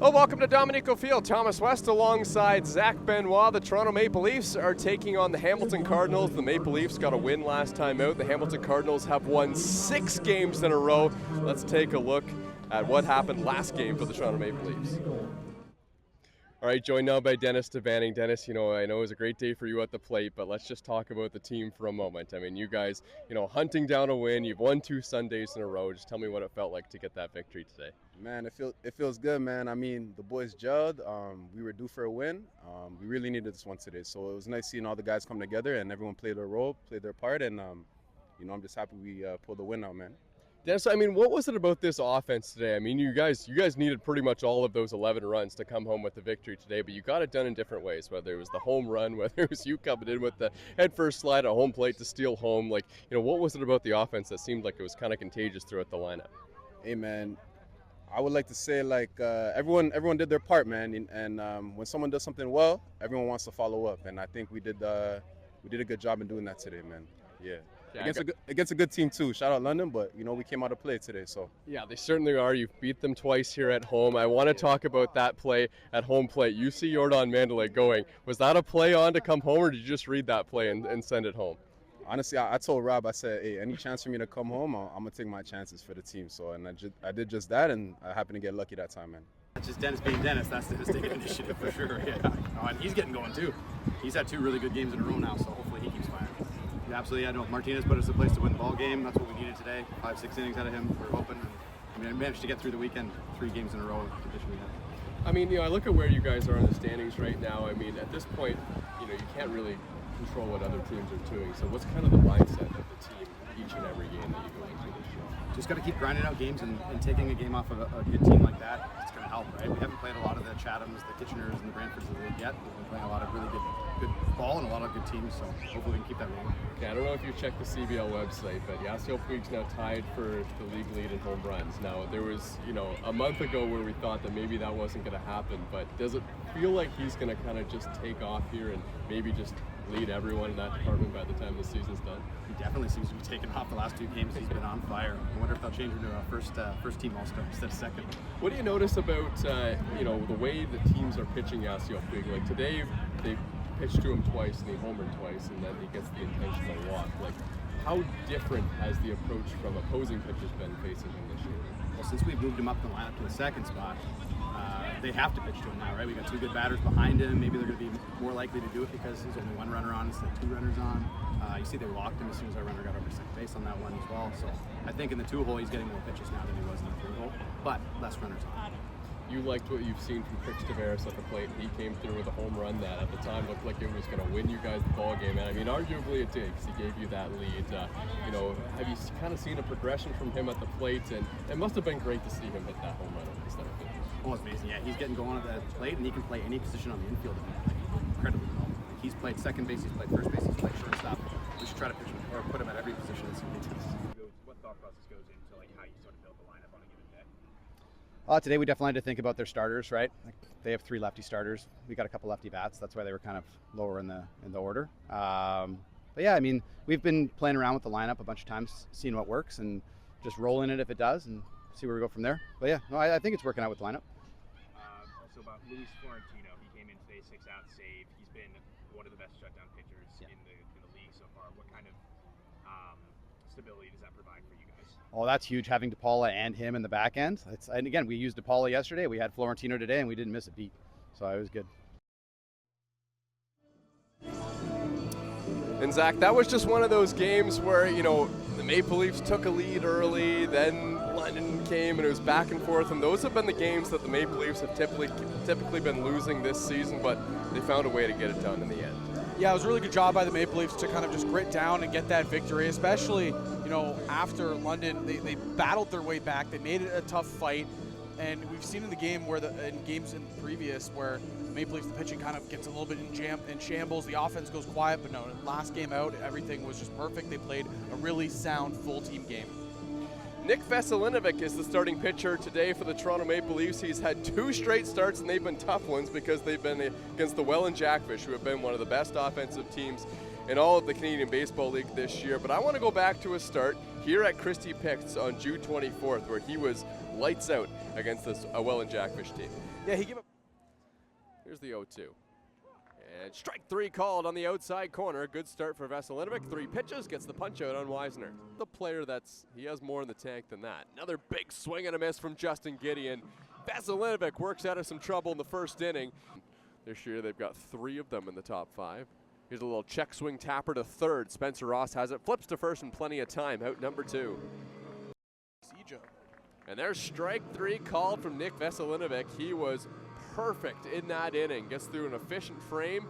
Well, welcome to Dominico Field. Thomas West alongside Zach Benoit. The Toronto Maple Leafs are taking on the Hamilton Cardinals. The Maple Leafs got a win last time out. The Hamilton Cardinals have won 6 games in a row. Let's take a look at what happened last game for the Toronto Maple Leafs. All right, joined now by Dennis Devanning. Dennis, I know it was a great day for you at the plate, but let's just talk about the team for a moment. I mean, you guys, hunting down a win. You've won 2 Sundays in a row. Just tell me what it felt like to get that victory today. Man, it feels good, man. I mean, the boys gelled. We were due for a win. We really needed this one today, so it was nice seeing all the guys come together and everyone play their role, play their part, and I'm just happy we pulled the win out, man. Dennis, I mean, what was it about this offense today? I mean, you guys needed pretty much all of those 11 runs to come home with the victory today, but you got it done in different ways, whether it was the home run, whether it was you coming in with the head first slide at home plate to steal home. What was it about the offense that seemed like it was kind of contagious throughout the lineup? Hey, man, I would like to say, everyone did their part, man, and when someone does something well, everyone wants to follow up, and I think we did a good job in doing that today, man. Yeah. Against a good team too. Shout out London, but we came out to play today. So yeah, they certainly are. You've beat them twice here at home. I want to talk about that play at home plate. You see Yordan Manduley going. Was that a play on to come home, or did you just read that play and send it home? Honestly, I told Rob, I said, hey, any chance for me to come home, I'm gonna take my chances for the team. So I did just that, and I happened to get lucky that time, man. That's just Dennis being Dennis. That's Dennis taking initiative for sure. Yeah, and he's getting going too. He's had 2 really good games in a row now, so hopefully he keeps firing. Absolutely, I know Martinez put us in place to win the ball game. That's what we needed today. 5-6 innings out of him. We're hoping. I managed to get through the weekend 3 games in a row. I mean, I look at where you guys are in the standings right now. I mean, at this point, you can't really control what other teams are doing. So what's kind of the mindset of the team each and every game that you go into this year? Just got to keep grinding out games and taking a game off of a good team like that. It's going to help, right? We haven't played a lot of the Chathams, the Kitcheners, and the Brantfords of the league yet. We've been playing a lot of really good ball and a lot of good teams, so hopefully we can keep that rolling. Okay, I don't know if you checked the CBL website, but Yasiel Puig's now tied for the league lead in home runs. Now, there was, a month ago where we thought that maybe that wasn't going to happen, but does it feel like he's going to kind of just take off here and maybe just lead everyone in that department by the time the season's done? He definitely seems to be taking off. The last 2 games he's been on fire. I wonder if they'll change him to a first team All-Star instead of second. What do you notice about the way the teams are pitching Yasiel Puig? Like today, they pitched to him twice and he homered twice, and then he gets the intentional walk. Like, how different has the approach from opposing pitchers been facing him this year? Well, since we've moved him up the lineup to the second spot, they have to pitch to him now, right? We got 2 good batters behind him. Maybe they're going to be more likely to do it because there's only 1 runner on instead of 2 runners on. You see they walked him as soon as our runner got over second base on that one as well. So I think in the 2-hole he's getting more pitches now than he was in the 3-hole, but less runners on. You liked what you've seen from Trix Tavares at the plate. He came through with a home run that at the time looked like it was going to win you guys the ball game. And I mean, arguably it did because he gave you that lead. Have you kind of seen a progression from him at the plate? And it must have been great to see him hit that home run instead of finish. Oh, it's amazing. Yeah, he's getting going at the plate, and he can play any position on the infield. Incredibly well. He's played second base, he's played first base, he's played shortstop. We should try to pitch him or put him at every position that's needs. What thought process goes into how you sort of build the lineup on a given day? Today we definitely had to think about their starters, right? They have 3 lefty starters. We got a couple lefty bats. That's why they were kind of lower in the order. But yeah, I mean, we've been playing around with the lineup a bunch of times, seeing what works, and just rolling it if it does, and see where we go from there. But yeah, no, I think it's working out with the lineup. Also about Luis Florentino, he came in today, 6-out save. He's been one of the best shutdown pitchers in the league so far. What kind of stability does that provide for you guys? Oh, that's huge, having DePaula and him in the back end. And again, we used DePaula yesterday. We had Florentino today, and we didn't miss a beat. So it was good. And Zach, that was just one of those games where, the Maple Leafs took a lead early, then London came and it was back and forth, and those have been the games that the Maple Leafs have typically been losing this season, but they found a way to get it done in the end. Yeah, it was a really good job by the Maple Leafs to kind of just grit down and get that victory, especially, after London, they battled their way back. They made it a tough fight, and we've seen in the game in games in previous where Maple Leafs, the pitching kind of gets a little bit in shambles. The offense goes quiet, but no, last game out, everything was just perfect. They played a really sound full team game. Nick Veselinovic is the starting pitcher today for the Toronto Maple Leafs. He's had 2 straight starts, and they've been tough ones because they've been against the Welland Jackfish, who have been one of the best offensive teams in all of the Canadian Baseball League this year. But I want to go back to a start here at Christie Picks on June 24th, where he was lights out against this Welland Jackfish team. Yeah, he gave up. Here's the 0-2. And strike 3 called on the outside corner. Good start for Veselinovic. 3 pitches, gets the punch out on Weisner. The player he has more in the tank than that. Another big swing and a miss from Justin Gideon. Veselinovic works out of some trouble in the first inning. This year they've got 3 of them in the top 5. Here's a little check swing tapper to third. Spencer Ross has it, flips to first in plenty of time. Out number 2. And there's strike 3 called from Nick Veselinovic. He was perfect in that inning. Gets through an efficient frame.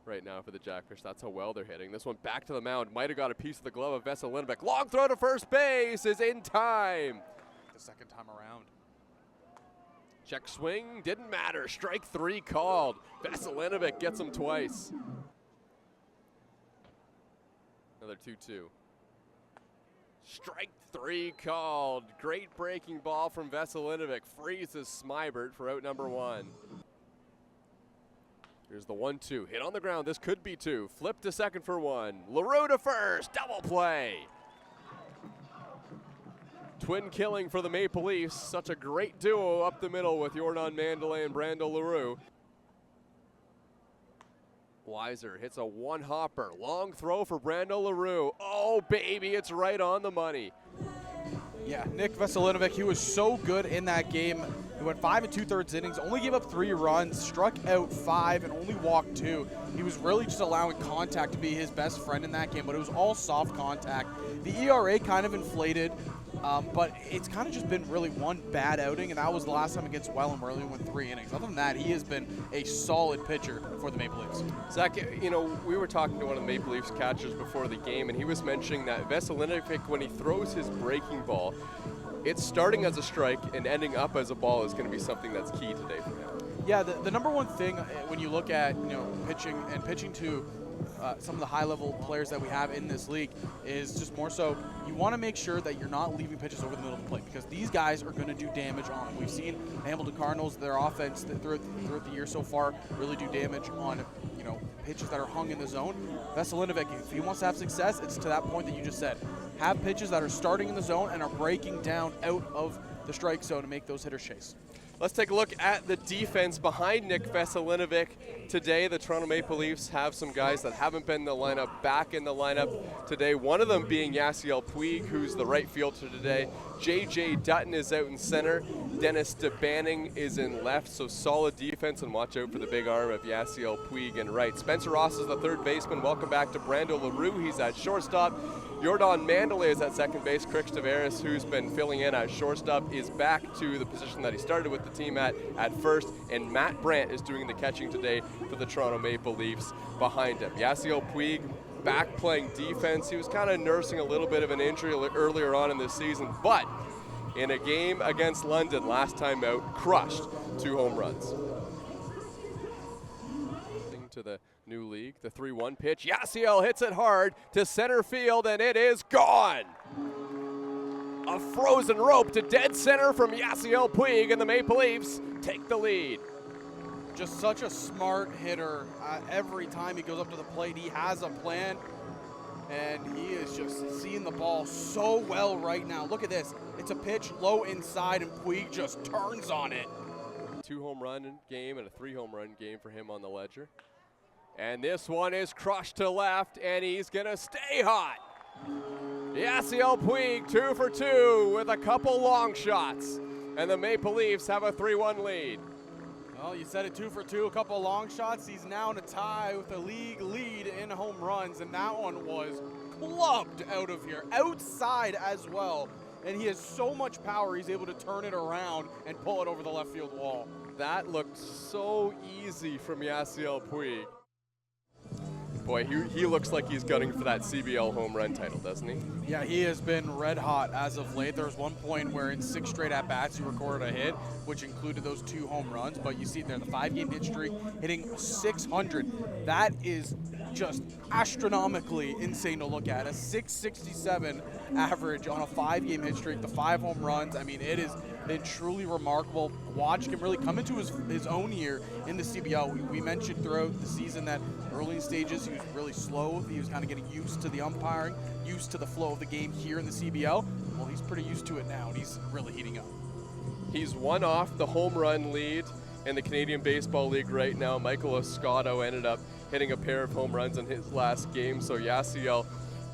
Right now for the Jackfish, that's how well they're hitting. This one back to the mound. Might have got a piece of the glove of Veselinovic. Long throw to first base is in time. The second time around. Check swing, didn't matter. Strike 3 called. Veselinovic gets him twice. Another 2-2. Strike 3 called. Great breaking ball from Veselinovic. Freezes Smybert for out number 1. Here's the 1-2. Hit on the ground. This could be 2. Flip to second for 1. Leroux to first. Double play. Twin killing for the Maple Leafs. Such a great duo up the middle with Yordan Manduley and Brando Leroux. Weiser hits a one-hopper. Long throw for Brando Leroux. Oh, baby, it's right on the money. Yeah, Nick Veselinovic, he was so good in that game. He went 5 2/3 innings, only gave up 3 runs, struck out 5, and only walked 2. He was really just allowing contact to be his best friend in that game, but it was all soft contact. The ERA kind of inflated, but it's kind of just been really one bad outing, and that was the last time against Welland where he only went 3 innings. Other than that, he has been a solid pitcher for the Maple Leafs. Zach, you know, we were talking to one of the Maple Leafs catchers before the game, and he was mentioning that Veselinovic, when he throws his breaking ball, it's starting as a strike and ending up as a ball is going to be something that's key today for him. Yeah, the number one thing when you look at pitching to some of the high-level players that we have in this league is just more so you want to make sure that you're not leaving pitches over the middle of the plate because these guys are going to do damage on them. We've seen Hamilton Cardinals, their offense throughout the year so far really do damage on pitches that are hung in the zone. Veselinovic, if he wants to have success, it's to that point that you just said. Have pitches that are starting in the zone and are breaking down out of the strike zone to make those hitters chase. Let's take a look at the defense behind Nick Veselinovic today. The Toronto Maple Leafs have some guys that haven't been in the lineup back in the lineup today. One of them being Yasiel Puig, who's the right fielder today. J.J. Dutton is out in center. Dennis DeBanning is in left, so solid defense, and watch out for the big arm of Yasiel Puig in right. Spencer Ross is the third baseman. Welcome back to Brando Leroux. He's at shortstop. Yordan Manduley is at second base. Krix Tavares, who's been filling in at shortstop, is back to the position that he started with the team at first. And Matt Brandt is doing the catching today for the Toronto Maple Leafs behind him. Yasiel Puig back playing defense. He was kind of nursing a little bit of an injury earlier on in this season, but in a game against London last time out, crushed 2 home runs. To the new league, the 3-1 pitch. Yasiel hits it hard to center field, and it is gone. A frozen rope to dead center from Yasiel Puig, and the Maple Leafs take the lead. Just such a smart hitter. Every time he goes up to the plate, he has a plan, and he is just seeing the ball so well right now. Look at this. It's a pitch low inside, and Puig just turns on it. 2 home run game and a 3 home run game for him on the ledger. And this one is crushed to left, and he's going to stay hot. Yasiel Puig 2 for 2 with a couple long shots, and the Maple Leafs have a 3-1 lead. Well, you said it, 2 for 2, a couple long shots. He's now in a tie with the league lead in home runs, and that one was clubbed out of here, outside as well. And he has so much power, he's able to turn it around and pull it over the left field wall. That looked so easy from Yasiel Puig. Boy, he looks like he's gunning for that CBL home run title, doesn't he? Yeah, he has been red hot as of late. There was one point where in 6 straight at-bats he recorded a hit, which included those 2 home runs. But you see there, the 5-game hit streak, hitting 600. That is just astronomically insane to look at. A 667 average on a 5-game hit streak, the 5 home runs. I mean, it has been truly remarkable. Watch him really come into his own here in the CBL. We mentioned throughout the season that early stages he was really slow. He was kind of getting used to the umpiring, used to the flow of the game here in the CBL. well, he's pretty used to it now, and he's really heating up. He's one off the home run lead in the Canadian Baseball League right now. Michael Escotto ended up hitting a pair of home runs in his last game, so Yasiel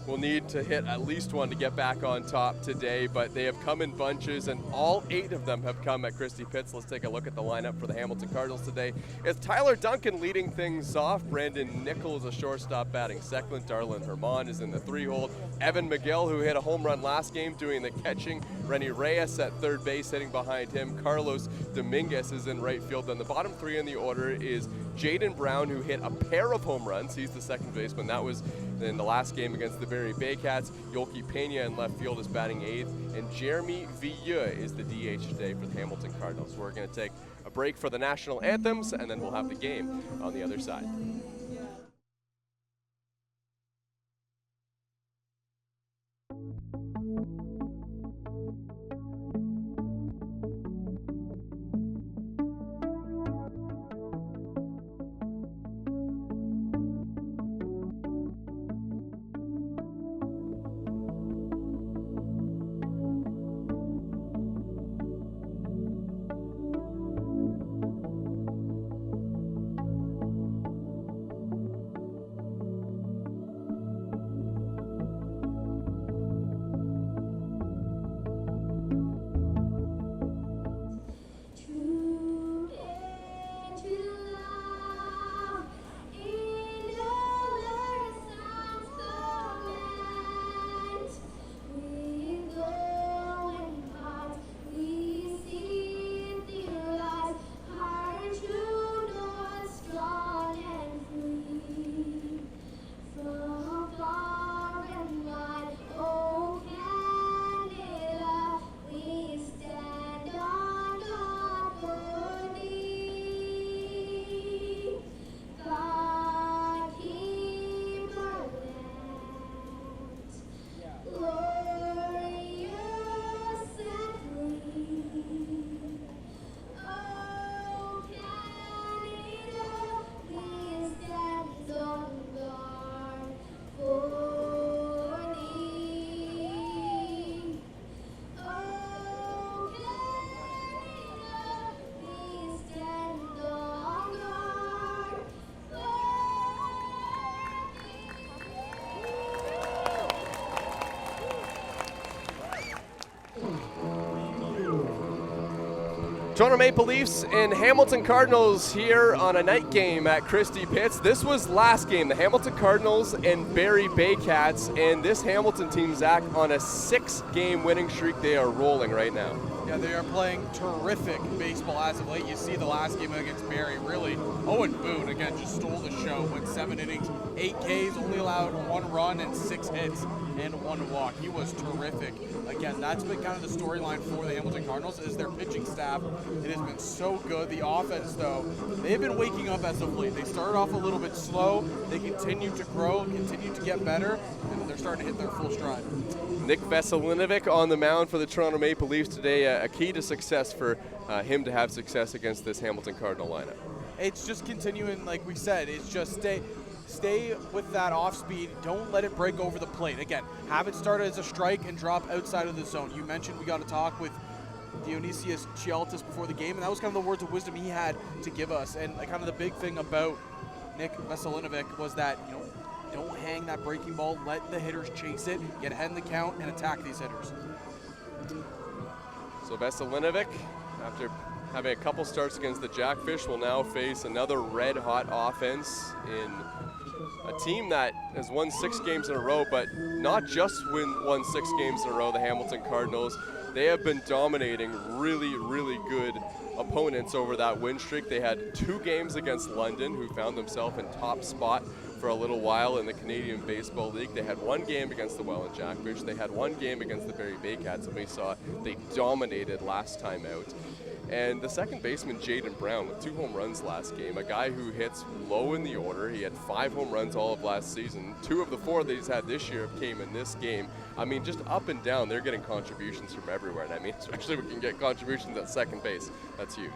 will need to hit at least one to get back on top today, but they have come in bunches, and all 8 of them have come at Christie Pitts. Let's take a look at the lineup for the Hamilton Cardinals today. It's Tyler Duncan leading things off. Brandon Nickel is a shortstop batting second. Darlin Herman is in the 3-hole. Evan McGill, who hit a home run last game, doing the catching. Rennie Reyes at third base, hitting behind him. Carlos Dominguez is in right field. Then the bottom 3 in the order is Jaden Brown, who hit a pair of home runs. He's the second baseman. That was in the last game against the Barrie Baycats. Yolki Pena in left field is batting 8th, and Jeremy Vegh is the DH today for the Hamilton Cardinals. We're going to take a break for the national anthems, and then we'll have the game on the other side. Toronto Maple Leafs and Hamilton Cardinals here on a night game at Christie Pitts. This was last game, the Hamilton Cardinals and Barrie Baycats, and this Hamilton team, Zach, on a 6-game winning streak. They are rolling right now. Yeah, they are playing terrific baseball as of late. You see the last game against Barrie, really. Owen Boone, again, just stole the show. Went 7 innings, 8 Ks, only allowed 1 run and 6 hits and 1 walk. He was terrific. Again, that's been kind of the storyline for the Hamilton Cardinals is their pitching staff. It has been so good. The offense, though, they've been waking up as of late. They started off a little bit slow. They continue to grow, continue to get better, and they're starting to hit their full stride. Nick Veselinovic on the mound for the Toronto Maple Leafs today. A key to success for him to have success against this Hamilton Cardinal lineup. It's just continuing, like we said. It's just stay with that off speed. Don't let it break over the plate. Again, have it start as a strike and drop outside of the zone. You mentioned we got to talk with Dionysius Chialtis before the game, and that was kind of the words of wisdom he had to give us. And kind of the big thing about Nick Veselinovic was that, you know, don't hang that breaking ball. Let the hitters chase it, get ahead in the count, and attack these hitters. So Veselinovic, after having a couple starts against the Jackfish, will now face another red-hot offense in a team that has won 6 games in a row, but not just won 6 games in a row, the Hamilton Cardinals. They have been dominating really, really good opponents over that win streak. They had 2 games against London, who found themselves in top spot for a little while in the Canadian Baseball League. They had 1 game against the Welland Jackfish. They had 1 game against the Barrie Baycats, and we saw they dominated last time out. And the second baseman, Jaden Brown, with 2 home runs last game, a guy who hits low in the order. He had 5 home runs all of last season. 2 of the 4 that he's had this year came in this game. I mean, just up and down, they're getting contributions from everywhere. And I mean, especially we can get contributions at second base. That's huge.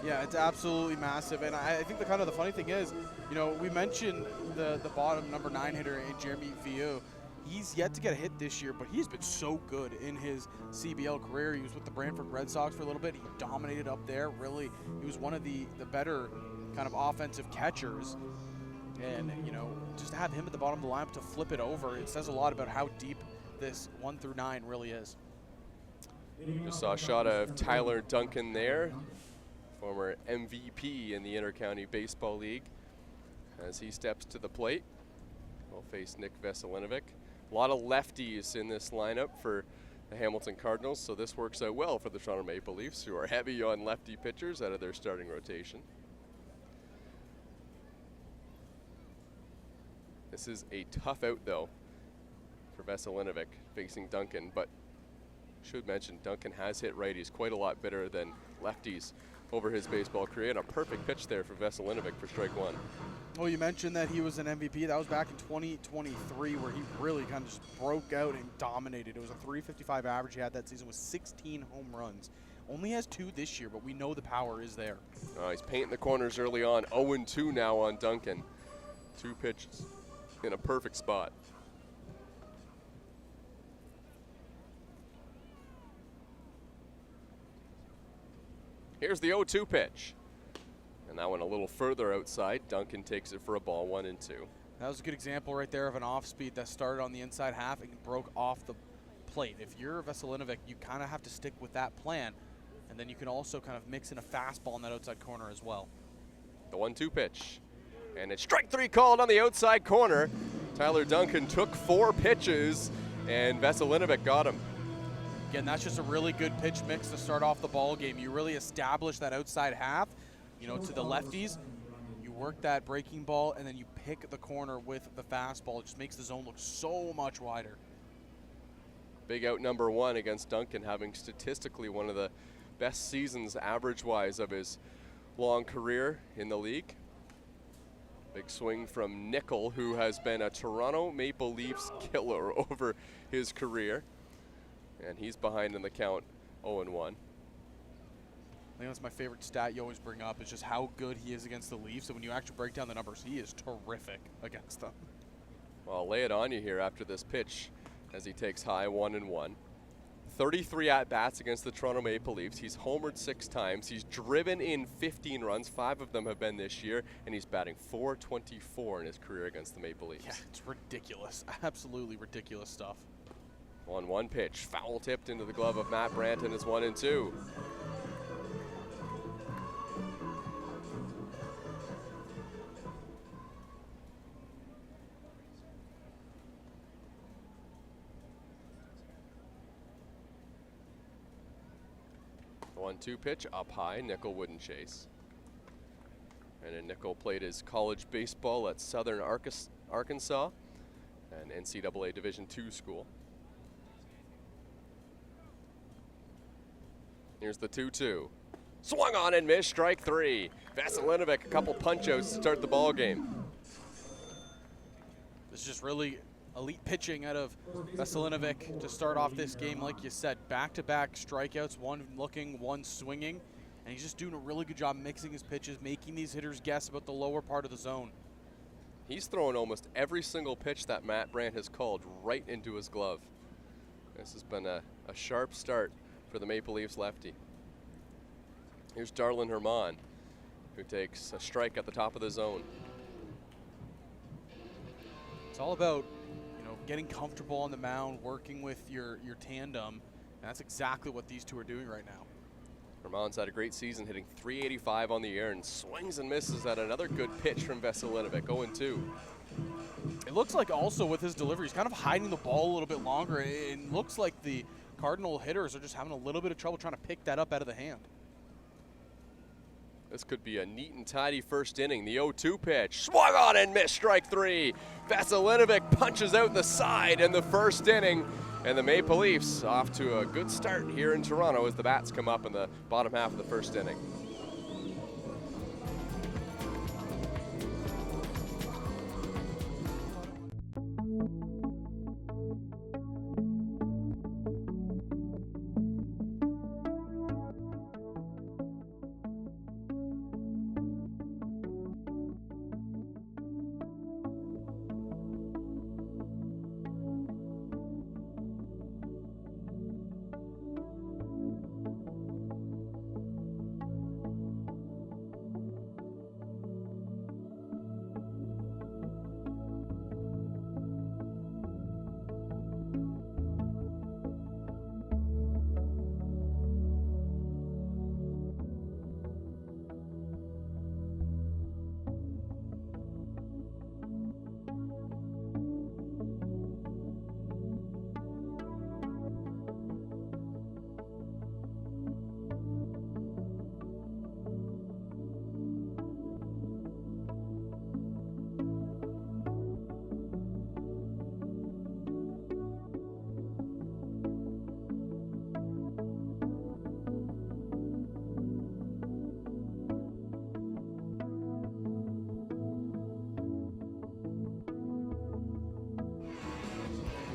Yeah, it's absolutely massive. And I think the funny thing is, you know, we mentioned the bottom number 9 hitter in Jeremy Vegh. He's yet to get a hit this year, but he's been so good in his CBL career. He was with the Brantford Red Sox for a little bit. He dominated up there. Really, he was one of the better kind of offensive catchers. And, you know, just to have him at the bottom of the lineup to flip it over, it says a lot about how deep this 1 through 9 really is. Just saw a shot of Tyler Duncan there, former MVP in the Intercounty Baseball League. As he steps to the plate, he'll face Nick Veselinovic. A lot of lefties in this lineup for the Hamilton Cardinals, so this works out well for the Toronto Maple Leafs, who are heavy on lefty pitchers out of their starting rotation. This is a tough out, though, for Veselinovic facing Duncan, but should mention Duncan has hit righties quite a lot better than lefties over his baseball career, and a perfect pitch there for Veselinovic for strike one. Well, you mentioned that he was an MVP. That was back in 2023, where he really kind of just broke out and dominated. It was a .355 average he had that season with 16 home runs. Only has 2 this year, but we know the power is there. He's painting the corners early on. 0-2 now on Duncan. 2 pitches in a perfect spot. Here's the 0-2 pitch. And that one a little further outside. Duncan takes it for a ball, 1-2. That was a good example right there of an off-speed that started on the inside half and broke off the plate. If you're Veselinovic, you kind of have to stick with that plan, and then you can also kind of mix in a fastball in that outside corner as well. The 1-2 pitch. And it's strike 3 called on the outside corner. Tyler Duncan took 4 pitches, and Veselinovic got him. Again, that's just a really good pitch mix to start off the ball game. You really establish that outside half, you know, to the lefties. You work that breaking ball, and then you pick the corner with the fastball. It just makes the zone look so much wider. Big out number 1 against Duncan, having statistically one of the best seasons average-wise of his long career in the league. Big swing from Nickel, who has been a Toronto Maple Leafs killer over his career. And he's behind in the count, 0-1. I think that's my favorite stat you always bring up, is just how good he is against the Leafs. And when you actually break down the numbers, he is terrific against them. Well, I'll lay it on you here after this pitch as he takes high, 1-1. 33 at-bats against the Toronto Maple Leafs. He's homered 6 times. He's driven in 15 runs. 5 of them have been this year, and he's batting .424 in his career against the Maple Leafs. Yeah, it's ridiculous. Absolutely ridiculous stuff. 1-1 pitch, foul tipped into the glove of Matt Brandt, and it's 1-2. The 1-2 pitch up high, Nickel wouldn't chase. And then Nickel played his college baseball at Southern Arkansas, an NCAA Division II school. Here's the 2-2. Swung on and missed, strike 3. Veselinovic, a couple punch-outs to start the ball game. This is just really elite pitching out of Veselinovic to start off this game. Like you said, back-to-back strikeouts, one looking, one swinging. And he's just doing a really good job mixing his pitches, making these hitters guess about the lower part of the zone. He's throwing almost every single pitch that Matt Brandt has called right into his glove. This has been a sharp start for the Maple Leafs lefty. Here's Darlin Herman, who takes a strike at the top of the zone. It's all about, you know, getting comfortable on the mound, working with your tandem, and that's exactly what these two are doing right now. Herman's had a great season, hitting .385 on the year, and swings and misses at another good pitch from Veselinovic, 0-2. It looks like also with his delivery, he's kind of hiding the ball a little bit longer. It looks like the Cardinal hitters are just having a little bit of trouble trying to pick that up out of the hand. This could be a neat and tidy first inning. The 0-2 pitch, swung on and missed, strike 3. Veselinovic punches out the side in the first inning, and the Maple Leafs off to a good start here in Toronto as the bats come up in the bottom half of the first inning.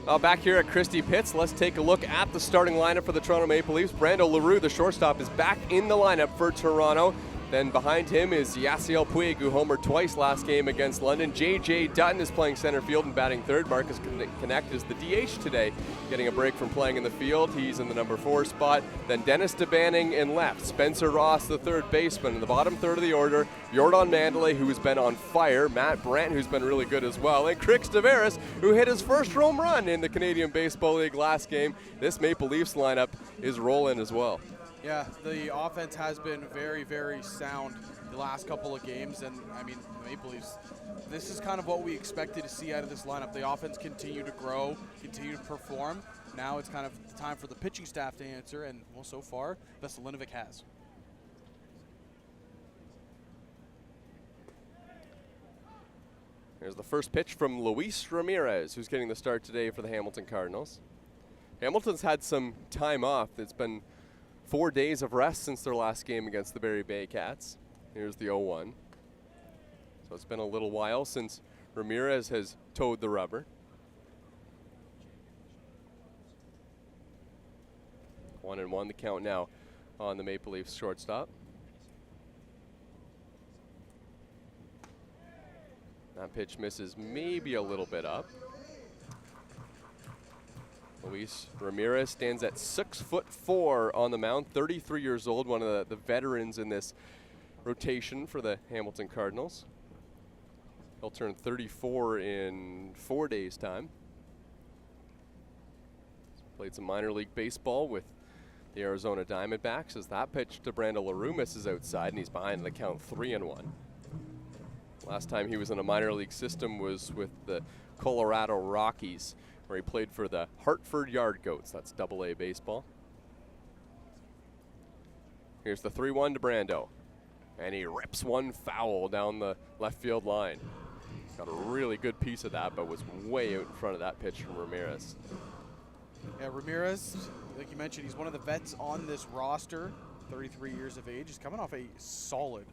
Back here at Christie Pitts, let's take a look at the starting lineup for the Toronto Maple Leafs. Brando Leroux, the shortstop, is back in the lineup for Toronto. Then behind him is Yasiel Puig, who homered twice last game against London. J.J. Dutton is playing center field and batting third. Marcus Knecht is the DH today, getting a break from playing in the field. He's in the number 4 spot. Then Dennis DeBanning in left. Spencer Ross, the third baseman. In the bottom third of the order, Yordan Manduley, who has been on fire. Matt Brandt, who's been really good as well. And Crix Tavares, who hit his first home run in the Canadian Baseball League last game. This Maple Leafs lineup is rolling as well. Yeah, the offense has been very, very sound the last couple of games, and I mean, the Maple Leafs, this is kind of what we expected to see out of this lineup. The offense continue to grow, continue to perform. Now it's kind of time for the pitching staff to answer, and well, so far, Vegh has. There's the first pitch from Luis Ramirez, who's getting the start today for the Hamilton Cardinals. Hamilton's had some time off. It's been 4 days of rest since their last game against the Barrie Bay Cats. Here's the 0-1. So it's been a little while since Ramirez has towed the rubber. 1-1 the count now on the Maple Leafs shortstop. That pitch misses maybe a little bit up. Luis Ramirez stands at 6'4" on the mound, 33 years old, one of the veterans in this rotation for the Hamilton Cardinals. He'll turn 34 in 4 days' time. Played some minor league baseball with the Arizona Diamondbacks as that pitch to Brando Leroux misses outside, and he's behind the count 3-1. Last time he was in a minor league system was with the Colorado Rockies, where he played for the Hartford Yard Goats. That's AA baseball. Here's the 3-1 to Brando. And he rips one foul down the left field line. Got a really good piece of that, but was way out in front of that pitch from Ramirez. Yeah, Ramirez, like you mentioned, he's one of the vets on this roster, 33 years of age. He's coming off a solid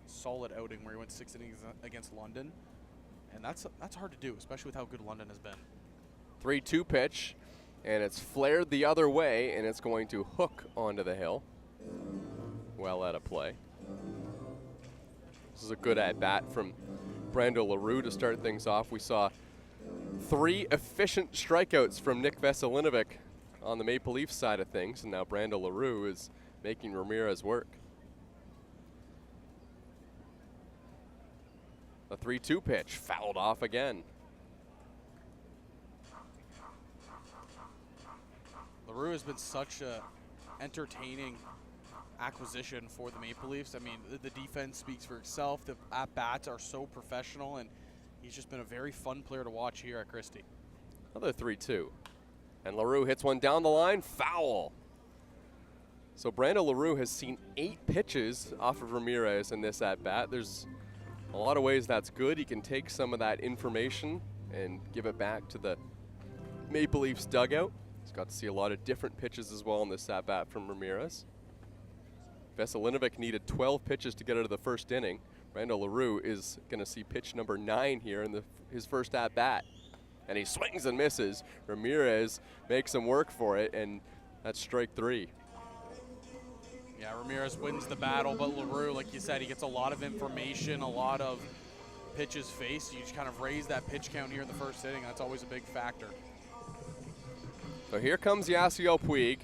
outing where he went 6 innings against London. And that's hard to do, especially with how good London has been. 3-2 pitch, and it's flared the other way, and it's going to hook onto the hill. Well out of play. This is a good at-bat from Brando Leroux to start things off. We saw 3 efficient strikeouts from Nick Veselinovic on the Maple Leafs side of things, and now Brando Leroux is making Ramirez work. The 3-2 pitch fouled off again. Leroux has been such a entertaining acquisition for the Maple Leafs. I mean, the defense speaks for itself. The at-bats are so professional, and he's just been a very fun player to watch here at Christie. Another 3-2. And Leroux hits one down the line, foul. So Brando Leroux has seen 8 pitches off of Ramirez in this at-bat. There's a lot of ways that's good. He can take some of that information and give it back to the Maple Leafs dugout. He's got to see a lot of different pitches as well in this at-bat from Ramirez. Veselinovic needed 12 pitches to get out of the first inning. Brando Leroux is going to see pitch number 9 here in his first at-bat. And he swings and misses. Ramirez makes him work for it, and that's strike 3. Yeah, Ramirez wins the battle, but Leroux, like you said, he gets a lot of information, a lot of pitches faced. You just kind of raise that pitch count here in the first inning. That's always a big factor. So here comes Yasiel Puig.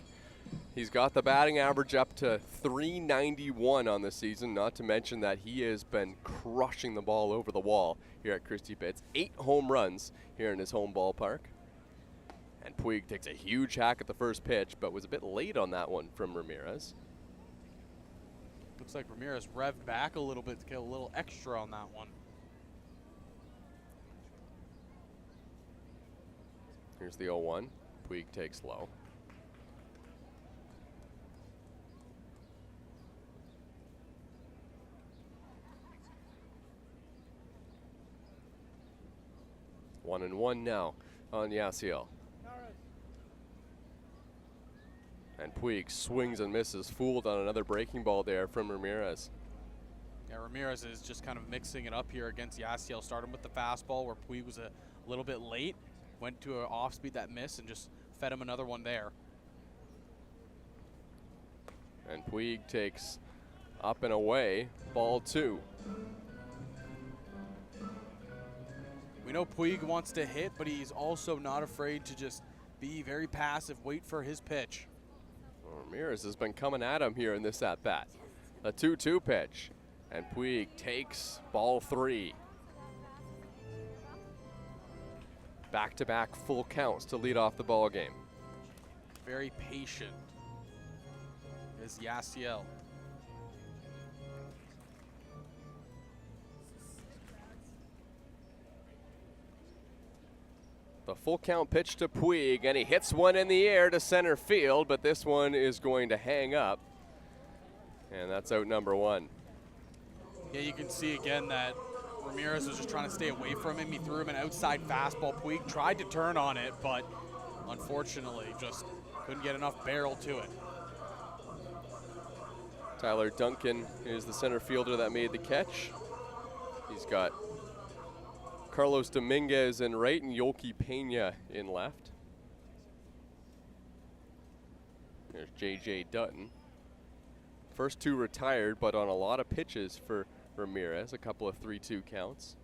He's got the batting average up to .391 on the season, not to mention that he has been crushing the ball over the wall here at Christie Pitts. 8 home runs here in his home ballpark. And Puig takes a huge hack at the first pitch, but was a bit late on that one from Ramirez. Looks like Ramirez revved back a little bit to get a little extra on that one. Here's the 0-1. Puig takes low. One and one now on Yasiel. And Puig swings and misses, fooled on another breaking ball there from Ramirez. Yeah, Ramirez is just kind of mixing it up here against Yasiel. Starting with the fastball where Puig was a little bit late. went to an off speed that missed and just fed him another one there. And Puig takes up and away, ball 2. We know Puig wants to hit, but he's also not afraid to just be very passive, wait for his pitch. Ramirez has been coming at him here in this at-bat. A 2-2 pitch, and Puig takes ball 3. Back-to-back full counts to lead off the ball game. Very patient is Yasiel. The full count pitch to Puig, and he hits one in the air to center field, but this one is going to hang up. And that's out number 1. Yeah, you can see again that Ramirez was just trying to stay away from him. He threw him an outside fastball. Puig tried to turn on it, but unfortunately just couldn't get enough barrel to it. Tyler Duncan is the center fielder that made the catch. He's got Carlos Dominguez in right and Yolki Pena in left. There's J.J. Dutton. First 2 retired, but on a lot of pitches for Ramirez, a couple of 3-2 counts.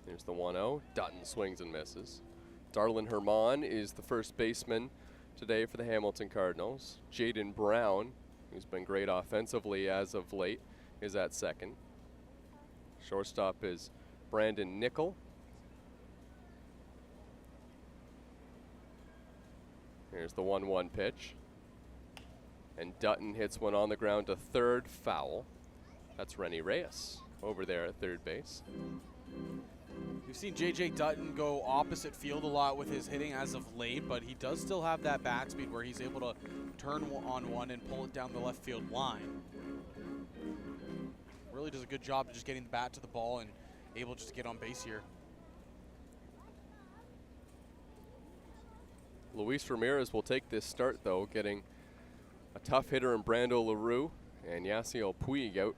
There's the 1-0. Dutton swings and misses. Darlin Herman is the first baseman today for the Hamilton Cardinals. Jaden Brown, who's been great offensively as of late, is at second. Shortstop is Brandon Nickel. Here's the 1-1 pitch. And Dutton hits one on the ground to third, foul. That's Rennie Reyes over there at third base. We've seen J.J. Dutton go opposite field a lot with his hitting as of late, but he does still have that bat speed where he's able to turn on one and pull it down the left field line. Really does a good job of just getting the bat to the ball and able just to get on base here. Luis Ramirez will take this start, though, getting a tough hitter in Brando Leroux and Yasiel Puig out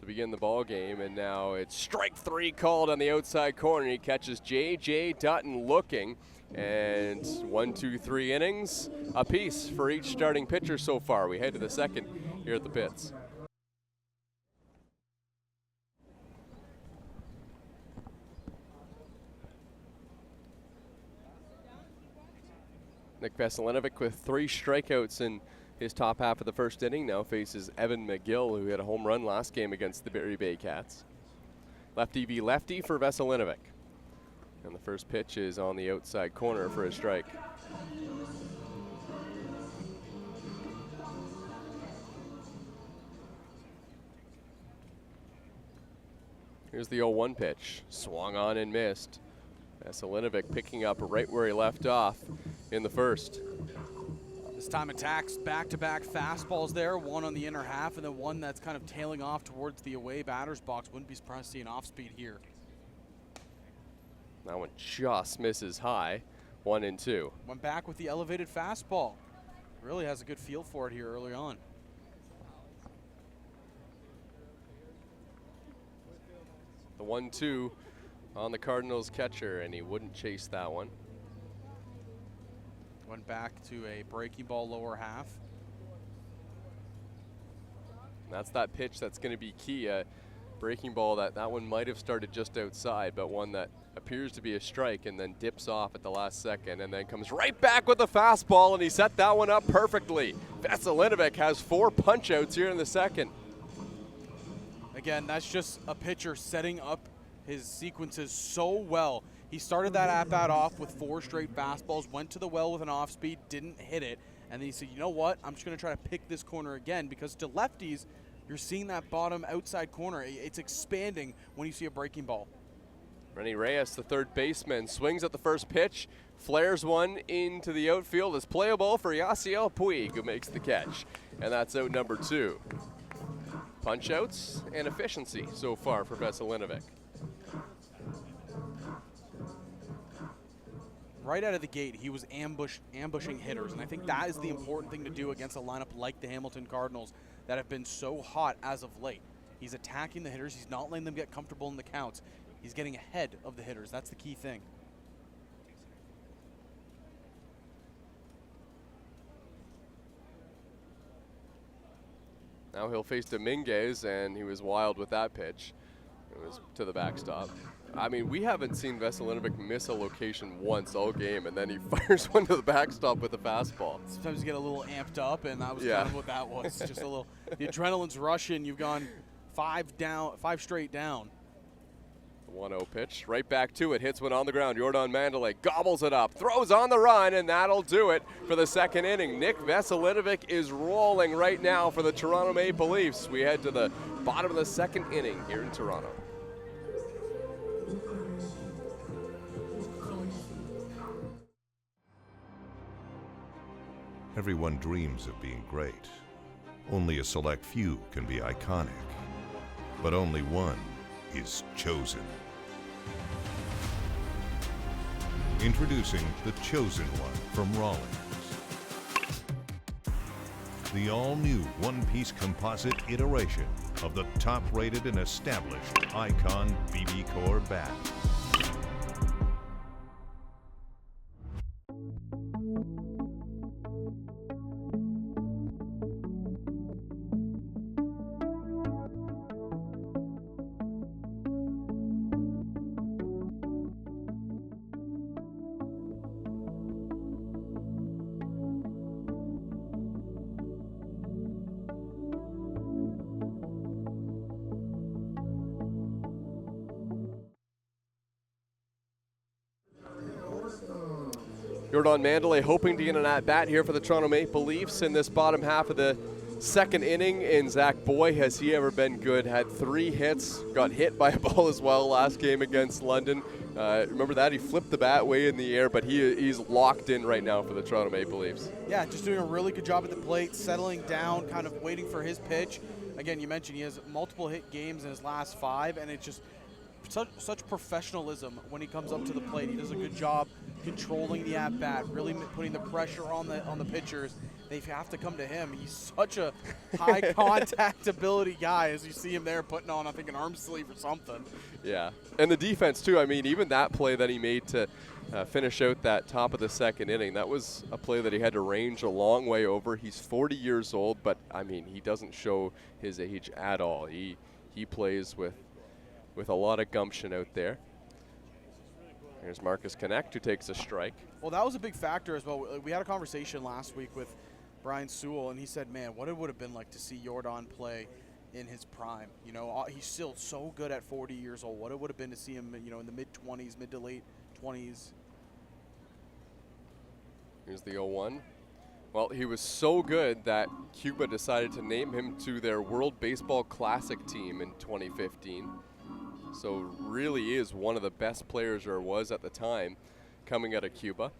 to begin the ball game, and now it's strike 3 called on the outside corner. He catches J.J. Dutton looking, and 1, 2, 3 innings apiece for each starting pitcher so far. We head to the second here at the pits. Nick Veselinovic with 3 strikeouts in his top half of the first inning now faces Evan McGill, who had a home run last game against the Barrie Bay Cats. Lefty v lefty for Veselinovic. And the first pitch is on the outside corner for a strike. Here's the 0-1 pitch. Swung on and missed. Veselinovic picking up right where he left off in the first. This time attacks back-to-back fastballs there, one on the inner half and then one that's kind of tailing off towards the away batter's box. Wouldn't be surprised to see an off-speed here. That one just misses high, 1-2. Went back with the elevated fastball. Really has a good feel for it here early on. The 1-2 on the Cardinals catcher, and he wouldn't chase that one. Went back to a breaking ball lower half. That's that pitch that's going to be key. A breaking ball that one might have started just outside, but one that appears to be a strike and then dips off at the last second and then comes right back with the fastball, and he set that one up perfectly. Veselinovic has 4 punch-outs here in the second. Again, that's just a pitcher setting up his sequences so well. He started that at-bat off with 4 straight fastballs, went to the well with an off-speed, didn't hit it, and then he said, you know what, I'm just going to try to pick this corner again, because to lefties, you're seeing that bottom outside corner. It's expanding when you see a breaking ball. Rennie Reyes, the third baseman, swings at the first pitch, flares one into the outfield. It's playable for Yasiel Puig, who makes the catch, and that's out number 2. Punch-outs and efficiency so far for Veselinovic. Right out of the gate, he was ambushing hitters, and I think that is the important thing to do against a lineup like the Hamilton Cardinals. that have been so hot as of late. He's attacking the hitters. He's not letting them get comfortable in the counts. He's getting ahead of the hitters. That's the key thing. Now he'll face Dominguez, and he was wild with that pitch. It was to the backstop. I mean, we haven't seen Veselinovic miss a location once all game, and then he fires one to the backstop with a fastball. Sometimes you get a little amped up, and that was kind of what that was. Just a little, the adrenaline's rushing. You've gone 5 straight down. 1-0 pitch, right back to it, hits one on the ground. Yordan Manduley gobbles it up, throws on the run, and that'll do it for the second inning. Nick Veselinovic is rolling right now for the Toronto Maple Leafs. We head to the bottom of the second inning here in Toronto. Everyone dreams of being great. Only a select few can be iconic. But only one is chosen. Introducing the Chosen One from Rawlings. The all-new one-piece composite iteration of the top-rated and established Icon BB Core bat. Yordan Manduley hoping to get an at-bat here for the Toronto Maple Leafs in this bottom half of the second inning. And Zach, boy, has he ever been good. Had 3 hits, got hit by a ball as well last game against London. Remember that? He flipped the bat way in the air, but he's locked in right now for the Toronto Maple Leafs. Yeah, just doing a really good job at the plate, settling down, kind of waiting for his pitch. Again, you mentioned he has multiple hit games in his last 5, and it's just such professionalism when he comes up to the plate. He does a good job controlling the at-bat, really putting the pressure on the pitchers. They have to come to him. He's such a high contact ability guy, as you see him there putting on, I think, an arm sleeve or something. Yeah, and the defense too. I mean, even that play that he made to finish out that top of the second inning, that was a play that he had to range a long way over. He's 40 years old, but I mean, he doesn't show his age at all. He plays with a lot of gumption out there. Here's Marcus Knecht, who takes a strike. Well, that was a big factor as well. We had a conversation last week with Brian Sewell, and he said, man, what it would have been like to see Yordan play in his prime. You know, he's still so good at 40 years old. What it would have been to see him, you know, in the mid-20s, mid to late 20s. Here's the 0-1. Well, he was so good that Cuba decided to name him to their World Baseball Classic team in 2015. So really is one of the best players there was at the time coming out of Cuba.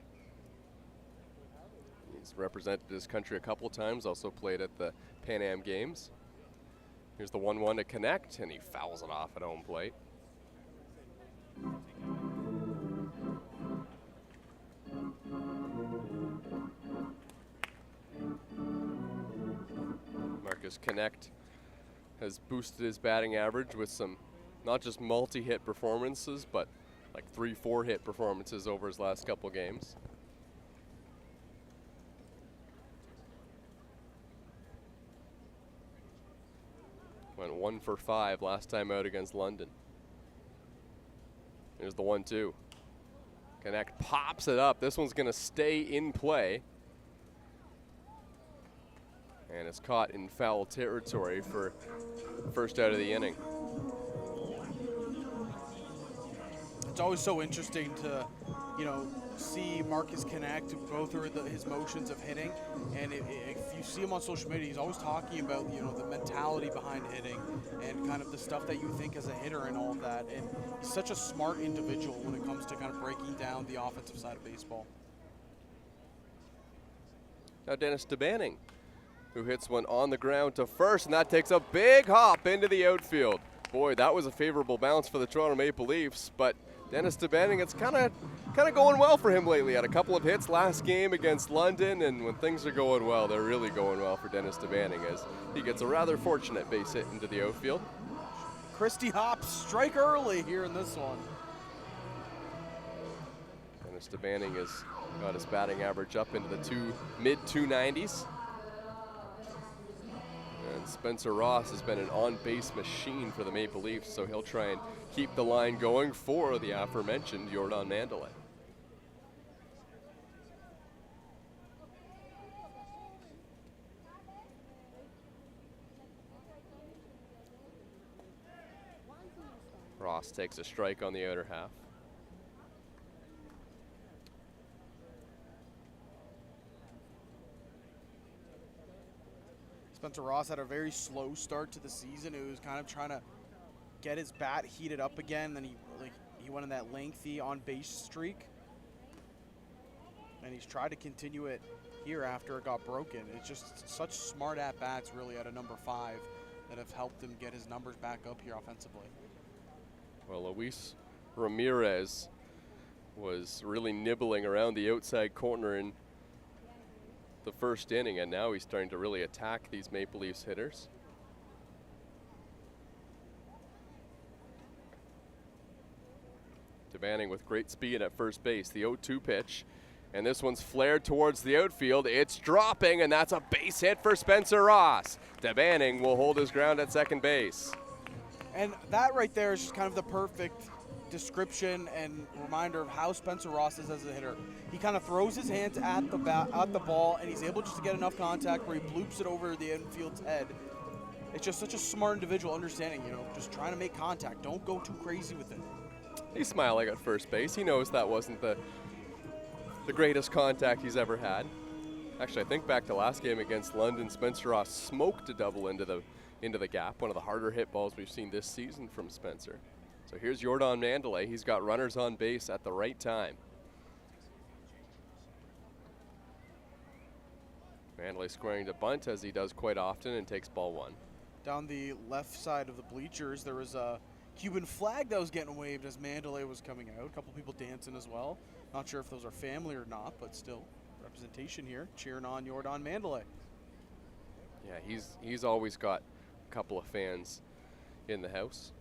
He's represented his country a couple of times, also played at the Pan Am Games. Here's the 1-1 to Knecht, and he fouls it off at home plate. Marcus Knecht has boosted his batting average with some not just multi-hit performances, but like 3-4 hit performances over his last couple games. Went 1 for 5 last time out against London. Here's the 1-2. Knecht pops it up. This one's gonna stay in play. And it's caught in foul territory for the first out of the inning. It's always so interesting to, you know, see Marcus Knecht go through his motions of hitting, and if you see him on social media, he's always talking about, you know, the mentality behind hitting and kind of the stuff that you think as a hitter and all of that. And he's such a smart individual when it comes to kind of breaking down the offensive side of baseball. Now Dennis DeBanning, who hits one on the ground to first, and that takes a big hop into the outfield. Boy, that was a favorable bounce for the Toronto Maple Leafs, but Dennis DeBanning, it's kind of going well for him lately. Had a couple of hits last game against London, and when things are going well, they're really going well for Dennis DeBanning as he gets a rather fortunate base hit into the outfield. Christie Hops strike early here in this one. Dennis DeBanning has got his batting average up into the mid-290s. And Spencer Ross has been an on-base machine for the Maple Leafs, so he'll try and keep the line going for the aforementioned Yordan Manduley. Ross takes a strike on the outer half. Spencer Ross had a very slow start to the season. It was kind of trying to get his bat heated up again. Then he went on that lengthy on-base streak, and he's tried to continue it here after it got broken. It's just such smart at-bats really at a number 5 that have helped him get his numbers back up here offensively. Well, Luis Ramirez was really nibbling around the outside corner in the first inning, and now he's starting to really attack these Maple Leafs hitters. DeBanning with great speed at first base. The 0-2 pitch, and this one's flared towards the outfield. It's dropping, and that's a base hit for Spencer Ross. DeBanning will hold his ground at second base. And that right there is just kind of the perfect description and reminder of how Spencer Ross is as a hitter. He kind of throws his hands at the ball, and he's able just to get enough contact where he bloops it over the infield's head. It's just such a smart individual understanding, just trying to make contact. Don't go too crazy with it. He's smiling at first base. He knows that wasn't the greatest contact he's ever had. Actually, I think back to last game against London, Spencer Ross smoked a double into the gap, one of the harder hit balls we've seen this season from Spencer. So here's Yordan Manduley. He's got runners on base at the right time. Manduley squaring to bunt as he does quite often and takes ball 1. Down the left side of the bleachers, there was a Cuban flag that was getting waved as Manduley was coming out. A couple people dancing as well. Not sure if those are family or not, but still representation here, cheering on Yordan Manduley. Yeah, he's always got a couple of fans in the house.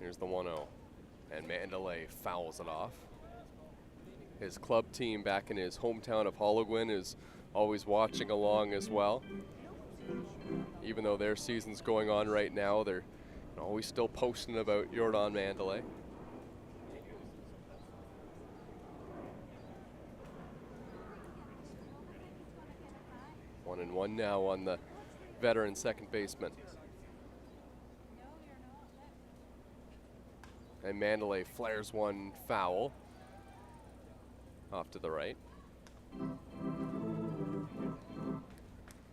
Here's the 1-0, and Manduley fouls it off. His club team back in his hometown of Holguin is always watching along as well. Even though their season's going on right now, they're always still posting about Yordan Manduley. One and one now on the veteran second baseman. And Manduley flares one foul off to the right.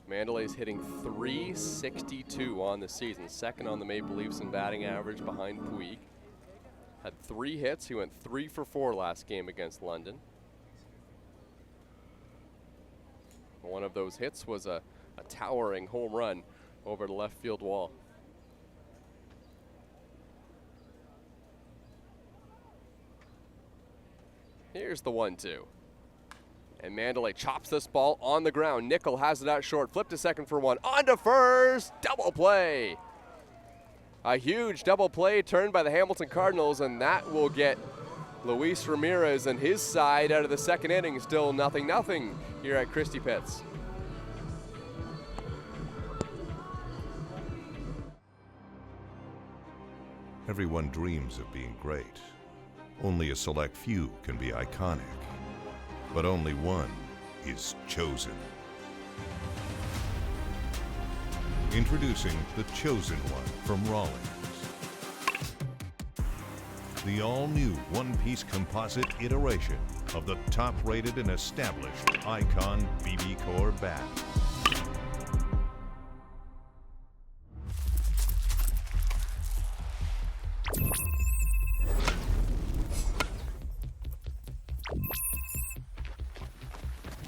Manduley's hitting .362 on the season, second on the Maple Leafs in batting average behind Puig. Had 3 hits. He went 3 for 4 last game against London. One of those hits was a towering home run over the left field wall. Here's the 1-2. And Manduley chops this ball on the ground. Nickel has it out short. Flip to second for 1. On to first. Double play. A huge double play turned by the Hamilton Cardinals, and that will get Luis Ramirez and his side out of the second inning. Still 0-0 here at Christie Pitts. Everyone dreams of being great. Only a select few can be iconic. But only one is chosen. Introducing the Chosen One from Rawlings. The all-new one-piece composite iteration of the top-rated and established Icon BB Core bat.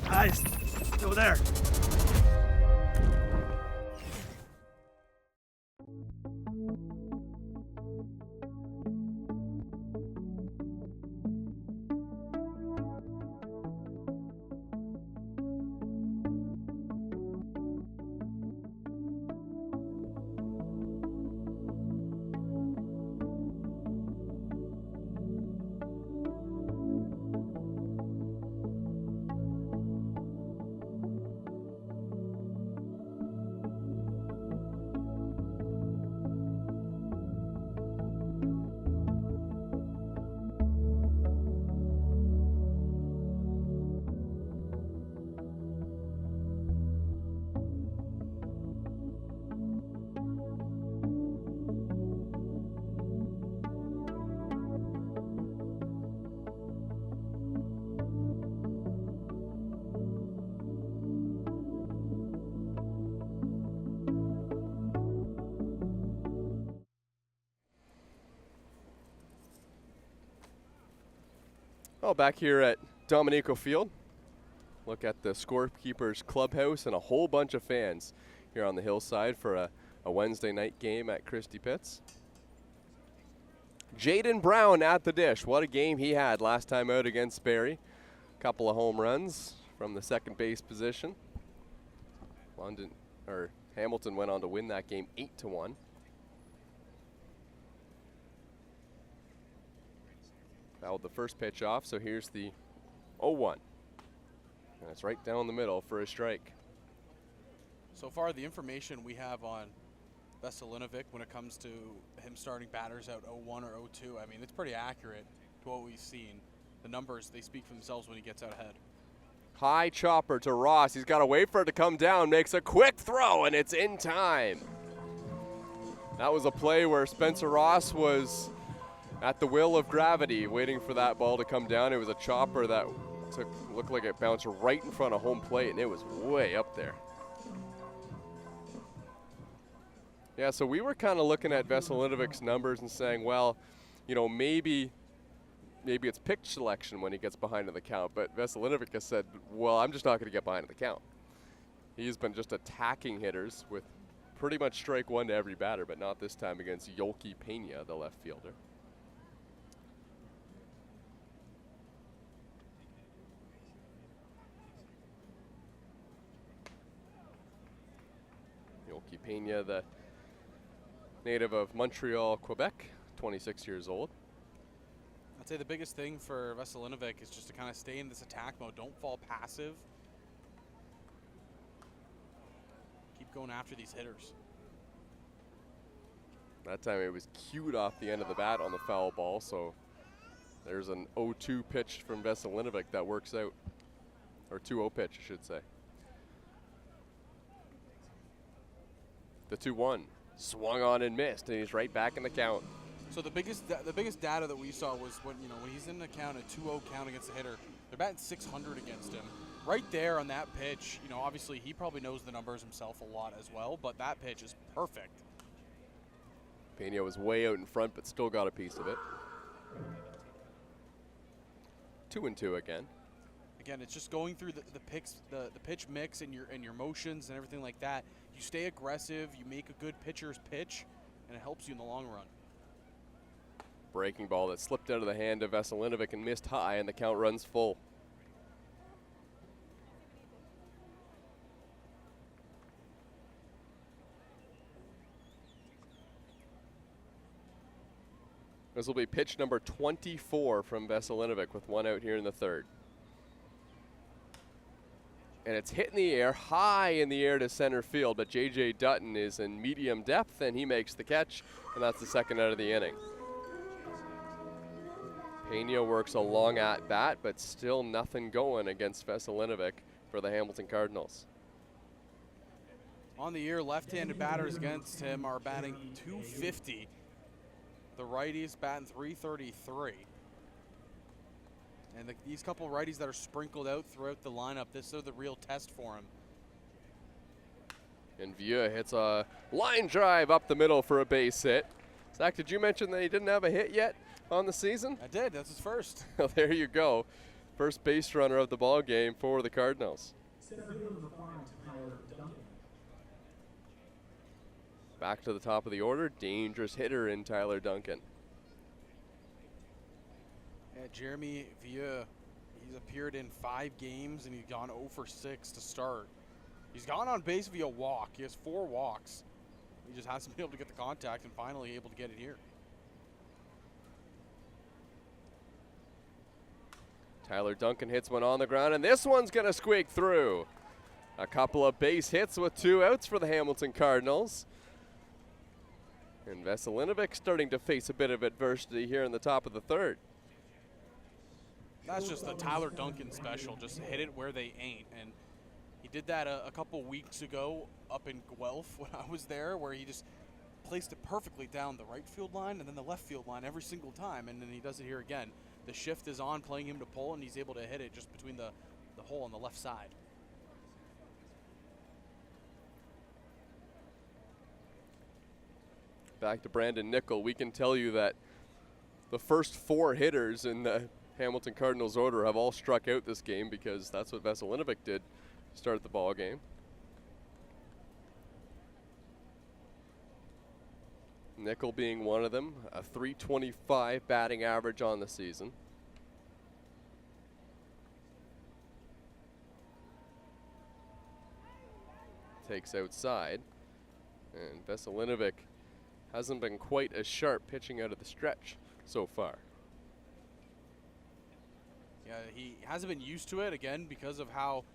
Guys, over there. Well, back here at Dominico Field, look at the scorekeeper's clubhouse and a whole bunch of fans here on the hillside for a Wednesday night game at Christie Pitts. Jaden Brown at the dish. What a game he had last time out against Barrie. Couple of home runs from the second base position. Hamilton went on to win that game 8-1. Fouled the first pitch off, so here's the 0-1. And it's right down the middle for a strike. So far, the information we have on Veselinovic when it comes to him starting batters out 0-1 or 0-2, I mean, it's pretty accurate to what we've seen. The numbers, they speak for themselves when he gets out ahead. High chopper to Ross. He's got to wait for it to come down, makes a quick throw, and it's in time. That was a play where Spencer Ross was at the will of gravity, waiting for that ball to come down. It was a chopper that looked like it bounced right in front of home plate, and it was way up there. Yeah, so we were kind of looking at Veselinovic's numbers and saying, well, you know, maybe it's pitch selection when he gets behind in the count, but Veselinovic has said, well, I'm just not going to get behind in the count. He's been just attacking hitters with pretty much strike one to every batter, but not this time against Yolki Pena, the left fielder. Yolki Pena, the native of Montreal, Quebec, 26 years old. I'd say the biggest thing for Veselinovic is just to kind of stay in this attack mode. Don't fall passive. Keep going after these hitters. That time it was cued off the end of the bat on the foul ball, so there's an 0-2 pitch from Veselinovic that works out. Or 2-0 pitch, I should say. The 2-1. Swung on and missed, and he's right back in the count. So the biggest data that we saw was when he's in the count, a 2-0 count against the hitter, they're batting 600 against him. Right there on that pitch, obviously he probably knows the numbers himself a lot as well, but that pitch is perfect. Pena was way out in front, but still got a piece of it. 2-2 again. Again, it's just going through the pitch mix and your motions and everything like that. You stay aggressive, you make a good pitcher's pitch, and it helps you in the long run. Breaking ball that slipped out of the hand of Veselinovic and missed high, and the count runs full. This will be pitch number 24 from Veselinovic with one out here in the third. And it's hit in the air, high in the air to center field, but J.J. Dutton is in medium depth, and he makes the catch, and that's the second out of the inning. Pena works a long at bat, but still nothing going against Veselinovic for the Hamilton Cardinals. On the year, left-handed batters against him are batting .250. The righties batting .333. And these couple righties that are sprinkled out throughout the lineup, this is the real test for him. And Vegh hits a line drive up the middle for a base hit. Zach, did you mention that he didn't have a hit yet on the season? I did. That's his first. Well, there you go. First base runner of the ball game for the Cardinals. Back to the top of the order. Dangerous hitter in Tyler Duncan. Yeah, Jeremy Vegh, he's appeared in 5 games and he's gone 0 for 6 to start. He's gone on base via walk. He has 4 walks. He just hasn't been able to get the contact and finally able to get it here. Tyler Duncan hits one on the ground, and this one's going to squeak through. A couple of base hits with 2 outs for the Hamilton Cardinals. And Veselinovic starting to face a bit of adversity here in the top of the third. That's just the Tyler Duncan special. Just hit it where they ain't. And he did that a couple weeks ago up in Guelph when I was there, where he just placed it perfectly down the right field line and then the left field line every single time. And then he does it here again. The shift is on, playing him to pull, and he's able to hit it just between the hole on the left side. Back to Brandon Nickel. We can tell you that the first 4 hitters in the Hamilton Cardinals order have all struck out this game because that's what Veselinovic did to start the ball game. Nickel being one of them, a .325 batting average on the season. Takes outside, and Veselinovic hasn't been quite as sharp pitching out of the stretch so far. Yeah, he hasn't been used to it, again, because of how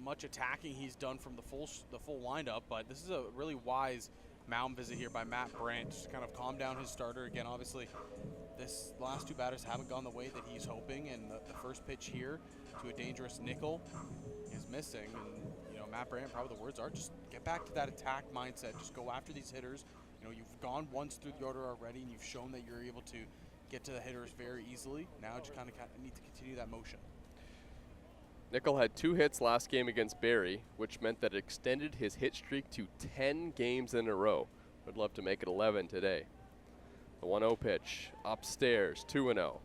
much attacking he's done from the full windup, but this is a really wise mound visit here by Matt Brandt to kind of calm down his starter. Again, obviously, this last two batters haven't gone the way that he's hoping, and the first pitch here to a dangerous Nickel is missing. And, you know, Matt Brandt, probably the words are, just get back to that attack mindset. Just go after these hitters. You know, you've gone once through the order already, and you've shown that you're able to get to the hitters very easily. Now just kind of need to continue that motion. Nickel had 2 hits last game against Barrie, which meant that it extended his hit streak to 10 games in a row. Would love to make it 11 today. The 1-0 pitch, upstairs, 2-0.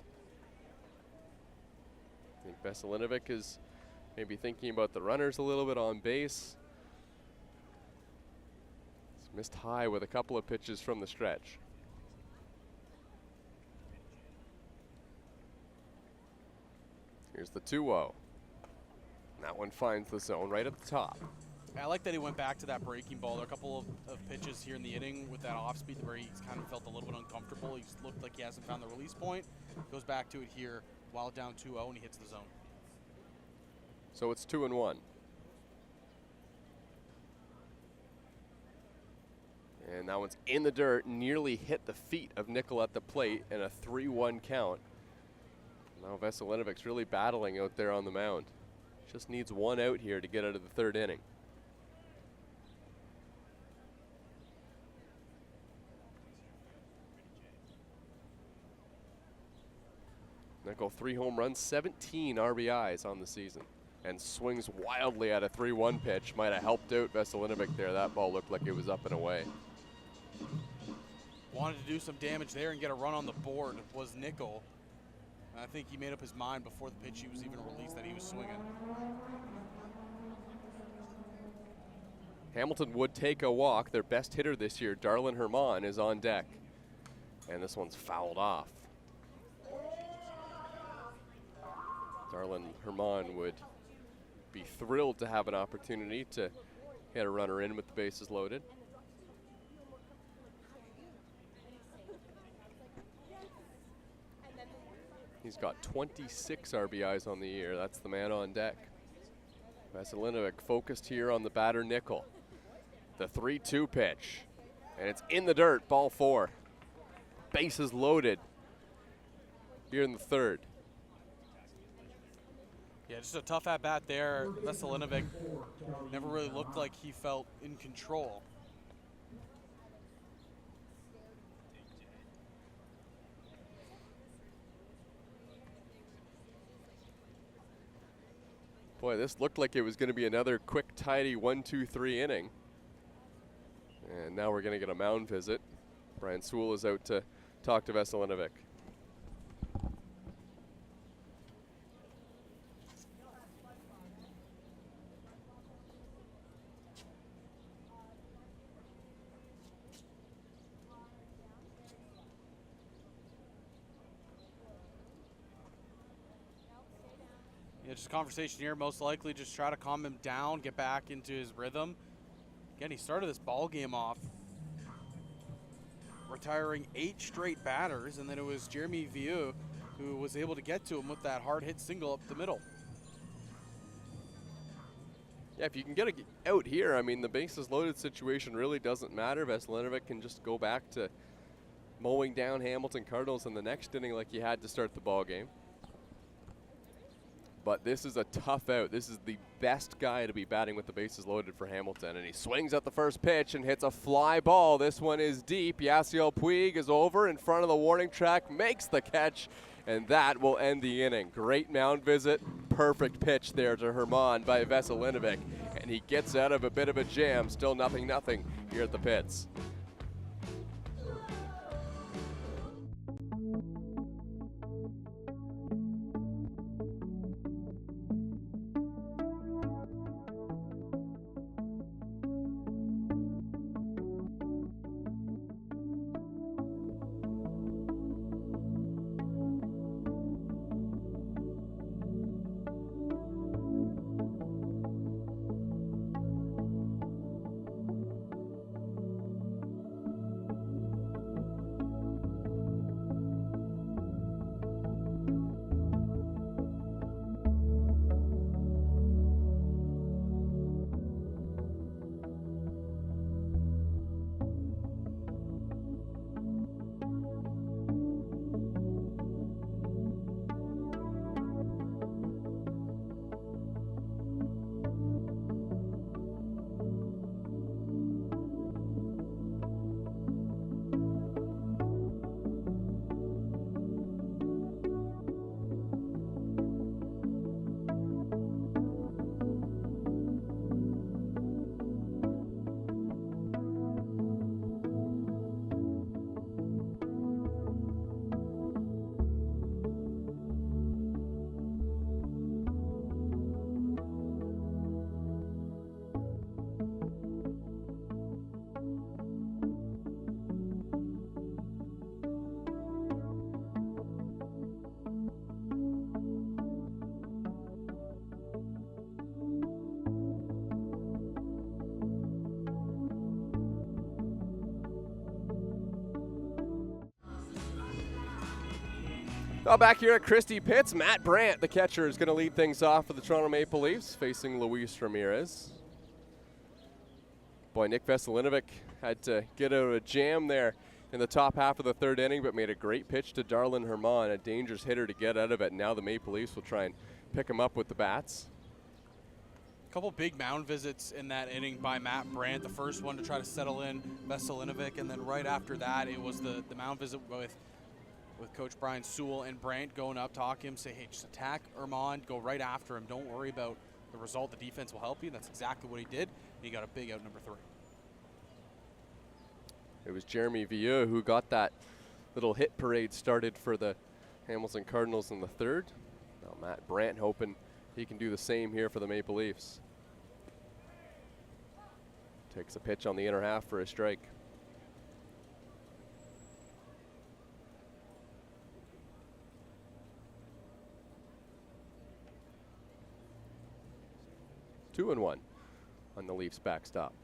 I think Veselinovic is maybe thinking about the runners a little bit on base. He's missed high with a couple of pitches from the stretch. Here's the 2-0. That one finds the zone right at the top. I like that he went back to that breaking ball. There are a couple of pitches here in the inning with that off speed where he's kind of felt a little bit uncomfortable. He's looked like he hasn't found the release point. Goes back to it here while down 2-0, and he hits the zone. So it's 2-1. And that one's in the dirt, nearly hit the feet of Nickel at the plate, and a 3-1 count. Now Veselinovic's really battling out there on the mound. Just needs 1 out here to get out of the 3rd inning. Nickel 3 home runs, 17 RBIs on the season, and swings wildly at a 3-1 pitch. Might have helped out Veselinovic there. That ball looked like it was up and away. Wanted to do some damage there and get a run on the board was Nickel. And I think he made up his mind before the pitch he was even released that he was swinging. Hamilton would take a walk. Their best hitter this year, Darlin Herman, is on deck. And this one's fouled off. Darlin Herman would be thrilled to have an opportunity to hit a runner in with the bases loaded. He's got 26 RBIs on the year. That's the man on deck. Veselinovic focused here on the batter Nickel. The 3-2 pitch. And it's in the dirt, ball 4. Bases loaded here in the 3rd. Yeah, just a tough at-bat there. Veselinovic never really looked like he felt in control. Boy, this looked like it was going to be another quick, tidy 1-2-3 inning. And now we're going to get a mound visit. Brian Sewell is out to talk to Veselinovic. Yeah, just conversation here, most likely just try to calm him down, get back into his rhythm. Again, he started this ball game off retiring 8 straight batters, and then it was Jeremy Vegh who was able to get to him with that hard hit single up the middle. Yeah, if you can get it out here, I mean, the bases loaded situation really doesn't matter. Veselinovic can just go back to mowing down Hamilton Cardinals in the next inning like he had to start the ball game. But this is a tough out. This is the best guy to be batting with the bases loaded for Hamilton. And he swings at the first pitch and hits a fly ball. This one is deep. Yasiel Puig is over in front of the warning track, makes the catch, and that will end the inning. Great mound visit. Perfect pitch there to Herman by Veselinovic. And he gets out of a bit of a jam. Still 0-0 here at the pits. Well, back here at Christie Pitts, Matt Brandt, the catcher, is going to lead things off for the Toronto Maple Leafs, facing Luis Ramirez. Boy, Nick Veselinovic had to get out of a jam there in the top half of the third inning, but made a great pitch to Darlin Herman, a dangerous hitter to get out of it. Now the Maple Leafs will try and pick him up with the bats. A couple big mound visits in that inning by Matt Brandt. The first one to try to settle in Veselinovic, and then right after that, it was the mound visit with Coach Brian Sewell and Brandt going up, talk him, say, hey, just attack Herman, go right after him. Don't worry about the result. The defense will help you. That's exactly what he did. And he got a big out number 3. It was Jeremy Vegh who got that little hit parade started for the Hamilton Cardinals in the third. Now Matt Brandt hoping he can do the same here for the Maple Leafs. Takes a pitch on the inner half for a strike. Two and one on the Leafs backstop.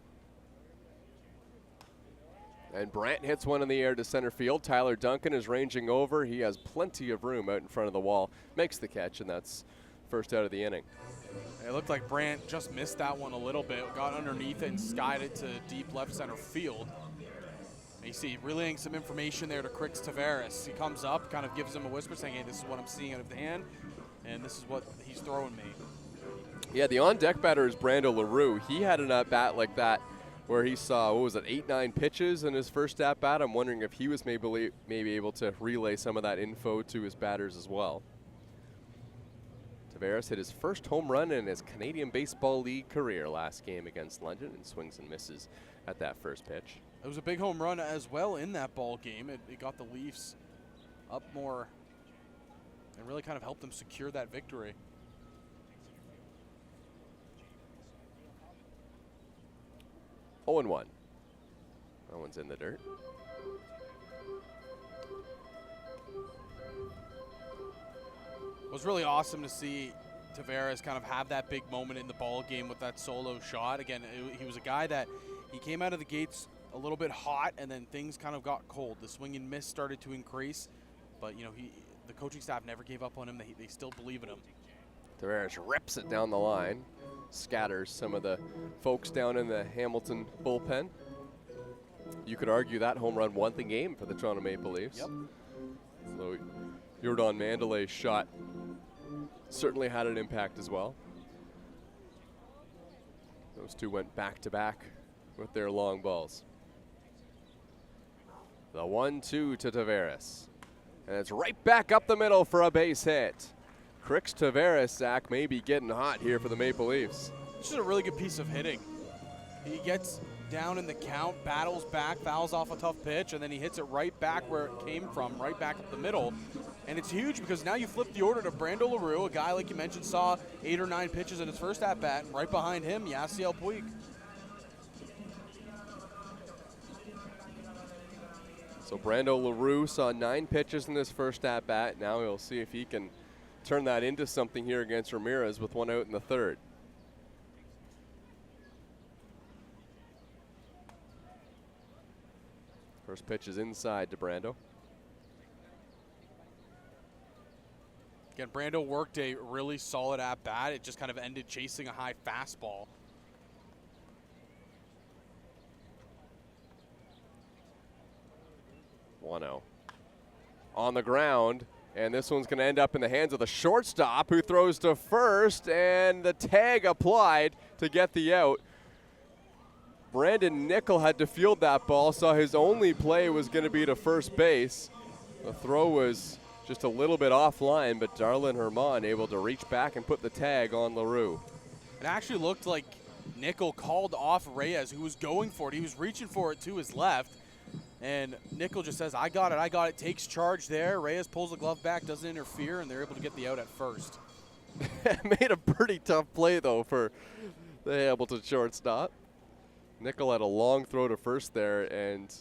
And Brandt hits one in the air to center field. Tyler Duncan is ranging over. He has plenty of room out in front of the wall. Makes the catch, and that's first out of the inning. It looked like Brandt just missed that one a little bit. Got underneath it and skied it to deep left center field. And you see relaying some information there to Crix Tavares. He comes up, kind of gives him a whisper saying, hey, this is what I'm seeing out of the hand, and this is what he's throwing me. Yeah, the on-deck batter is Brando Leroux. He had an at-bat like that where he saw, 8-9 pitches in his first at-bat. I'm wondering if he was maybe able to relay some of that info to his batters as well. Tavares hit his first home run in his Canadian Baseball League career last game against London, and swings and misses at that first pitch. It was a big home run as well in that ball game. It got the Leafs up more and really kind of helped them secure that victory. Oh and 1. That one's in the dirt. It was really awesome to see Tavares kind of have that big moment in the ball game with that solo shot. Again, he was a guy that he came out of the gates a little bit hot, and then things kind of got cold. The swing and miss started to increase, but the coaching staff never gave up on him. They still believe in him. Tavares rips it down the line, scatters some of the folks down in the Hamilton bullpen. You could argue that home run won the game for the Toronto Maple Leafs. Yep. So Yordan Manduley's shot certainly had an impact as well. Those two went back-to-back with their long balls. The 1-2 to Tavares. And it's right back up the middle for a base hit. Crix Tavares, Zach, may be getting hot here for the Maple Leafs. This is a really good piece of hitting. He gets down in the count, battles back, fouls off a tough pitch, and then he hits it right back where it came from, right back up the middle. And it's huge because now you flip the order to Brando Leroux, a guy, like you mentioned, saw 8 or 9 pitches in his first at-bat, and right behind him, Yasiel Puig. So Brando Leroux saw 9 pitches in his first at-bat. Now he'll see if he can turn that into something here against Ramirez with one out in the third. First pitch is inside to Brando. Again, Brando worked a really solid at-bat. It just kind of ended chasing a high fastball. On the ground, and this one's going to end up in the hands of the shortstop, who throws to first, and the tag applied to get the out. Brandon Nickel had to field that ball, saw his only play was going to be to first base. The throw was just a little bit offline, but Darlin Herman able to reach back and put the tag on Leroux. It actually looked like Nickel called off Reyes, who was going for it. He was reaching for it to his left, and Nickel just says, I got it, takes charge there. Reyes pulls the glove back, doesn't interfere, and they're able to get the out at first. Made a pretty tough play, though, for the Hamilton shortstop. Nickel had a long throw to first there, and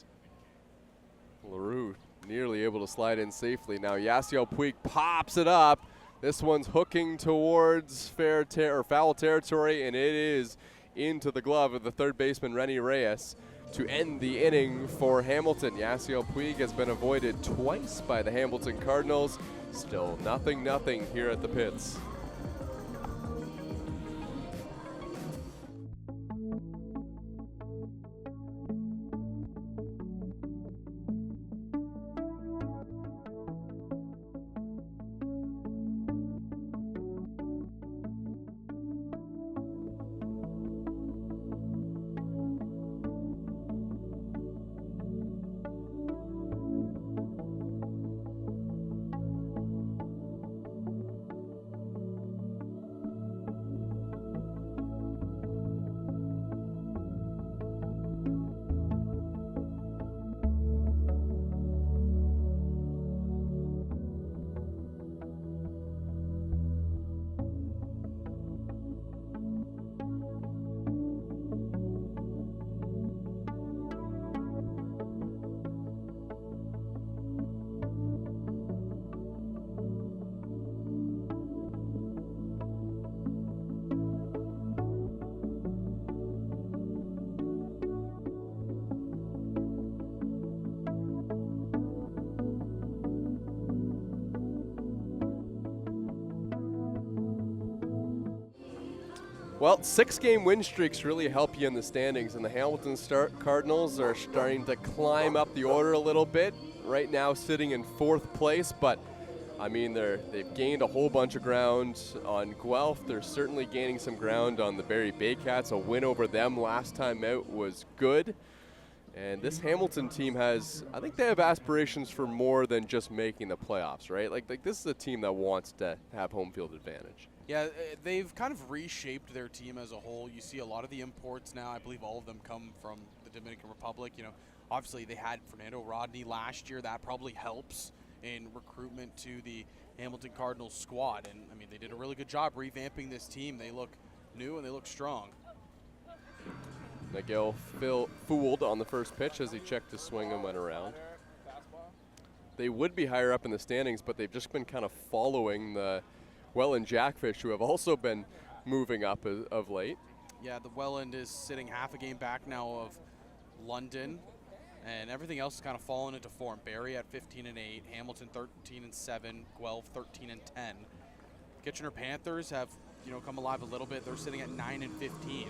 Leroux nearly able to slide in safely. Now Yasiel Puig pops it up. This one's hooking towards foul territory, and it is into the glove of the third baseman, Rennie Reyes. to end the inning for Hamilton. Yasiel Puig has been avoided twice by the Hamilton Cardinals. Still 0-0 here at the pits. Well, 6-game win streaks really help you in the standings, and the Hamilton Cardinals are starting to climb up the order a little bit. Right now sitting in 4th place, but I mean they've gained a whole bunch of ground on Guelph. They're certainly gaining some ground on the Barrie Baycats. A win over them last time out was good. And this Hamilton team has, I think they have aspirations for more than just making the playoffs, right? Like this is a team that wants to have home field advantage. Yeah, they've kind of reshaped their team as a whole. You see a lot of the imports now. I believe all of them come from the Dominican Republic. You know, obviously they had Fernando Rodney last year. That probably helps in recruitment to the Hamilton Cardinals squad. And, I mean, they did a really good job revamping this team. They look new and they look strong. Miguel fooled on the first pitch as he checked his swing and went around. They would be higher up in the standings, but they've just been kind of following the Welland Jackfish, who have also been moving up of late. Yeah, the Welland is sitting half a game back now of London, and everything else is kind of fallen into form. Barrie at 15-8, Hamilton 13-7, Guelph 13-10. Kitchener Panthers have, you know, come alive a little bit. They're sitting at 9-15.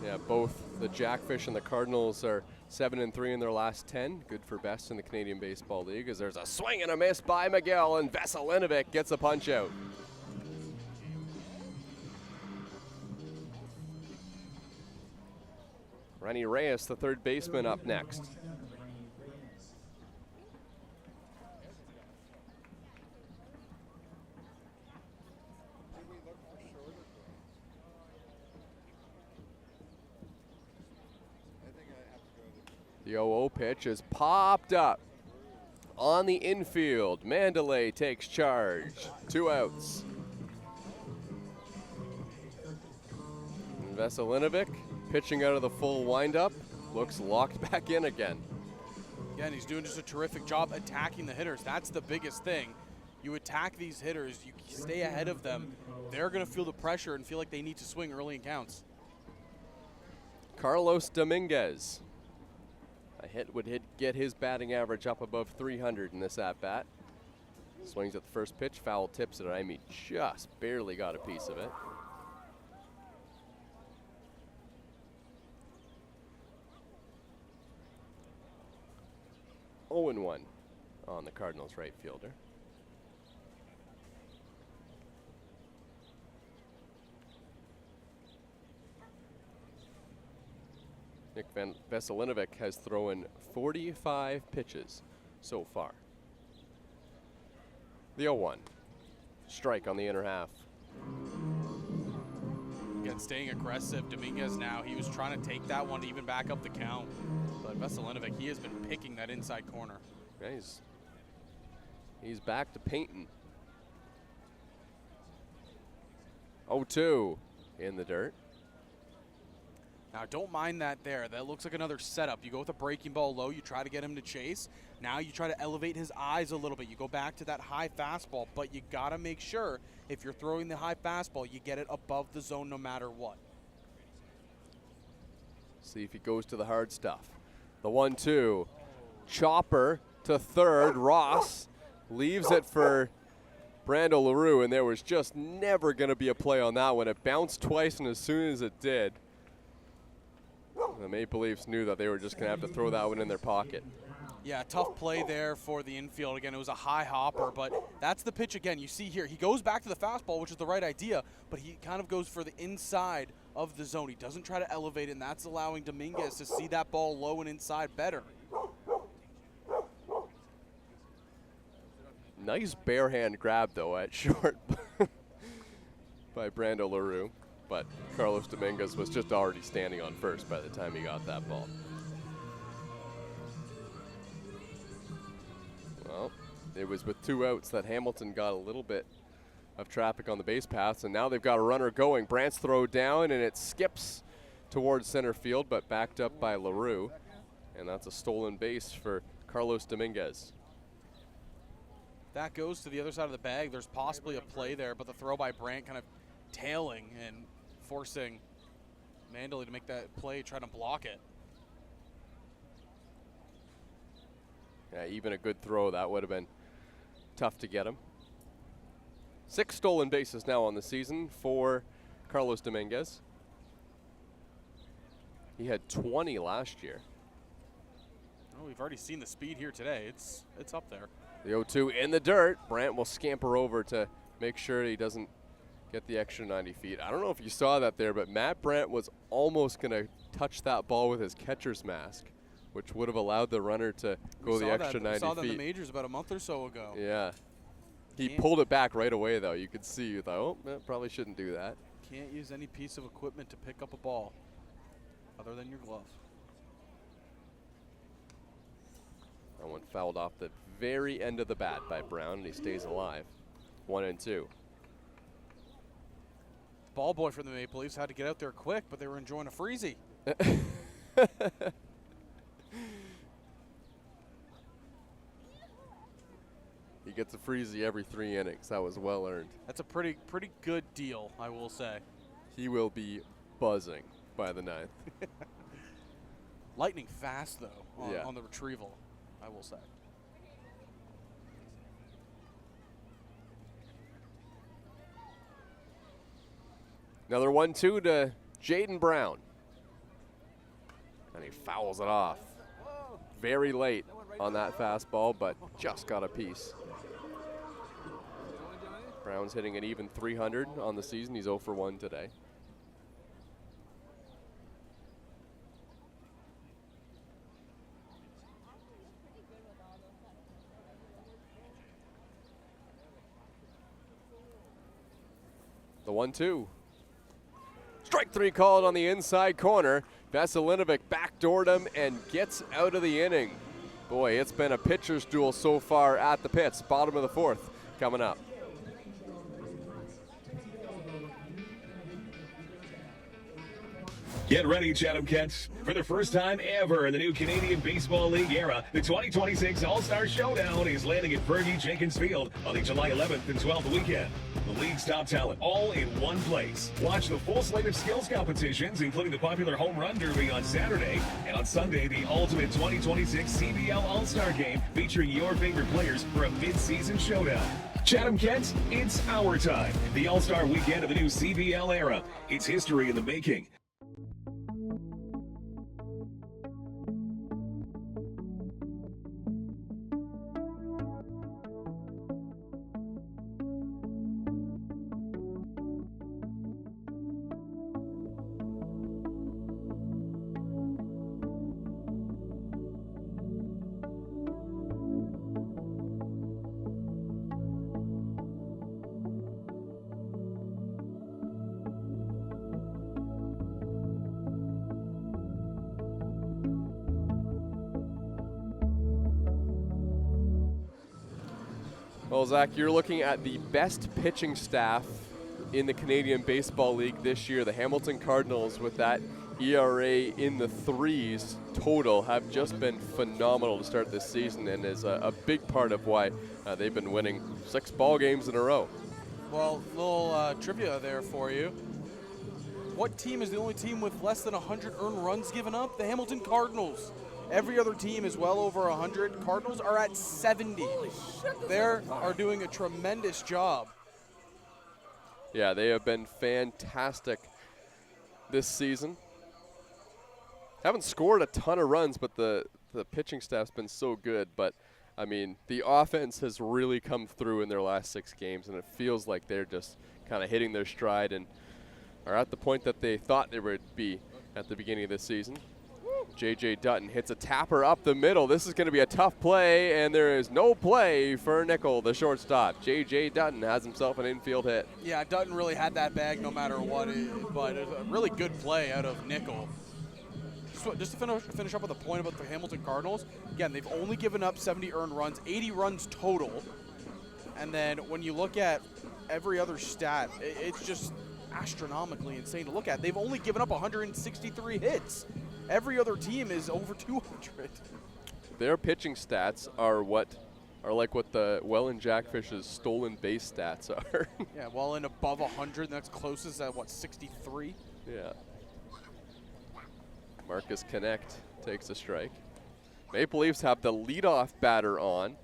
Yeah, both the Jackfish and the Cardinals are 7-3 in their last 10. Good for best in the Canadian Baseball League, as there's a swing and a miss by Miguel, and Veselinovic gets a punch out. Rennie Reyes, the third baseman, up next. The 0-0 pitch is popped up on the infield. Manduley takes charge. 2 outs. And Veselinovic pitching out of the full windup, looks locked back in again. Again, he's doing just a terrific job attacking the hitters. That's the biggest thing. You attack these hitters, you stay ahead of them. They're going to feel the pressure and feel like they need to swing early in counts. Carlos Dominguez. A hit would get his batting average up above 300 in this at-bat. Swings at the first pitch, foul tips it. I mean, just barely got a piece of it. Oh, 0-1 on the Cardinals right fielder. Nick Veselinovic has thrown 45 pitches so far. The 0-1. Strike on the inner half. Again, staying aggressive. Dominguez now, he was trying to take that one to even back up the count. But Veselinovic, he has been picking that inside corner. Yeah, he's back to painting. 0-2 in the dirt. Now, don't mind that there. That looks like another setup. You go with a breaking ball low. You try to get him to chase. Now you try to elevate his eyes a little bit. You go back to that high fastball, but you got to make sure if you're throwing the high fastball, you get it above the zone no matter what. See if he goes to the hard stuff. The 1-2. Chopper to third. Ross leaves it for Brando Leroux, and there was just never going to be a play on that one. It bounced twice, and as soon as it did, the Maple Leafs knew that they were just going to have to throw that one in their pocket. Yeah, tough play there for the infield. Again, it was a high hopper, but that's the pitch again. You see here, he goes back to the fastball, which is the right idea, but he kind of goes for the inside of the zone. He doesn't try to elevate it, and that's allowing Dominguez to see that ball low and inside better. Nice bare hand grab, though, at short by Brando Leroux, but Carlos Dominguez was just already standing on first by the time he got that ball. Well, it was with 2 outs that Hamilton got a little bit of traffic on the base paths, and now they've got a runner going. Brandt's throw down, and it skips towards center field, but backed up by Leroux, and that's a stolen base for Carlos Dominguez. That goes to the other side of the bag. There's possibly a play there, but the throw by Brandt kind of tailing and forcing Manduley to make that play, trying to block it. Yeah, even a good throw, that would have been tough to get him. 6 stolen bases now on the season for Carlos Dominguez. He had 20 last year. Oh, we've already seen the speed here today. It's up there. The 0-2 in the dirt. Brandt will scamper over to make sure he doesn't get the extra 90 feet. I don't know if you saw that there, but Matt Brandt was almost going to touch that ball with his catcher's mask, which would have allowed the runner to go the extra 90 feet. We saw that in the majors about a month or so ago. Yeah. He pulled it back right away, though. You could see, you thought, oh, probably shouldn't do that. Can't use any piece of equipment to pick up a ball other than your glove. That one fouled off the very end of the bat by Brown, and he stays alive. 1-2. Ball boy from the Maple Leafs had to get out there quick, but they were enjoying a freezy. He gets a freezy every 3 innings. That was well earned. That's a pretty good deal, I will say. He will be buzzing by the 9th. Lightning fast, though, on the retrieval, I will say. Another 1-2 to Jaden Brown. And he fouls it off. Very late on that fastball, but just got a piece. Brown's hitting an even 300 on the season. He's 0 for 1 today. The 1-2. Strike 3 called on the inside corner. Veselinovic backdoored him and gets out of the inning. Boy, it's been a pitcher's duel so far at the pits. Bottom of the 4th coming up. Get ready, Chatham Kent. For the first time ever in the new Canadian Baseball League era, the 2026 All-Star Showdown is landing at Vegh Jenkins Field on the July 11th and 12th weekend. The league's top talent, all in one place. Watch the full slate of skills competitions, including the popular Home Run Derby on Saturday, and on Sunday, the ultimate 2026 CBL All-Star Game featuring your favorite players for a mid-season showdown. Chatham Kent, it's our time. The All-Star Weekend of the new CBL era. It's history in the making. Well, Zach, you're looking at the best pitching staff in the Canadian Baseball League this year. The Hamilton Cardinals, with that ERA in the 3s total, have just been phenomenal to start this season, and is a big part of why they've been winning 6 ball games in a row. Well, little trivia there for you. what team is the only team with less than 100 earned runs given up? The Hamilton Cardinals. Every other team is well over 100. Cardinals are at 70. They are doing a tremendous job. Yeah, they have been fantastic this season. Haven't scored a ton of runs, but the pitching staff's been so good. But, I mean, the offense has really come through in their last 6 games, and it feels like they're just kind of hitting their stride and are at the point that they thought they would be at the beginning of this season. J.J. Dutton hits a tapper up the middle. This is going to be a tough play, and there is no play for Nickel, the shortstop. J.J. Dutton has himself an infield hit. Yeah, Dutton really had that bag no matter what, but it was a really good play out of Nickel. Just to finish up with a point about the Hamilton Cardinals, again, they've only given up 70 earned runs, 80 runs total. And then when you look at every other stat, it's just astronomically insane to look at. They've only given up 163 hits. Every other team is over 200. Their pitching stats are like what the Welland Jackfish's stolen base stats are. Yeah, well, in above 100, that's closest at, what, 63? Yeah. Marcus Knecht takes a strike. Maple Leafs have the leadoff batter on.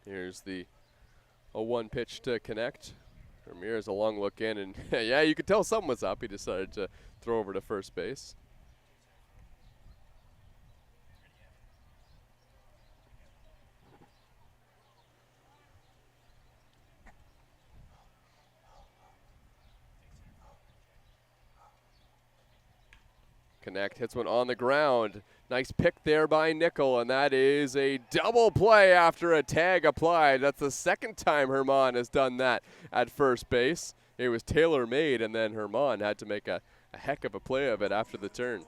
Here's the 0-1 pitch to Knecht. Ramirez a long look in, and yeah, you could tell something was up. He decided to throw over to first base. Knecht hits one on the ground. Nice pick there by Nickel, and that is a double play after a tag applied. That's the second time Herman has done that at first base. It was tailor-made, and then Herman had to make a heck of a play of it after the turn.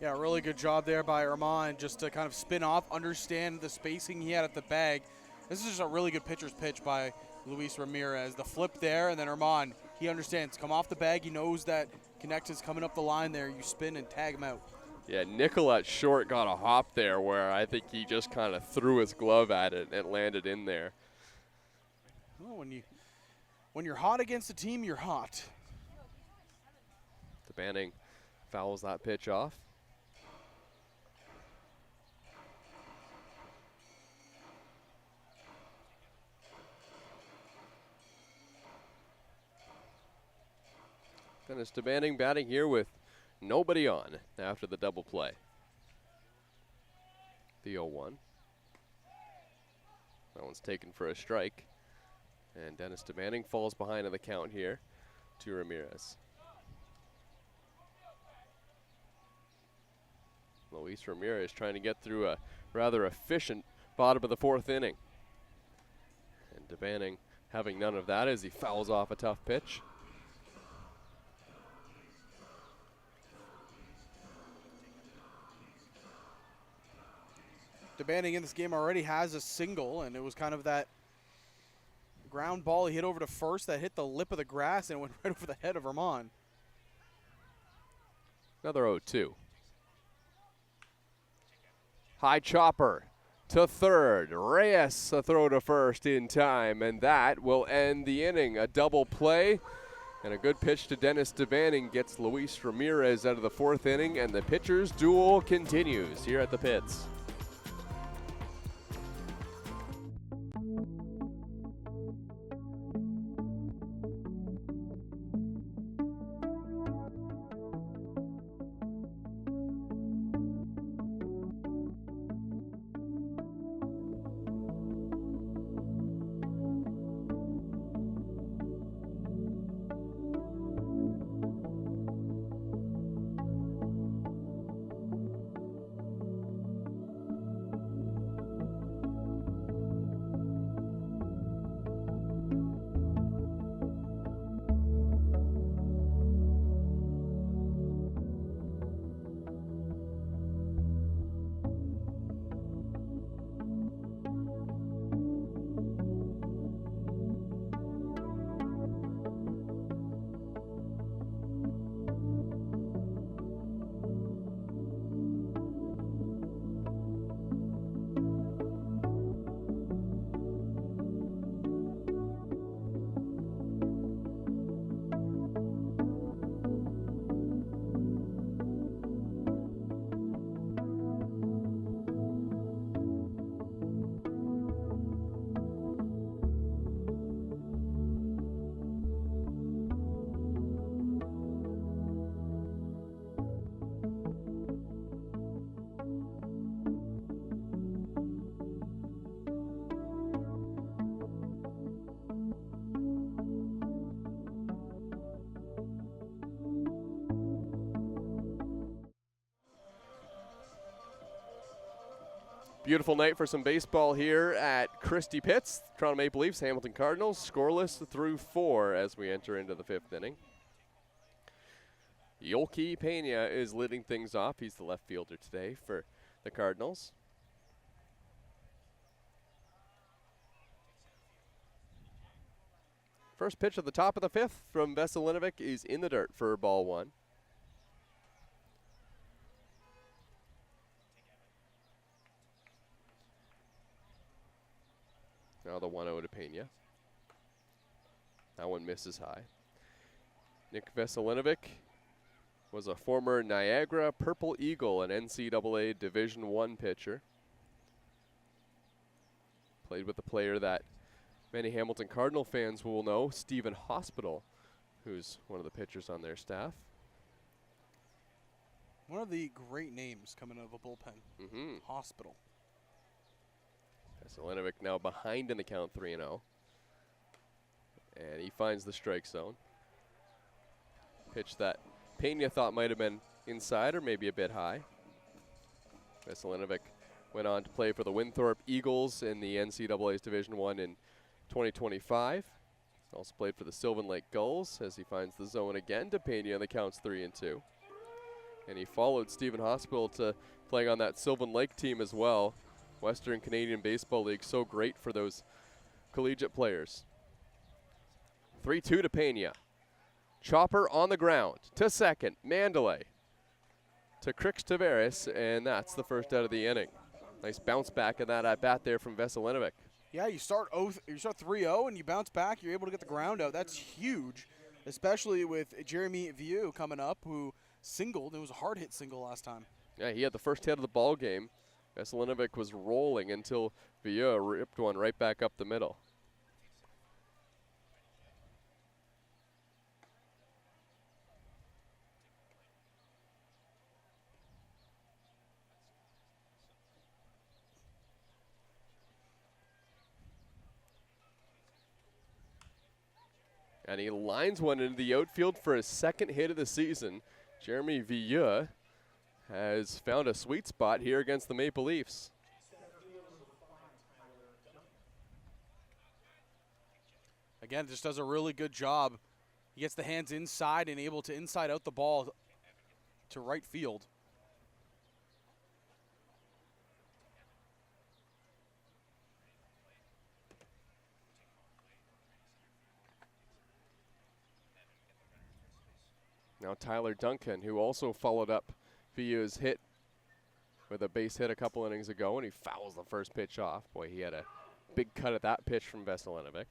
Yeah, really good job there by Herman just to kind of spin off, understand the spacing he had at the bag. This is just a really good pitcher's pitch by Luis Ramirez. The flip there, and then Herman, he understands. Come off the bag, he knows that Knecht is coming up the line there. You spin and tag him out. Yeah, Nickel at short got a hop there where I think he just kind of threw his glove at it and it landed in there. Well, when you're hot against a team, you're hot. Banning fouls that pitch off. Dennis DeBanning batting here with nobody on after the double play. The 0-1. That one's taken for a strike. And Dennis DeBanning falls behind on the count here to Ramirez. Luis Ramirez trying to get through a rather efficient bottom of the 4th inning. And DeBanning having none of that as he fouls off a tough pitch. DeBanning in this game already has a single, and it was kind of that ground ball he hit over to first that hit the lip of the grass and went right over the head of Herman. Another 0-2. High chopper to third. Reyes a throw to first in time, and that will end the inning. A double play and a good pitch to Dennis DeBanning gets Luis Ramirez out of the 4th inning, and the pitchers' duel continues here at the pits. Beautiful night for some baseball here at Christie Pitts. Toronto Maple Leafs, Hamilton Cardinals, scoreless through 4 as we enter into the 5th inning. Yolki Pena is leading things off. He's the left fielder today for the Cardinals. First pitch at the top of the 5th from Veselinovic is in the dirt for ball 1. Now the 1-0 to Pena. That one misses high. Nick Veselinovic was a former Niagara Purple Eagle, an NCAA Division I pitcher. Played with a player that many Hamilton Cardinal fans will know, Stephen Hospital, who's one of the pitchers on their staff. One of the great names coming out of a bullpen. Hospital. Veselinovic now behind in the count 3-0. And he finds the strike zone. Pitch that Pena thought might have been inside or maybe a bit high. Veselinovic went on to play for the Winthrop Eagles in the NCAA's Division I in 2025. Also played for the Sylvan Lake Gulls as he finds the zone again to Pena, and the count's 3-2. And he followed Stephen Hospital to playing on that Sylvan Lake team as well. Western Canadian Baseball League, so great for those collegiate players. 3-2 to Pena. Chopper on the ground to second. Manduley to Crix Tavares, and that's the first out of the inning. Nice bounce back in that at bat there from Veselinovic. Yeah, you start 3-0 and you bounce back. You're able to get the ground out. That's huge, especially with Jeremy Vegh coming up, who singled. It was a hard hit single last time. Yeah, he had the first hit of the ball game. Veselinovic was rolling until Vegh ripped one right back up the middle. And he lines one into the outfield for his second hit of the season. Jeremy Vegh has found a sweet spot here against the Maple Leafs. Again, just does a really good job. He gets the hands inside and able to inside out the ball to right field. Now Tyler Duncan, who also followed up Vegh's hit with a base hit a couple innings ago, and he fouls the first pitch off. Boy, he had a big cut at that pitch from Veselinovic.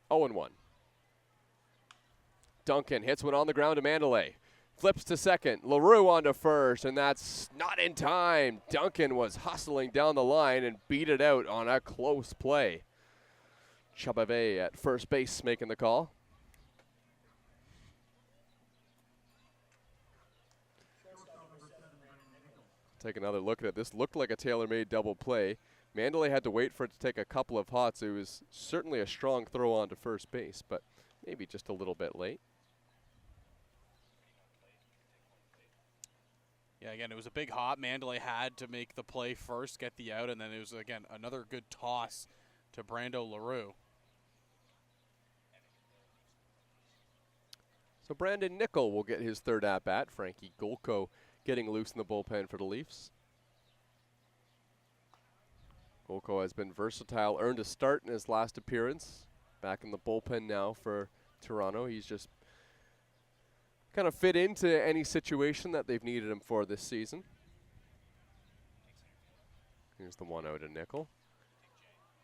Oh, and 1. Duncan hits one on the ground to Manduley. Flips to second. Leroux on to first, and that's not in time. Duncan was hustling down the line and beat it out on a close play. Csaba at first base making the call. Take another look at it. This looked like a tailor-made double play. Manduley had to wait for it to take a couple of hots. It was certainly a strong throw on to first base, but maybe just a little bit late. Yeah, again, it was a big hop. Manduley had to make the play first, get the out, and then it was, again, another good toss to Brando Leroux. So Brandon Nickel will get his third at-bat. Frankie Golko getting loose in the bullpen for the Leafs. Golko has been versatile, earned a start in his last appearance. Back in the bullpen now for Toronto. He's just kind of fit into any situation that they've needed him for this season. Here's the 1-0 to Nickel.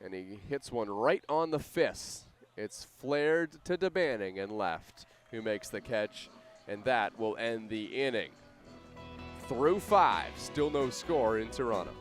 And he hits one right on the fist. It's flared to DeBanning and left, who makes the catch, and that will end the inning. Through 5, still no score in Toronto.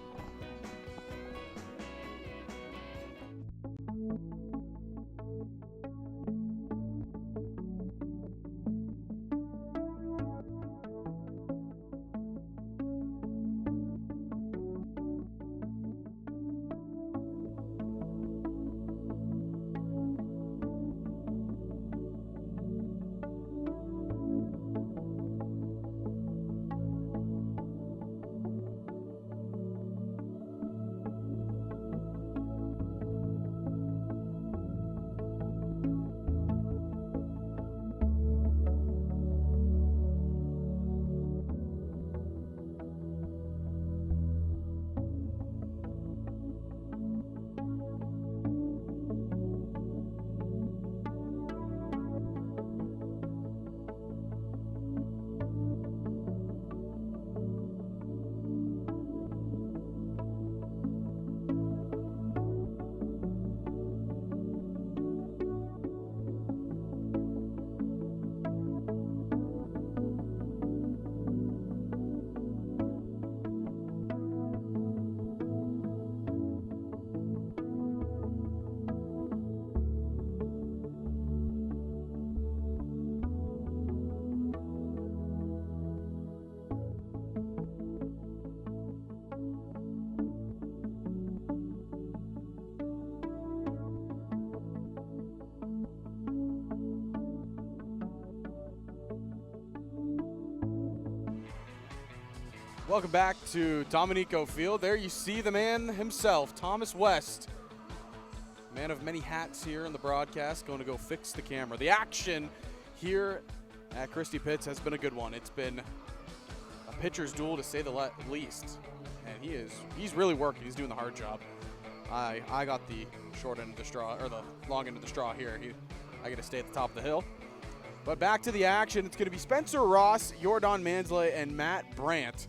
Welcome back to Dominico Field. There you see the man himself, Thomas West. Man of many hats here in the broadcast, going to go fix the camera. The action here at Christie Pitts has been a good one. It's been a pitcher's duel to say the least. And he's really working. He's doing the hard job. I got the short end of the straw, or the long end of the straw here. I get to stay at the top of the hill. But back to the action. It's going to be Spencer Ross, Yordan Manduley, and Matt Brandt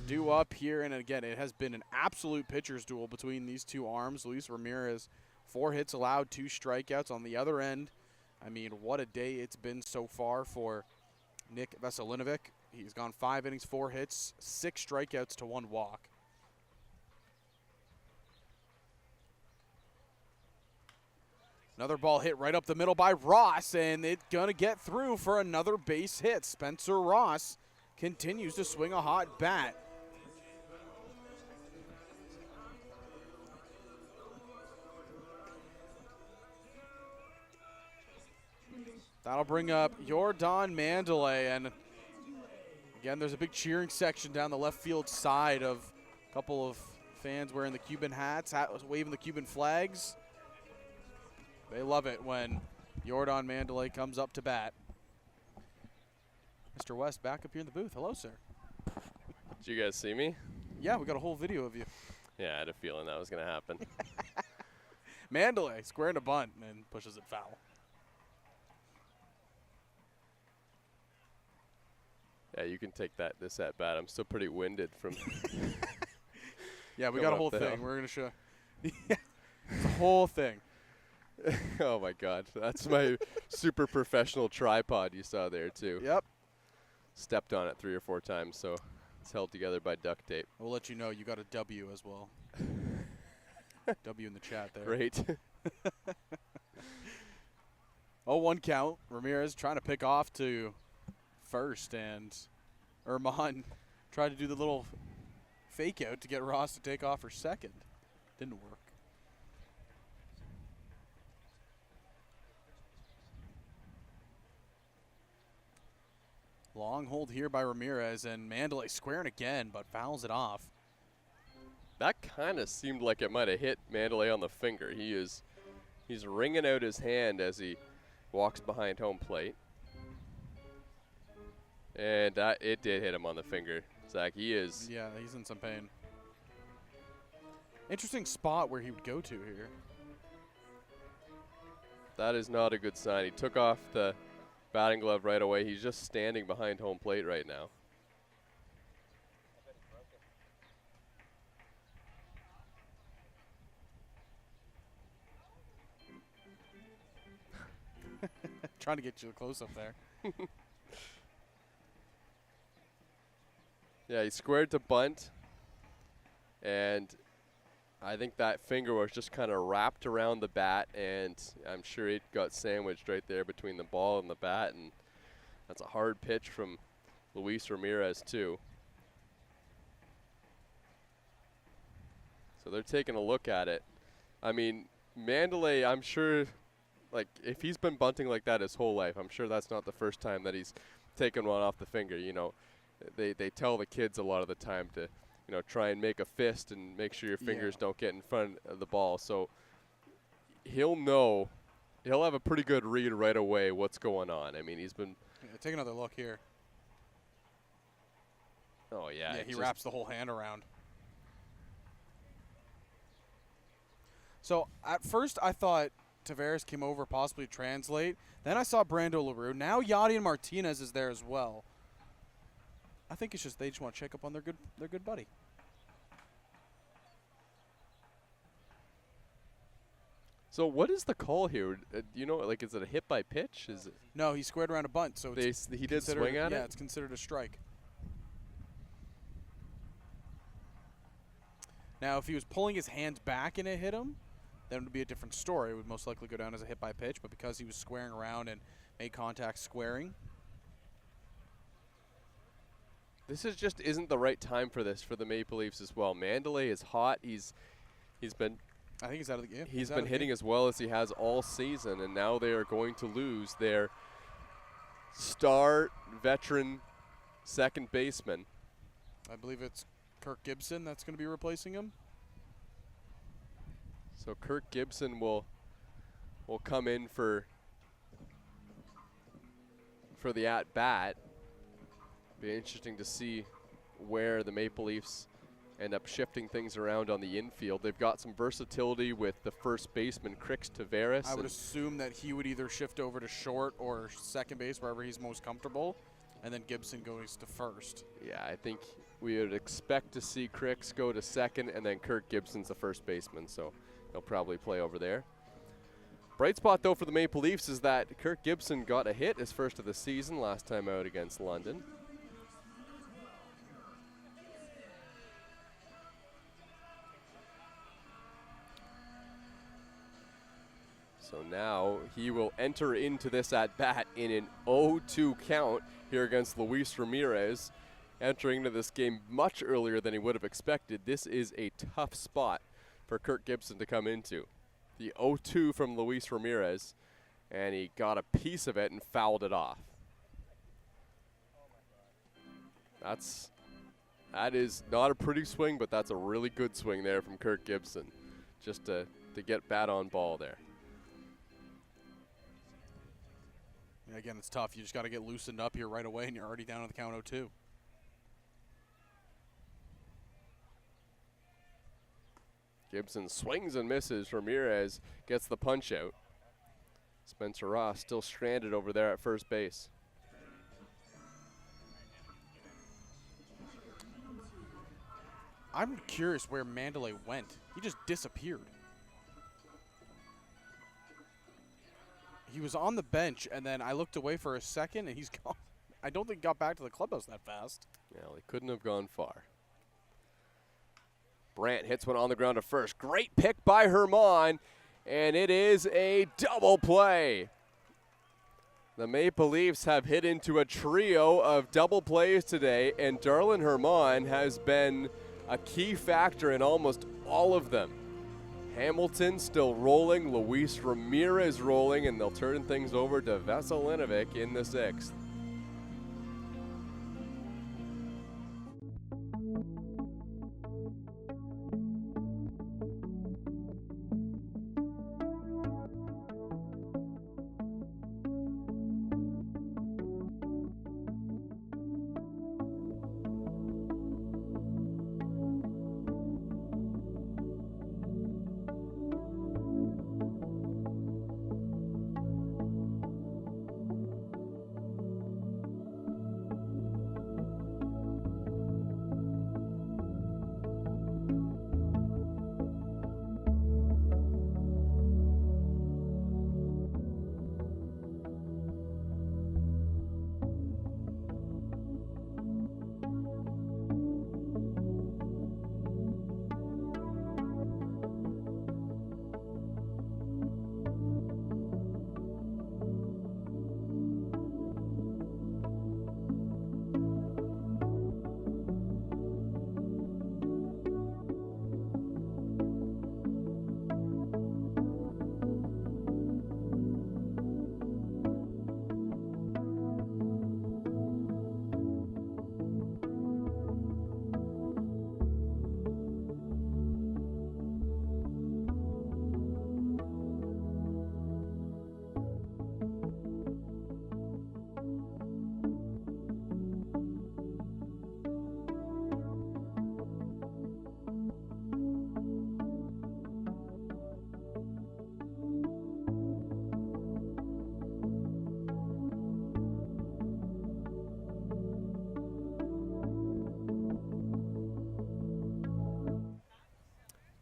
due up here. And again, it has been an absolute pitcher's duel between these two arms. Luis Ramirez, 4 hits allowed, 2 strikeouts on the other end. I mean, what a day it's been so far for Nick Veselinovic. He's gone 5 innings, 4 hits, 6 strikeouts to 1 walk. Another ball hit right up the middle by Ross, and it's going to get through for another base hit. Spencer Ross continues to swing a hot bat. That'll bring up Yordan Manduley, and again, there's a big cheering section down the left field side of a couple of fans wearing the Cuban hats, waving the Cuban flags. They love it when Yordan Manduley comes up to bat. Mr. West back up here in the booth. Hello, sir. Did you guys see me? Yeah, we got a whole video of you. Yeah, I had a feeling that was going to happen. Manduley squaring a bunt and pushes it foul. Yeah, you can take this at bat. I'm still pretty winded from. Yeah, we got a whole thing. We're going to show. Yeah, the whole thing. Oh my God, that's my super professional tripod you saw there too. Yep. Stepped on it 3 or 4 times, so it's held together by duct tape. We'll let you know you got a W as well. W in the chat there. Great. 0-1 count. Ramirez trying to pick off to first, and Erman tried to do the little fake out to get Ross to take off for second. Didn't work. Long hold here by Ramirez, and Manduley squaring again, but fouls it off. That kind of seemed like it might have hit Manduley on the finger. He's wringing out his hand as he walks behind home plate. And it did hit him on the finger. Zach, he is. Yeah, he's in some pain. Interesting spot where he would go to here. That is not a good sign. He took off the batting glove right away. He's just standing behind home plate right now. Trying to get you close up there. Yeah, he squared to bunt, and I think that finger was just kind of wrapped around the bat, and I'm sure it got sandwiched right there between the ball and the bat, and that's a hard pitch from Luis Ramirez too. So they're taking a look at it. I mean, Manduley, I'm sure, like, if he's been bunting like that his whole life, I'm sure that's not the first time that he's taken one off the finger. You know, they tell the kids a lot of the time to, you know, try and make a fist and make sure your fingers don't get in front of the ball. So he'll know, he'll have a pretty good read right away what's going on. I mean, he's been. Yeah, take another look here. Oh, yeah. Yeah, he wraps the whole hand around. So at first I thought Tavares came over possibly to translate. Then I saw Brando Leroux. Now Yadi and Martinez is there as well. I think it's just they just want to check up on their good buddy. So what is the call here? You know, like, is it a hit by pitch? Is it? No, he squared around a bunt, so he did swing at it? Yeah, it's considered a strike. Now, if he was pulling his hands back and it hit him, then it would be a different story. It would most likely go down as a hit by pitch, but because he was squaring around and made contact squaring. This is just isn't the right time for this for the Maple Leafs as well. Manduley is hot. He's been. I think he's out of the game. He's been hitting as well as he has all season, and now they are going to lose their star veteran second baseman. I believe it's Kirk Gibson that's going to be replacing him. So Kirk Gibson will come in for the at-bat. Be interesting to see where the Maple Leafs end up shifting things around on the infield. They've got some versatility with the first baseman, Knecht. I would assume that he would either shift over to short or second base, wherever he's most comfortable, and then Gibson goes to first. Yeah, I think we would expect to see Knecht go to second, and then Kirk Gibson's the first baseman, so he'll probably play over there. Bright spot, though, for the Maple Leafs is that Kirk Gibson got a hit, his first of the season, last time out against London. So now he will enter into this at-bat in an 0-2 count here against Luis Ramirez, entering into this game much earlier than he would have expected. This is a tough spot for Kirk Gibson to come into. The 0-2 from Luis Ramirez, and he got a piece of it and fouled it off. That is not a pretty swing, but that's a really good swing there from Kirk Gibson, just to get bat on ball there. Yeah, again, it's tough. You just got to get loosened up here right away, and you're already down on the count 0-2. Gibson swings and misses. Ramirez gets the punch out. Spencer Ross still stranded over there at first base. I'm curious where Manduley went. He just disappeared. He was on the bench, and then I looked away for a second, and he's gone. I don't think he got back to the clubhouse that fast. Well, he couldn't have gone far. Brandt hits one on the ground to first. Great pick by Herman, and it is a double play. The Maple Leafs have hit into a trio of double plays today, and Darlin Herman has been a key factor in almost all of them. Hamilton still rolling, Luis Ramirez rolling, and they'll turn things over to Veselinovic in the sixth.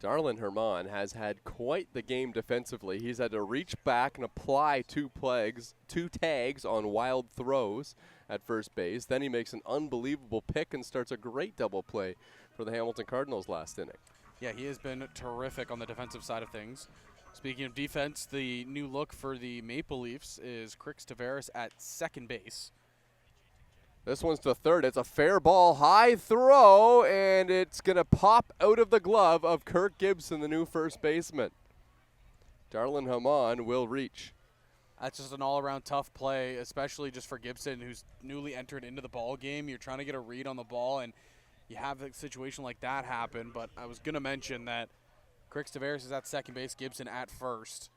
Darlin Herman has had quite the game defensively. He's had to reach back and apply two tags on wild throws at first base. Then he makes an unbelievable pick and starts a great double play for the Hamilton Cardinals last inning. Yeah, he has been terrific on the defensive side of things. Speaking of defense, the new look for the Maple Leafs is Knecht at second base. This one's to third. It's a fair ball, high throw, and it's going to pop out of the glove of Kirk Gibson, the new first baseman. Darlin Herman will reach. That's just an all-around tough play, especially just for Gibson, who's newly entered into the ball game. You're trying to get a read on the ball, and you have a situation like that happen. But I was going to mention that Crix Tavares is at second base, Gibson at first.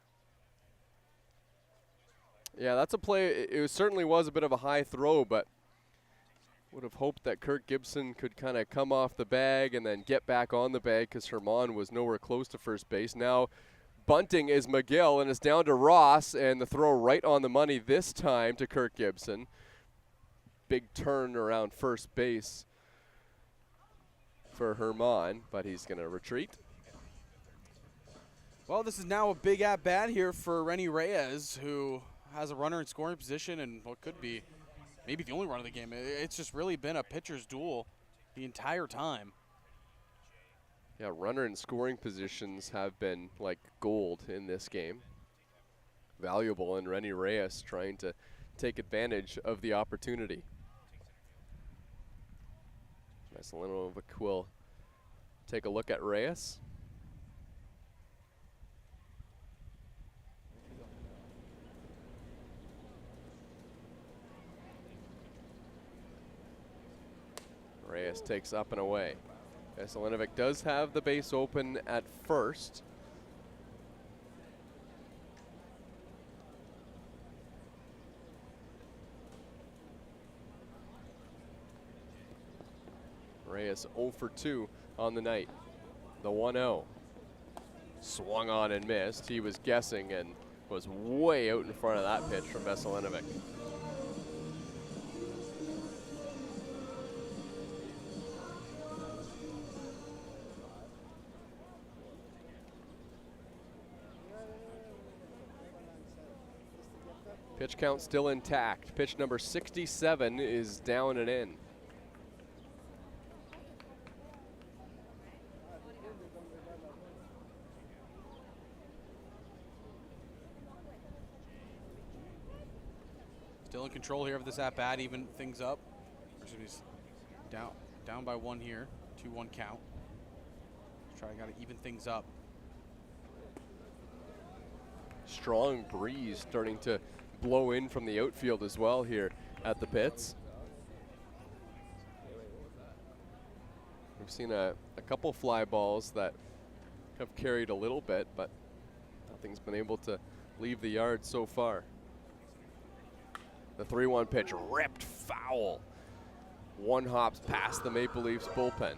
Yeah, that's a play. It certainly was a bit of a high throw, but would have hoped that Kirk Gibson could kind of come off the bag and then get back on the bag because Herman was nowhere close to first base. Now bunting is McGill, and it's down to Ross, and the throw right on the money this time to Kirk Gibson. Big turn around first base for Herman, but he's going to retreat. Well, this is now a big at-bat here for Rennie Reyes, who has a runner in scoring position and what could be maybe the only run of the game. It's just really been a pitcher's duel the entire time. Yeah, runner in scoring positions have been like gold in this game. Valuable, and Rennie Reyes trying to take advantage of the opportunity. Veselinovic will take a look at Reyes. Reyes takes up and away. Veselinovic does have the base open at first. Reyes 0 for 2 on the night. The 1-0. Swung on and missed. He was guessing and was way out in front of that pitch from Veselinovic. Pitch count still intact. Pitch number 67 is down and in. Still in control here of this at-bat, even things up. Down by one here, 2-1 count. Got to even things up. Strong breeze starting to blow in from the outfield as well here at the pits. We've seen a couple fly balls that have carried a little bit, but nothing's been able to leave the yard so far. The 3-1 pitch ripped foul. One hops past the Maple Leafs bullpen.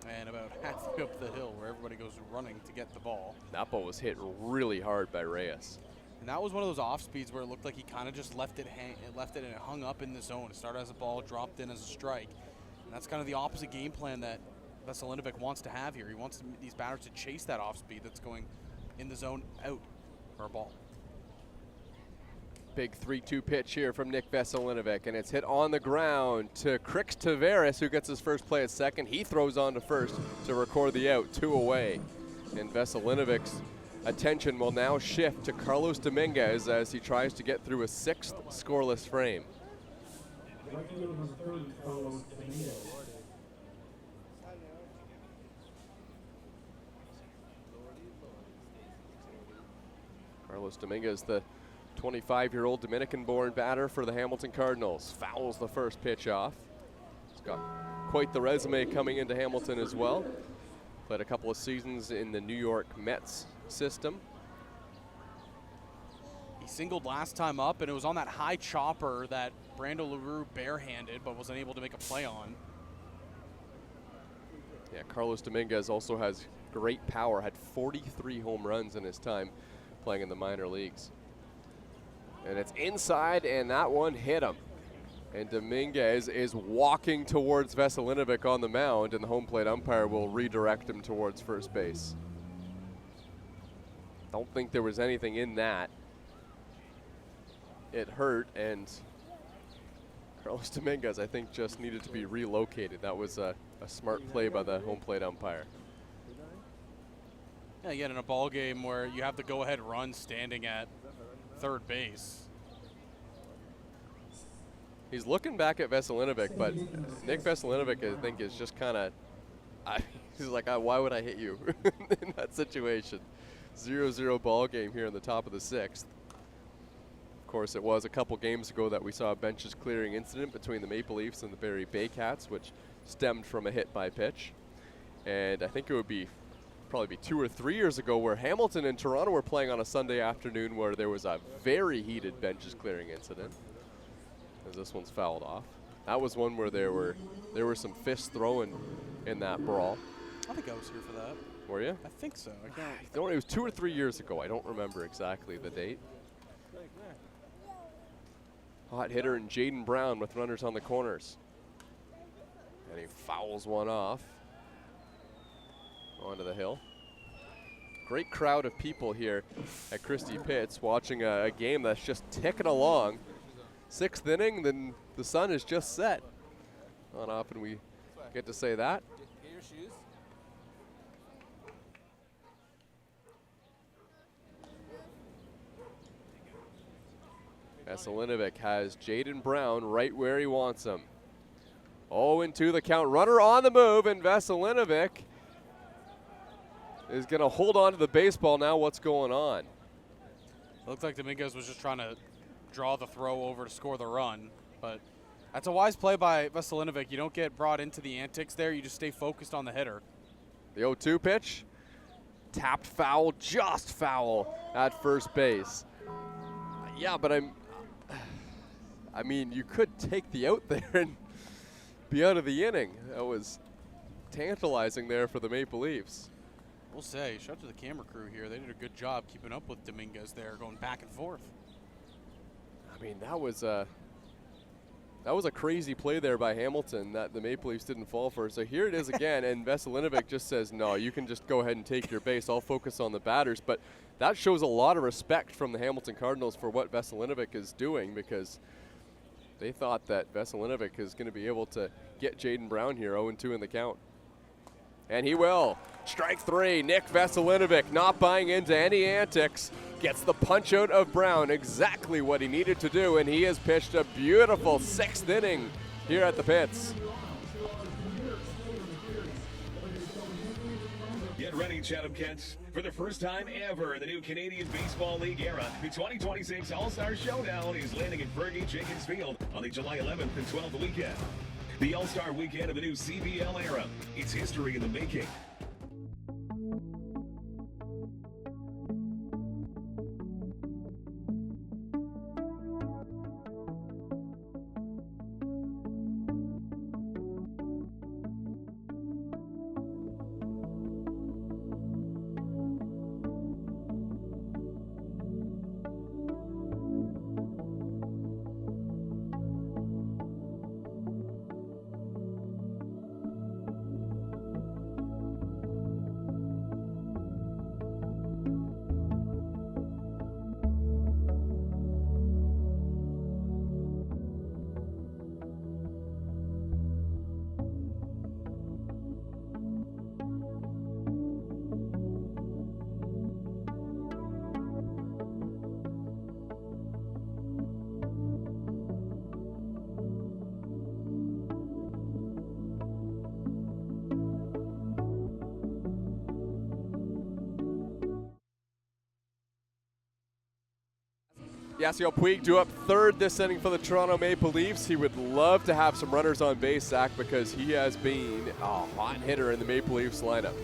And about halfway up the hill where everybody goes running to get the ball. That ball was hit really hard by Reyes. And that was one of those off speeds where it looked like he kind of just left it and it hung up in the zone. It started as a ball, dropped in as a strike. And that's kind of the opposite game plan that Veselinovic wants to have here. He wants these batters to chase that off speed that's going in the zone out for a ball. Big 3-2 pitch here from Nick Veselinovic, and it's hit on the ground to Crix Tavares, who gets his first play at second. He throws on to first to record the out, 2 away. And Veselinovic's attention will now shift to Carlos Dominguez as he tries to get through a 6th scoreless frame. Carlos Dominguez, the 25-year-old Dominican-born batter for the Hamilton Cardinals, fouls the first pitch off. He's got quite the resume coming into Hamilton as well. Played a couple of seasons in the New York Mets system. He singled last time up, and it was on that high chopper that Brando Leroux barehanded but wasn't able to make a play on. Yeah, Carlos Dominguez also has great power, had 43 home runs in his time playing in the minor leagues. And it's inside, and that one hit him. And Dominguez is walking towards Veselinovic on the mound, and the home plate umpire will redirect him towards first base. Don't think there was anything in that. It hurt, and Carlos Dominguez, I think, just needed to be relocated. That was a smart play by the home plate umpire. Yeah, yet in a ball game where you have the go-ahead run standing at third base. He's looking back at Veselinovic, but Nick Veselinovic, I think, is just kind of, he's like, why would I hit you in that situation? 0-0 ball game here in the top of the 6th. course, it was a couple games ago that we saw a benches clearing incident between the Maple Leafs and the Barrie Bay Cats, which stemmed from a hit by pitch. And I think it would probably be 2 or 3 years ago where Hamilton and Toronto were playing on a Sunday afternoon where there was a very heated benches clearing incident, as this one's fouled off. That was one where there were some fists thrown in that brawl. I think I was here for that. Were you? I think so. I can't. It was 2 or 3 years ago. I don't remember exactly the date. Hot hitter and Jaden Brown with runners on the corners. And he fouls one off onto the hill. Great crowd of people here at Christie Pitts watching a game that's just ticking along. 6th inning, then the sun is just set. Not often we get to say that. Get your shoes. Veselinovic has Jaden Brown right where he wants him. 0-2 the count. Runner on the move, and Veselinovic is going to hold on to the baseball now. What's going on? Looked like Dominguez was just trying to draw the throw over to score the run, but that's a wise play by Veselinovic. You don't get brought into the antics there. You just stay focused on the hitter. The 0-2 pitch. Tapped foul, just foul at first base. Yeah, but I mean, you could take the out there and be out of the inning. That was tantalizing there for the Maple Leafs. We'll say, shout out to the camera crew here. They did a good job keeping up with Dominguez there, going back and forth. I mean, that was a crazy play there by Hamilton that the Maple Leafs didn't fall for. So here it is again, and Veselinovic just says, no, you can just go ahead and take your base. I'll focus on the batters. But that shows a lot of respect from the Hamilton Cardinals for what Veselinovic is doing, because they thought that Veselinovic is going to be able to get Jaden Brown here 0-2 in the count. And he will. Strike 3, Nick Veselinovic not buying into any antics. Gets the punch out of Brown, exactly what he needed to do, and he has pitched a beautiful 6th inning here at the Pits. Get ready, Chatham Kents. For the first time ever in the new Canadian Baseball League era, the 2026 All-Star Showdown is landing at Vegh Jenkins Field on the July 11th and 12th weekend. The All-Star weekend of the new CBL era. It's history in the making. Yasiel Puig due up 3rd this inning for the Toronto Maple Leafs. He would love to have some runners on base, Zach, because he has been a hot hitter in the Maple Leafs lineup.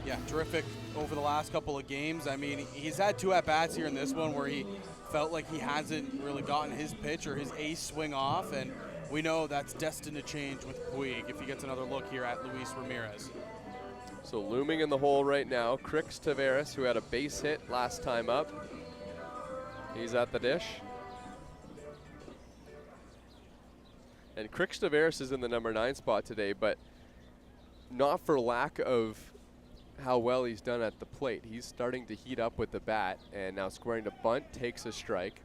Yeah, terrific over the last couple of games. I mean, he's had 2 at-bats here in this one where he felt like he hasn't really gotten his pitch or his ace swing off, and we know that's destined to change with Puig if he gets another look here at Luis Ramirez. So looming in the hole right now, Crix Tavares, who had a base hit last time up. He's at the dish. And Crix Tavares is in the number 9 spot today, but not for lack of how well he's done at the plate. He's starting to heat up with the bat, and now squaring to bunt, takes a strike.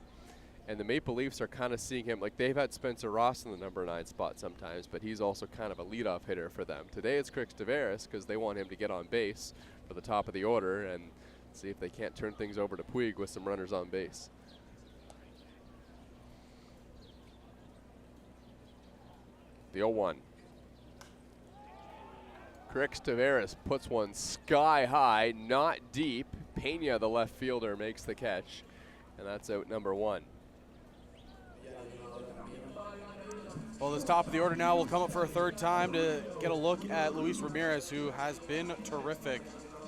And the Maple Leafs are kind of seeing him, like they've had Spencer Ross in the number 9 spot sometimes, but he's also kind of a leadoff hitter for them. Today it's Crix Tavares because they want him to get on base for the top of the order and see if they can't turn things over to Puig with some runners on base. The 0-1. Crix Tavares puts one sky high, not deep. Pena, the left fielder, makes the catch, and that's out number 1. Well, this top of the order now will come up for a third time to get a look at Luis Ramirez, who has been terrific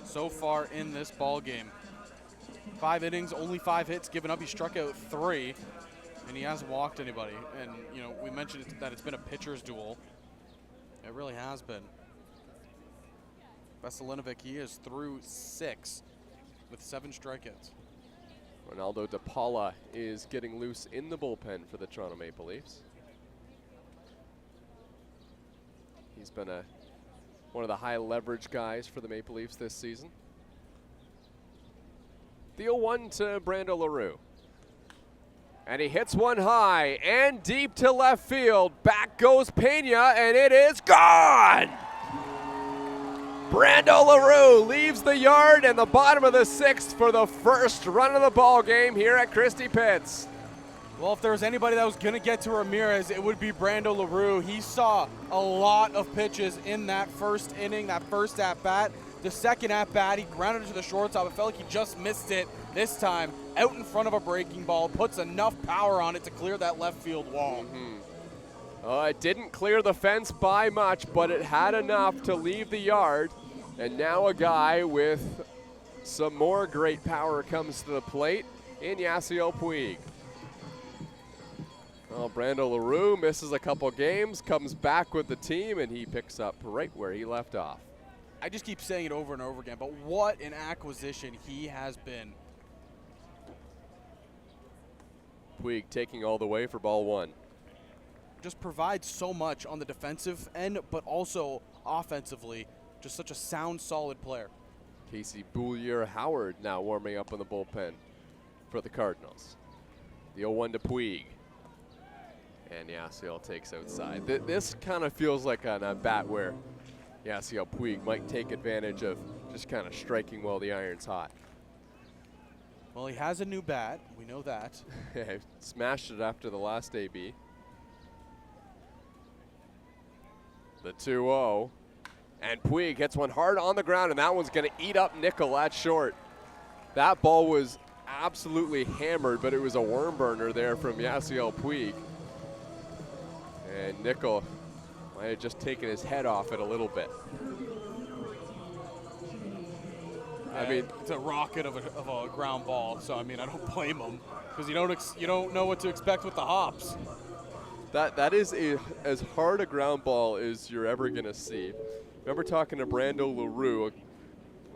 so far in this ball game. 5 innings, only 5 hits given up. He struck out 3, and he hasn't walked anybody. And, you know, we mentioned that it's been a pitcher's duel. It really has been. Veselinovic, he is through 6 with 7 strikeouts. Ronaldo De Paula is getting loose in the bullpen for the Toronto Maple Leafs. He's been one of the high leverage guys for the Maple Leafs this season. The 0-1 to Brando Leroux. And he hits one high and deep to left field. Back goes Pena, and it is gone! Brando Leroux leaves the yard in the bottom of the 6th for the first run of the ball game here at Christie Pitts. Well, if there was anybody that was going to get to Ramirez, it would be Brando Leroux. He saw a lot of pitches in that first inning, that first at-bat. The second at-bat, he grounded it to the shortstop. It felt like he just missed it this time. Out in front of a breaking ball, puts enough power on it to clear that left field wall. It didn't clear the fence by much, but it had enough to leave the yard. And now a guy with some more great power comes to the plate in Yasiel Puig. Well, Brando Leroux misses a couple games, comes back with the team, and he picks up right where he left off. I just keep saying it over and over again, but what an acquisition he has been. Puig taking all the way for ball 1. Just provides so much on the defensive end, but also offensively. Just such a sound, solid player. Casey Boulier-Howard now warming up in the bullpen for the Cardinals. The 0-1 to Puig. And Yasiel takes outside. This kind of feels like an at-bat where Yasiel Puig might take advantage of just kind of striking while the iron's hot. Well, he has a new bat. We know that. Smashed it after the last AB. The 2-0. And Puig hits one hard on the ground, and that one's going to eat up Nickel at short. That ball was absolutely hammered, but it was a worm burner there from Yasiel Puig. And Nickel might have just taken his head off it a little bit. I mean, it's a rocket of a ground ball, so I mean, I don't blame him because you don't know what to expect with the hops. That is as hard a ground ball as you're ever gonna see. Remember talking to Brando Leroux,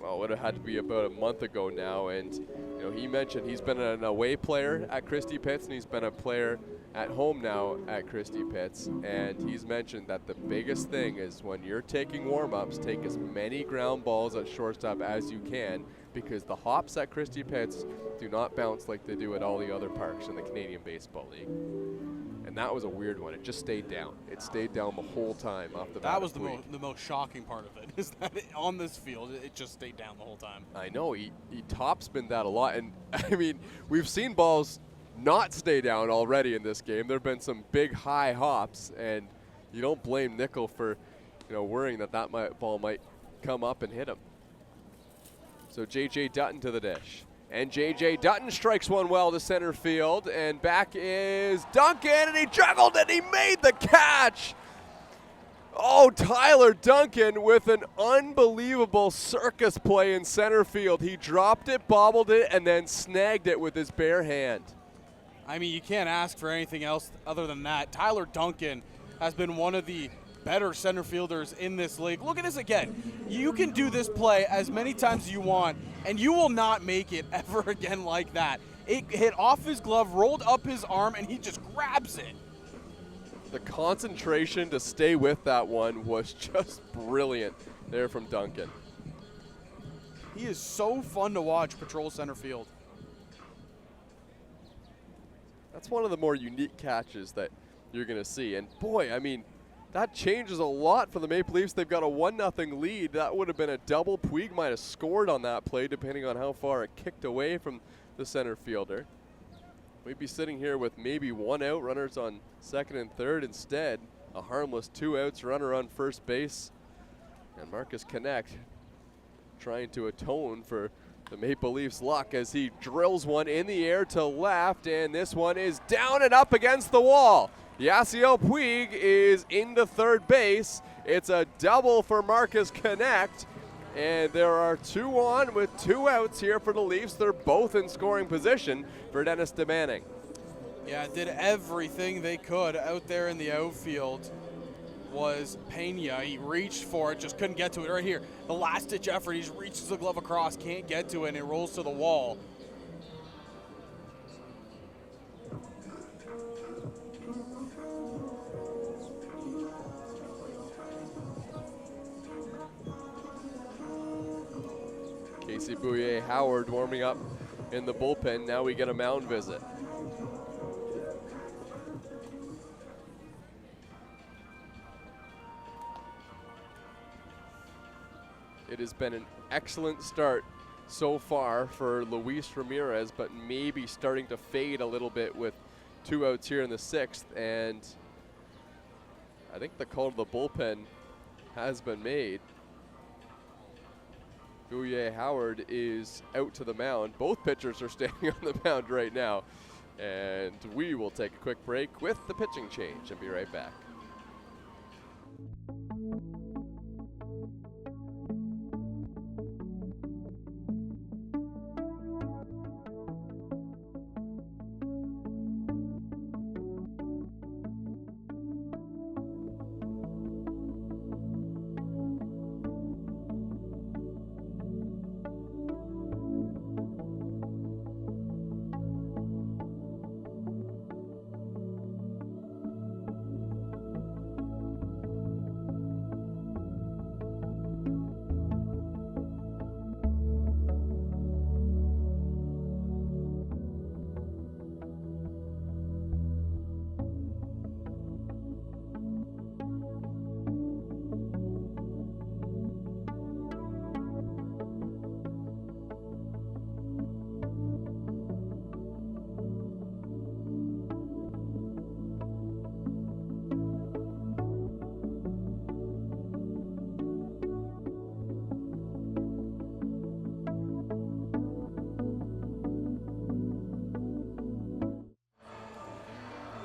well, it would have had to be about a month ago now, and you know he mentioned he's been an away player at Christie Pitts and he's been a player at home now at Christie Pitts, and he's mentioned that the biggest thing is when you're taking warm-ups, take as many ground balls at shortstop as you can, because the hops at Christie Pitts do not bounce like they do at all the other parks in the Canadian Baseball League. And that was a weird one. It just stayed down. It stayed down the whole time off the bat. That was the most shocking part of it, is that on this field, it just stayed down the whole time. I know. He topspin that a lot. And, I mean, we've seen balls not stay down already in this game. There have been some big high hops, and you don't blame Nickel for, you know, worrying that ball might come up and hit him. So J.J. Dutton to the dish. And J.J. Dutton strikes one well to center field, and back is Duncan, and he juggled and he made the catch. Oh, Tyler Duncan with an unbelievable circus play in center field. He dropped it, bobbled it, and then snagged it with his bare hand. I mean, you can't ask for anything else other than that. Tyler Duncan has been one of the better center fielders in this league. Look at this again. You can do this play as many times as you want, and you will not make it ever again like that. It hit off his glove, rolled up his arm, and he just grabs it. The concentration to stay with that one was just brilliant there from Duncan. He is so fun to watch patrol center field. That's one of the more unique catches that you're going to see. And boy, I mean, that changes a lot for the Maple Leafs. They've got a 1-0 lead. That would have been a double. Puig might have scored on that play, depending on how far it kicked away from the center fielder. We'd be sitting here with maybe 1 out, runners on second and third. Instead, a harmless 2 outs, runner on first base. And Marcus Knecht trying to atone for the Maple Leafs luck as he drills one in the air to left, and this one is down and up against the wall. Yasiel Puig is into third base. It's a double for Marcus Knecht, and there are 2 on with 2 outs here for the Leafs. They're both in scoring position for Dennis DeManning. Yeah, did everything they could out there in the outfield. Was Pena. He reached for it, just couldn't get to it. Right here, the last-ditch effort. He just reaches the glove across, can't get to it, and it rolls to the wall. Casey Bouye-Howard warming up in the bullpen. Now we get a mound visit. It has been an excellent start so far for Luis Ramirez, but maybe starting to fade a little bit with 2 outs here in the 6th. And I think the call to the bullpen has been made. Bouye-Howard is out to the mound. Both pitchers are standing on the mound right now. And we will take a quick break with the pitching change and be right back.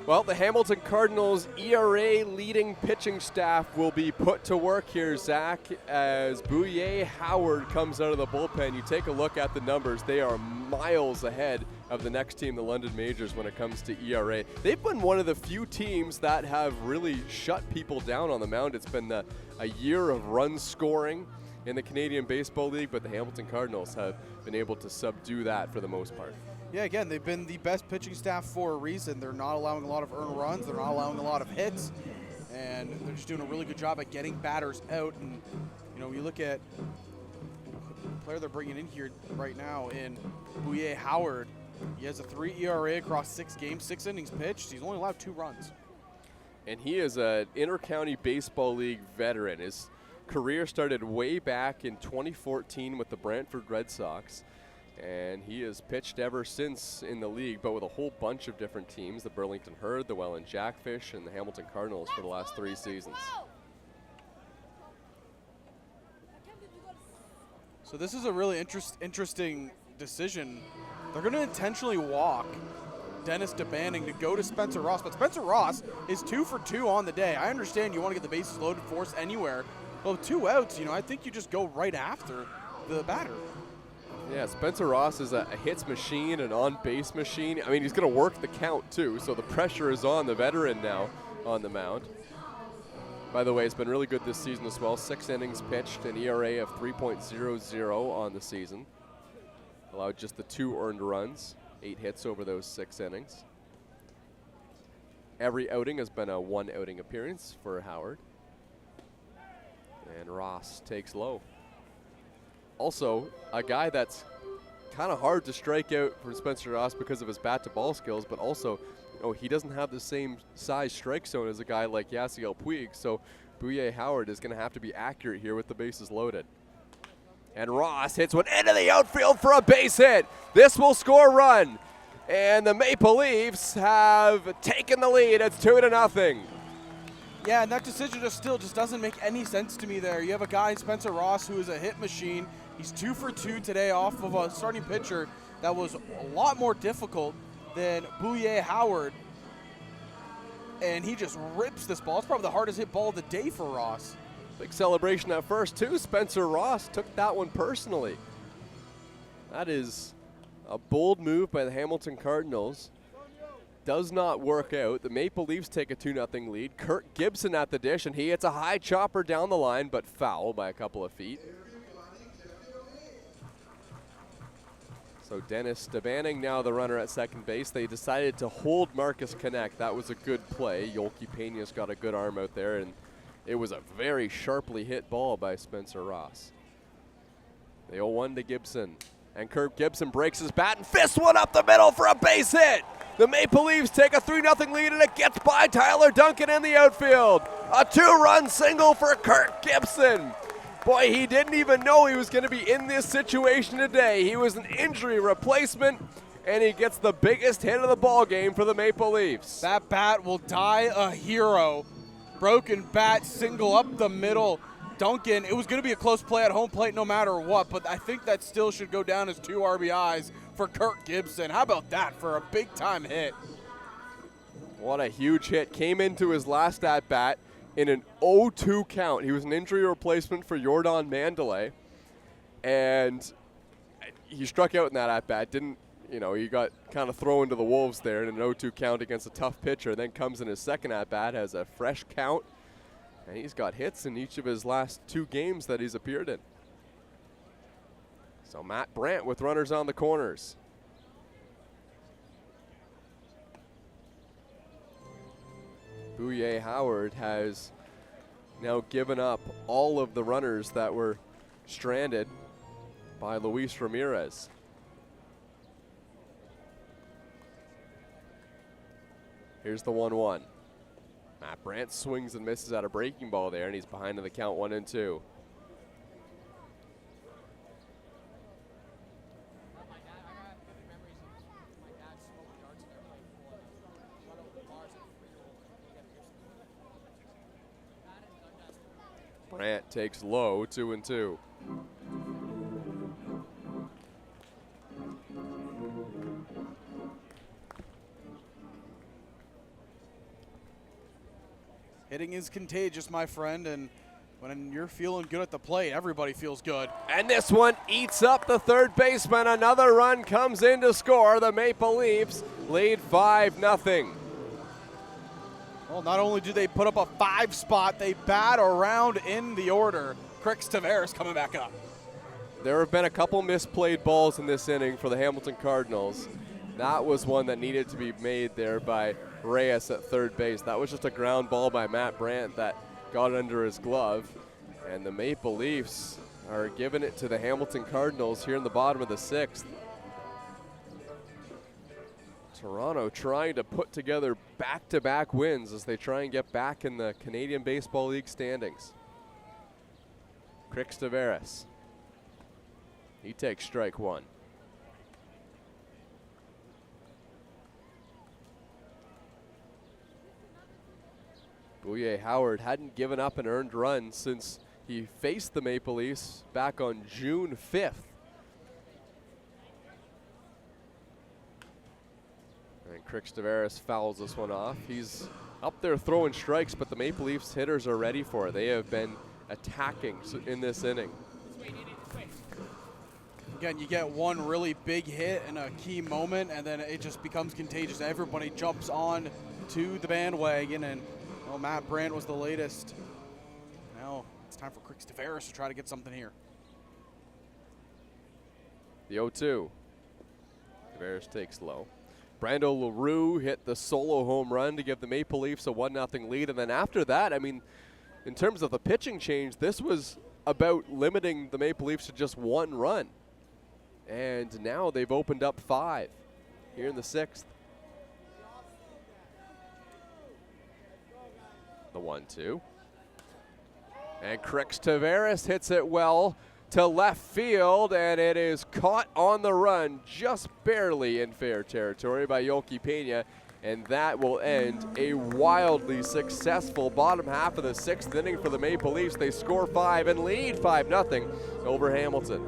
Well, the Hamilton Cardinals ERA leading pitching staff will be put to work here, Zach, as Bouye-Howard comes out of the bullpen. You take a look at the numbers. They are miles ahead of the next team, the London Majors, when it comes to ERA. They've been one of the few teams that have really shut people down on the mound. It's been a year of run scoring in the Canadian Baseball League, but the Hamilton Cardinals have been able to subdue that for the most part. Yeah, again, they've been the best pitching staff for a reason. They're not allowing a lot of earned runs. They're not allowing a lot of hits. And they're just doing a really good job at getting batters out. And, you know, you look at the player they're bringing in here right now in Bouye-Howard. He has a 3 ERA across 6 games, 6 innings pitched. He's only allowed 2 runs. And he is an Inter-County Baseball League veteran. His career started way back in 2014 with the Brantford Red Sox. And he has pitched ever since in the league, but with a whole bunch of different teams, the Burlington Herd, the Welland Jackfish, and the Hamilton Cardinals for the last 3 seasons. So this is a really interesting decision. They're going to intentionally walk Dennis DeManning to go to Spencer Ross, but Spencer Ross is 2 for 2 on the day. I understand you want to get the bases loaded force anywhere, but with 2 outs, you know, I think you just go right after the batter. Yeah, Spencer Ross is a hits machine, an on-base machine. I mean, he's going to work the count, too, so the pressure is on the veteran now on the mound. By the way, it's been really good this season as well. 6 innings pitched, an ERA of 3.00 on the season. Allowed just the 2 earned runs, 8 hits over those 6 innings. Every outing has been a 1 outing appearance for Howard. And Ross takes low. Also, a guy that's kind of hard to strike out for Spencer Ross because of his bat-to-ball skills, but also, you know, he doesn't have the same size strike zone as a guy like Yasiel Puig, so Bouye-Howard is going to have to be accurate here with the bases loaded. And Ross hits one into the outfield for a base hit. This will score a run. And the Maple Leafs have taken the lead. It's 2-0. Yeah, and that decision just doesn't make any sense to me there. You have a guy, Spencer Ross, who is a hit machine. He's 2 for 2 today off of a starting pitcher that was a lot more difficult than Vegh Howard. And he just rips this ball. It's probably the hardest hit ball of the day for Ross. Big celebration at first, too. Spencer Ross took that one personally. That is a bold move by the Hamilton Cardinals. Does not work out. The Maple Leafs take a 2-0 lead. Kirk Gibson at the dish, and he hits a high chopper down the line, but foul by a couple of feet. So Dennis Stabanning now the runner at second base. They decided to hold Marcus Knecht. That was a good play. Yolki Pena's got a good arm out there, and it was a very sharply hit ball by Spencer Ross. The 0-1 to Gibson. And Kirk Gibson breaks his bat and fists one up the middle for a base hit. The Maple Leafs take a 3-0 lead, and it gets by Tyler Duncan in the outfield. A 2-run single for Kirk Gibson. Boy, he didn't even know he was going to be in this situation today. He was an injury replacement, and he gets the biggest hit of the ball game for the Maple Leafs. That bat will die a hero. Broken bat, single up the middle. Duncan, it was going to be a close play at home plate no matter what, but I think that still should go down as 2 RBIs for Kirk Gibson. How about that for a big-time hit? What a huge hit. Came into his last at-bat in an 0-2 count. He was an injury replacement for Yordan Manduley, and he struck out in that at-bat. Didn't, you know, he got kind of thrown to the wolves there in an 0-2 count against a tough pitcher. Then comes in his second at-bat, has a fresh count, and he's got hits in each of his last 2 games that he's appeared in. So Matt Brandt with runners on the corners. Vegh Howard has now given up all of the runners that were stranded by Luis Ramirez. Here's the 1-1. Matt Brandt swings and misses at a breaking ball there, and he's behind in the count 1-2. Brandt takes low, 2-2. Hitting is contagious, my friend, and when you're feeling good at the plate, everybody feels good. And this one eats up the third baseman. Another run comes in to score. The Maple Leafs lead 5-0. Well, not only do they put up a 5 spot, they bat around in the order. Crix Tavares coming back up. There have been a couple misplayed balls in this inning for the Hamilton Cardinals. That was one that needed to be made there by Reyes at third base. That was just a ground ball by Matt Brandt that got under his glove. And the Maple Leafs are giving it to the Hamilton Cardinals here in the bottom of the 6th. Toronto trying to put together back-to-back wins as they try and get back in the Canadian Baseball League standings. Crix Tavares. He takes strike 1. Vegh Howard hadn't given up an earned run since he faced the Maple Leafs back on June 5th. And Crix Tavares fouls this one off. He's up there throwing strikes, but the Maple Leafs hitters are ready for it. They have been attacking in this inning. Again, you get one really big hit in a key moment, and then it just becomes contagious. Everybody jumps on to the bandwagon, and well, Matt Brandt was the latest. Now it's time for Crix Tavares to try to get something here. The 0-2. Tavares takes low. Brando Leroux hit the solo home run to give the Maple Leafs a 1-0 lead. And then after that, I mean, in terms of the pitching change, this was about limiting the Maple Leafs to just 1 run. And now they've opened up 5 here in the 6th. The 1-2. And Crix Tavares hits it well to left field, and it is caught on the run just barely in fair territory by Yolki Pena, and that will end a wildly successful bottom half of the 6th inning for the Maple Leafs. They score 5 and lead 5-0 over Hamilton.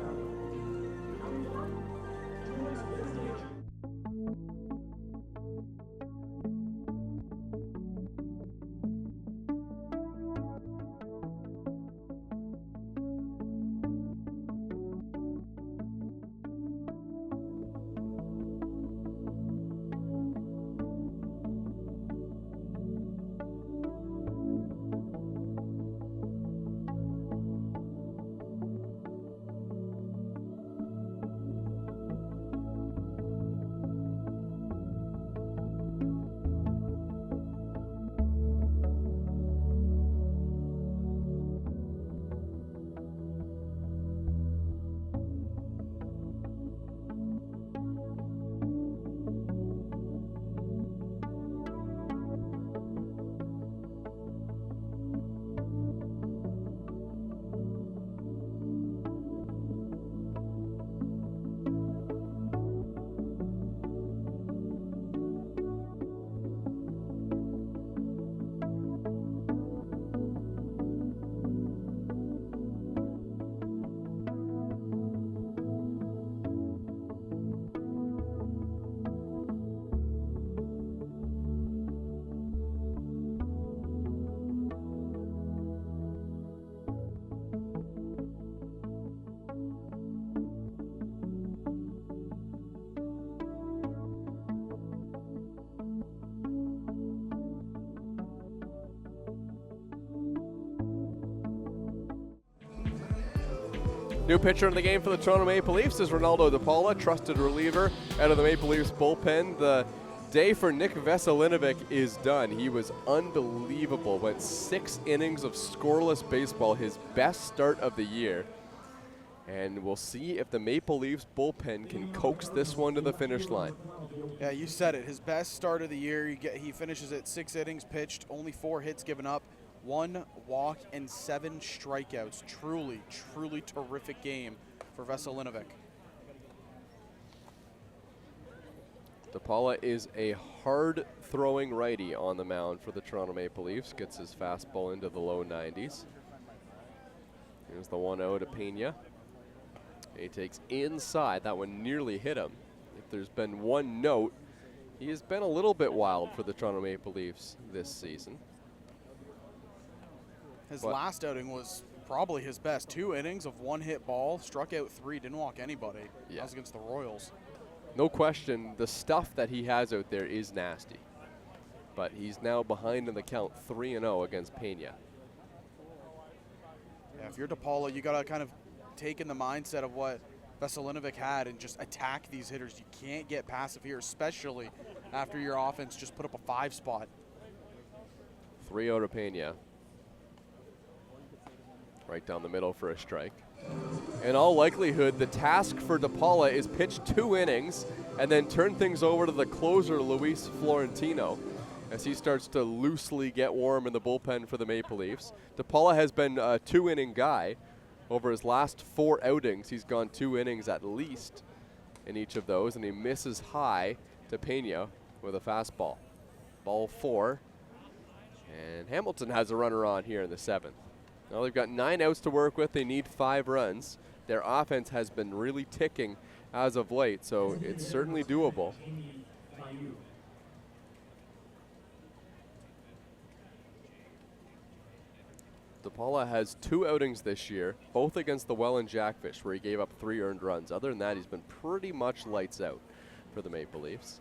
New pitcher in the game for the Toronto Maple Leafs is Ronaldo DePaula, trusted reliever out of the Maple Leafs bullpen. The day for Nick Veselinovic is done. He was unbelievable. Went 6 innings of scoreless baseball, his best start of the year. And we'll see if the Maple Leafs bullpen can coax this one to the finish line. Yeah, you said it. His best start of the year. He finishes at 6 innings pitched, only 4 hits given up, 1 walk, and 7 strikeouts. Truly, truly terrific game for Veselinovic. DePaula is a hard-throwing righty on the mound for the Toronto Maple Leafs. Gets his fastball into the low 90s. Here's the 1-0 to Pena. He takes inside. That one nearly hit him. If there's been one note, he has been a little bit wild for the Toronto Maple Leafs this season. His last outing was probably his best. 2 innings of 1 hit ball, struck out 3, didn't walk anybody. Yeah. That was against the Royals. No question, the stuff that he has out there is nasty. But he's now behind in the count 3-0 against Pena. Yeah, if you're DePaula, you got to kind of take in the mindset of what Veselinovic had and just attack these hitters. You can't get passive here, especially after your offense just put up a 5 spot. 3-0 to Pena. Right down the middle for a strike. In all likelihood, the task for DePaula is pitch 2 innings and then turn things over to the closer, Luis Florentino, as he starts to loosely get warm in the bullpen for the Maple Leafs. DePaula has been a 2-inning guy. Over his last 4 outings, he's gone 2 innings at least in each of those, and he misses high to Pena with a fastball. Ball 4, and Hamilton has a runner on here in the 7th. Now they've got 9 outs to work with. They need 5 runs. Their offense has been really ticking as of late, so it's certainly doable. DePaula has 2 outings this year, both against the Welland Jackfish, where he gave up 3 earned runs. Other than that, he's been pretty much lights out for the Maple Leafs.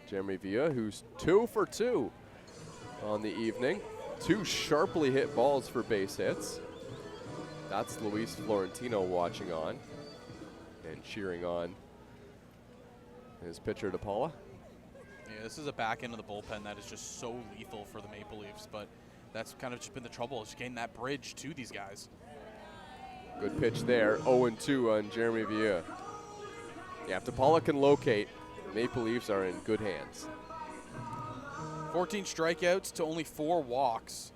Jeremy Vegh, who's 2 for 2 on the evening. 2 sharply hit balls for base hits. That's Luis Florentino watching on and cheering on his pitcher DePaula. Yeah, this is a back end of the bullpen that is just so lethal for the Maple Leafs, but that's kind of just been the trouble, is getting that bridge to these guys. Good pitch there, 0-2 on Jeremy Vegh. Yeah, if DePaula can locate, the Maple Leafs are in good hands. 14 strikeouts to only 4 walks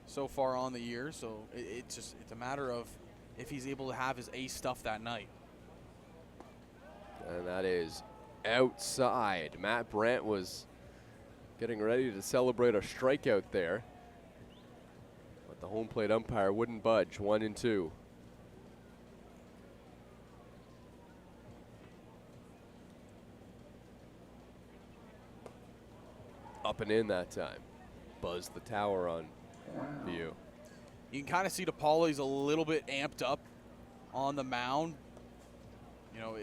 so far on the year, so it's a matter of if he's able to have his ace stuff that night. And that is outside. Matt Brandt was getting ready to celebrate a strikeout there, but the home plate umpire wouldn't budge. 1-2. Up and in that time. Buzzed the tower on Vegh. You can kind of see DePaula, he's a little bit amped up on the mound. You know,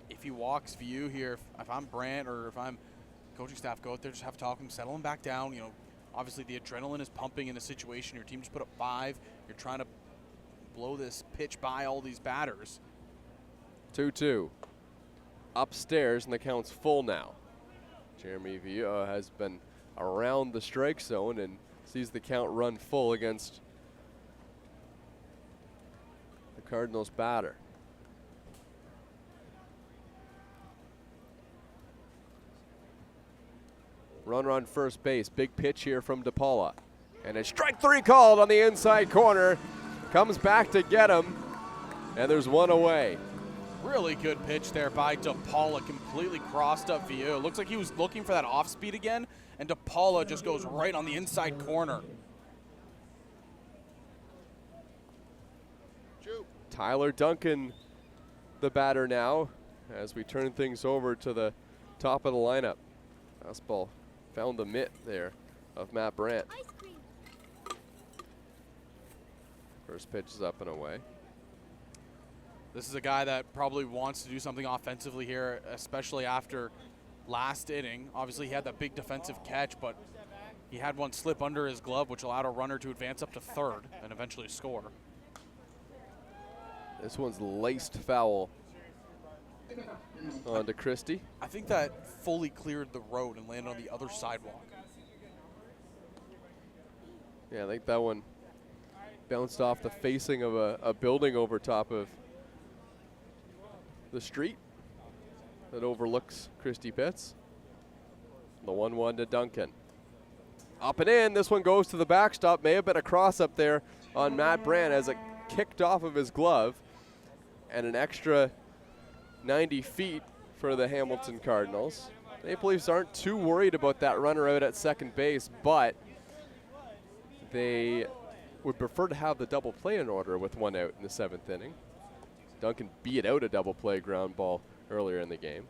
if he walks Vegh here, if I'm Brandt or if I'm coaching staff, go out there, just have a talk with him, settle him back down. You know, obviously the adrenaline is pumping in a situation. Your team just put up 5. You're trying to blow this pitch by all these batters. 2-2. Upstairs, and the count's full now. Jeremy Vegh has been around the strike zone and sees the count run full against the Cardinals batter. Runner on first base. Big pitch here from DePaula. And a strike 3 called on the inside corner. Comes back to get him. And there's 1 away. Really good pitch there by DePaula. Completely crossed up Vegh. Looks like he was looking for that off speed again. And DePaula just goes right on the inside corner. Tyler Duncan, the batter now, as we turn things over to the top of the lineup. Fastball found the mitt there of Matt Brandt. First pitch is up and away. This is a guy that probably wants to do something offensively here, especially after last inning. Obviously, he had that big defensive catch, but He had one slip under his glove, which allowed a runner to advance up to third and eventually score. This one's laced foul onto Christie. I think that fully cleared the road and landed on the other sidewalk. Yeah, I think that one bounced off the facing of a building over top of the street that overlooks Christie Pitts. The 1-1 to Duncan. Up and in, this one goes to the backstop. May have been a cross up there on Matt Brandt as it kicked off of his glove. And an extra 90 feet for the Hamilton Cardinals. Maple Leafs aren't too worried about that runner out at second base, but they would prefer to have the double play in order with one out in the 7th inning. Duncan beat out a double play ground ball earlier in the game.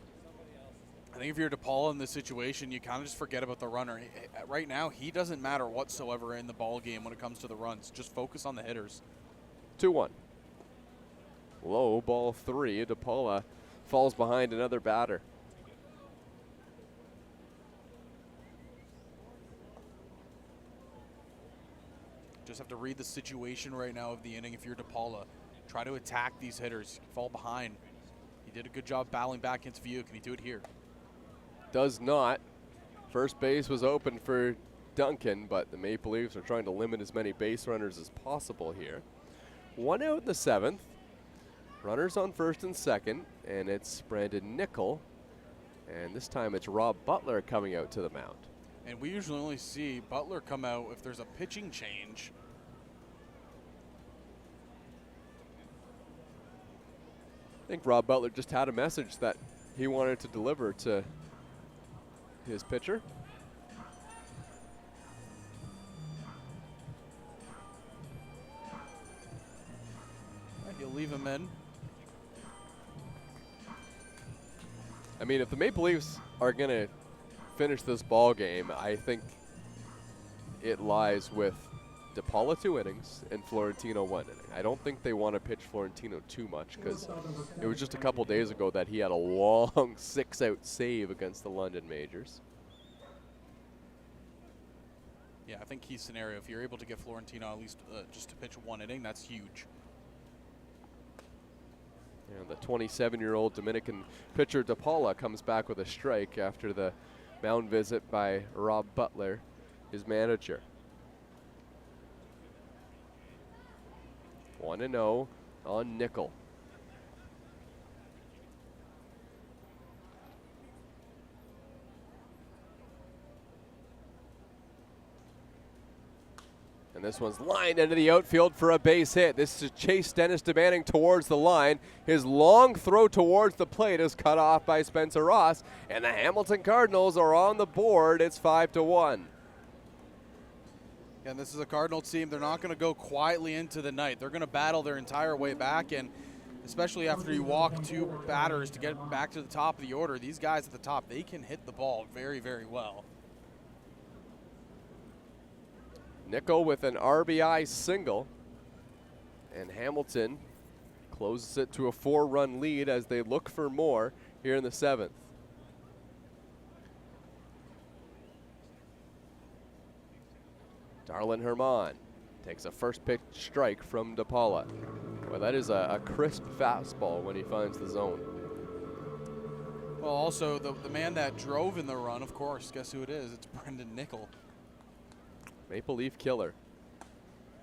I think if you're DePaul in this situation, you kind of just forget about the runner. Right now, he doesn't matter whatsoever in the ball game when it comes to the runs. Just focus on the hitters. 2-1. Low ball 3. DePaula falls behind another batter. Just have to read the situation right now of the inning. If you're DePaula, try to attack these hitters. Fall behind. He did a good job battling back into view. Can he do it here? Does not. First base was open for Duncan, but the Maple Leafs are trying to limit as many base runners as possible here. 1 out in the 7th. Runners on first and second, and it's Brandon Nickel. And this time it's Rob Butler coming out to the mound. And we usually only see Butler come out if there's a pitching change. I think Rob Butler just had a message that he wanted to deliver to his pitcher. He'll leave him in. I mean, if the Maple Leafs are going to finish this ball game, I think it lies with DePaula 2 innings and Florentino 1 inning. I don't think they want to pitch Florentino too much because it was just a couple days ago that he had a long 6-out save against the London Majors. Yeah, I think key scenario, if you're able to get Florentino at least just to pitch 1 inning, that's huge. And the 27-year-old Dominican pitcher DePaula comes back with a strike after the mound visit by Rob Butler, his manager. 1-0 on Nickel. And this one's lined into the outfield for a base hit. This is Chase Dennis demanding towards the line. His long throw towards the plate is cut off by Spencer Ross, and the Hamilton Cardinals are on the board. It's 5-1. And this is a Cardinal team. They're not going to go quietly into the night. They're going to battle their entire way back, and especially after you walk 2 batters to get back to the top of the order, these guys at the top, they can hit the ball very, very well. Nickel with an RBI single, and Hamilton closes it to a 4-run lead as they look for more here in the 7th. Darlin Herman takes a first pitch strike from DePaula. Well, that is a crisp fastball when he finds the zone. Well, also, the man that drove in the run, of course, guess who it is? It's Brendan Nickel. Maple Leaf killer.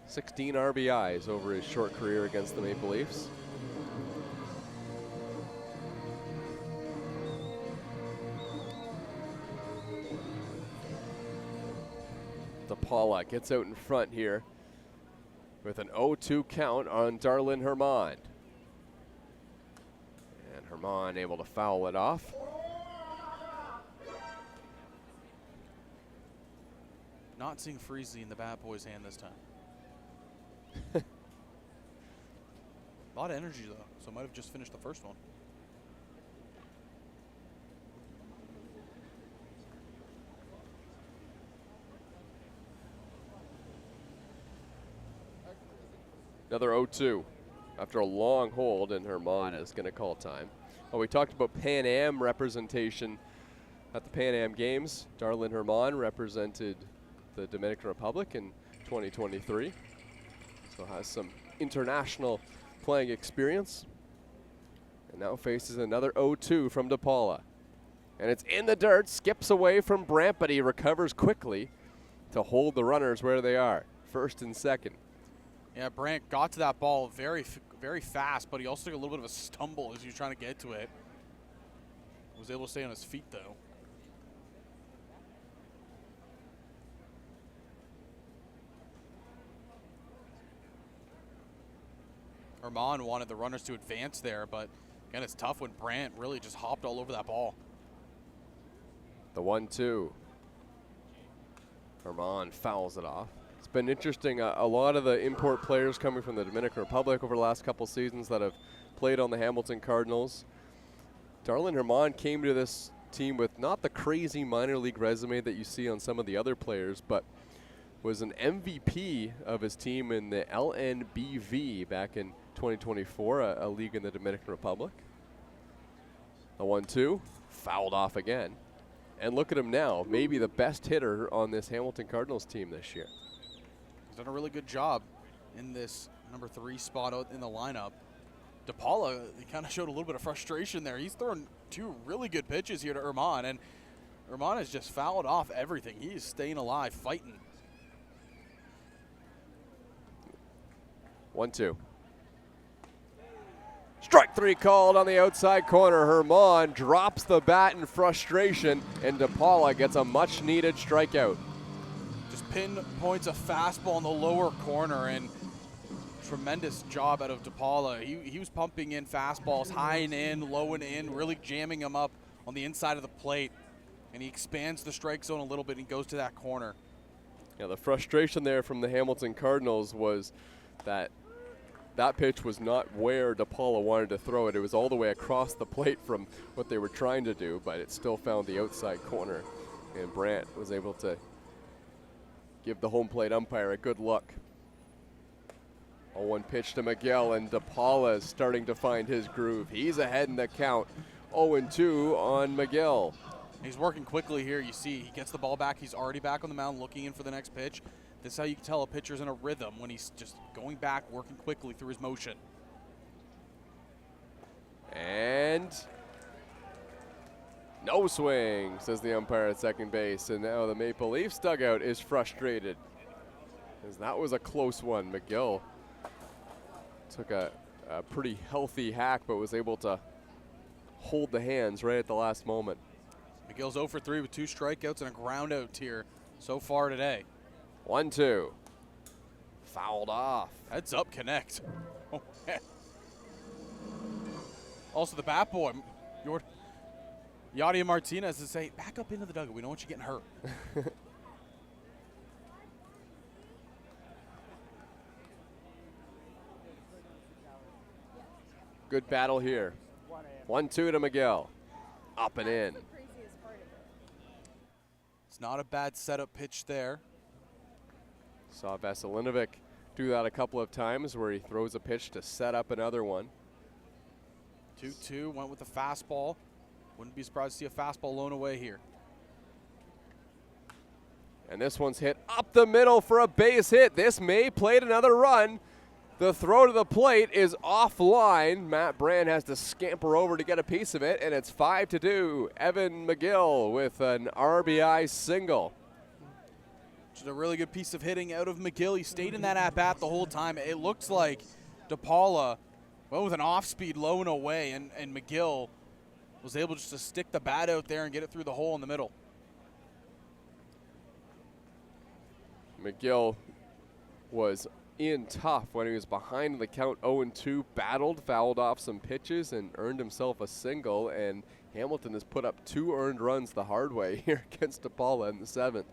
16 RBIs over his short career against the Maple Leafs. DePaula gets out in front here with an 0-2 count on Darlin Herman. And Herman able to foul it off. Not seeing Freesley in the bat boy's hand this time. A lot of energy, though, so might have just finished the first one. Another 0-2 after a long hold, and Herman is going to call time. Oh, we talked about Pan Am representation at the Pan Am Games. Darlin Herman represented the Dominican Republic in 2023. So has some international playing experience. And now faces another 0-2 from DePaula. And it's in the dirt, skips away from Brandt, but he recovers quickly to hold the runners where they are, first and second. Yeah, Brandt got to that ball very fast, but he also took a little bit of a stumble as he was trying to get to it. Was able to stay on his feet, though. Herman wanted the runners to advance there, but again, it's tough when Brandt really just hopped all over that ball. The 1-2. Herman fouls it off. It's been interesting. A lot of the import players coming from the Dominican Republic over the last couple seasons that have played on the Hamilton Cardinals. Darlin Herman came to this team with not the crazy minor league resume that you see on some of the other players, but was an MVP of his team in the LNBV back in 2024, a league in the Dominican Republic. The 1-2, fouled off again. And look at him now, maybe the best hitter on this Hamilton Cardinals team this year. He's done a really good job in this number 3 spot out in the lineup. DePaula, he kind of showed a little bit of frustration there. He's throwing 2 really good pitches here to Herman, and Herman has just fouled off everything. He is staying alive, fighting. 1-2. Strike 3 called on the outside corner. Herman drops the bat in frustration, and DePaula gets a much-needed strikeout. Just pinpoints a fastball in the lower corner, and tremendous job out of DePaula. He was pumping in fastballs high and in, low and in, really jamming them up on the inside of the plate, and he expands the strike zone a little bit and goes to that corner. Yeah, the frustration there from the Hamilton Cardinals was that pitch was not where DePaula wanted to throw it. It was all the way across the plate from what they were trying to do, but it still found the outside corner, and Brandt was able to give the home plate umpire a good look. A 1 pitch to Miguel, and DePaula is starting to find his groove. He's ahead in the count, 0-2 on Miguel. He's working quickly here. You see, he gets the ball back. He's already back on the mound looking in for the next pitch. This is how you can tell a pitcher's in a rhythm, when he's just going back, working quickly through his motion. And no swing, says the umpire at second base. And now the Maple Leafs dugout is frustrated, as that was a close one. Miguel took a pretty healthy hack, but was able to hold the hands right at the last moment. Miguel's 0 for 3 with 2 strikeouts and a ground out here so far today. 1-2. Fouled off. Heads up, Knecht. Oh, man. Also, the bat boy, Yadier Martinez, is saying, back up into the dugout. We don't want you getting hurt. Good battle here. 1-2 to Miguel. Up and in. It's not a bad setup pitch there. Saw Veselinovic do that a couple of times where he throws a pitch to set up another one. 2-2, went with the fastball. Wouldn't be surprised to see a fastball blown away here. And this one's hit up the middle for a base hit. This may play another run. The throw to the plate is offline. Matt Brandt has to scamper over to get a piece of it, and it's 5-2. Evan McGill with an RBI single. Just a really good piece of hitting out of McGill. He stayed in that at-bat the whole time. It looks like DePaula went with an off-speed low and away, and McGill was able just to stick the bat out there and get it through the hole in the middle. McGill was in tough when he was behind the count 0-2, battled, fouled off some pitches, and earned himself a single. And Hamilton has put up 2 earned runs the hard way here against DePaula in the 7th.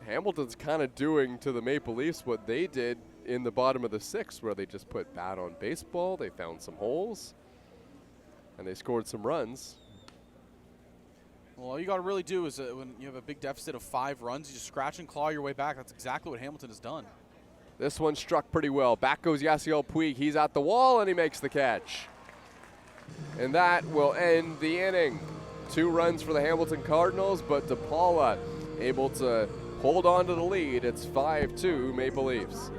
Hamilton's kind of doing to the Maple Leafs what they did in the bottom of the 6th, where they just put bat on baseball, they found some holes, and they scored some runs. Well, all you got to really do is when you have a big deficit of 5 runs, you just scratch and claw your way back. That's exactly what Hamilton has done. This one struck pretty well. Back goes Yasiel Puig. He's at the wall, and he makes the catch. And that will end the inning. 2 runs for the Hamilton Cardinals, but DePaula able to hold on to the lead. It's 5-2 Maple Leafs.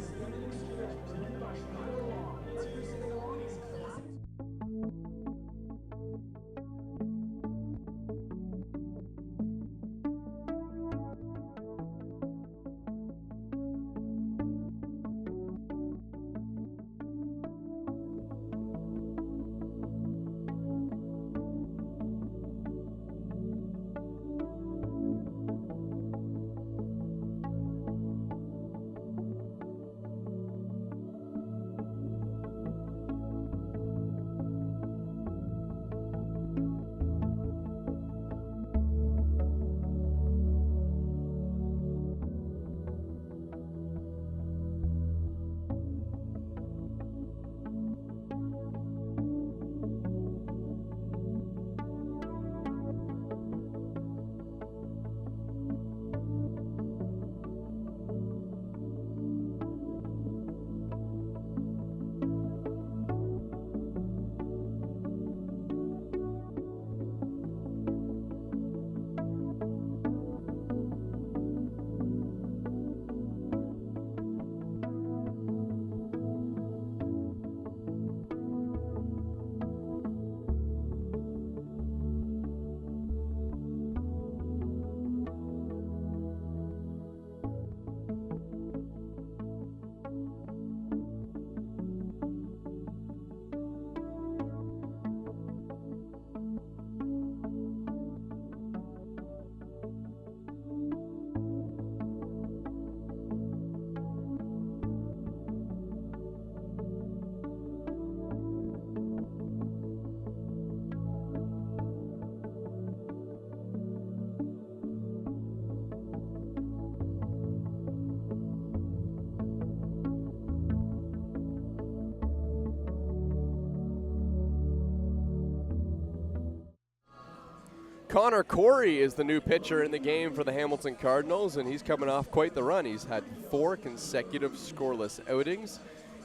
Connor Corey is the new pitcher in the game for the Hamilton Cardinals, and he's coming off quite the run. He's had 4 consecutive scoreless outings.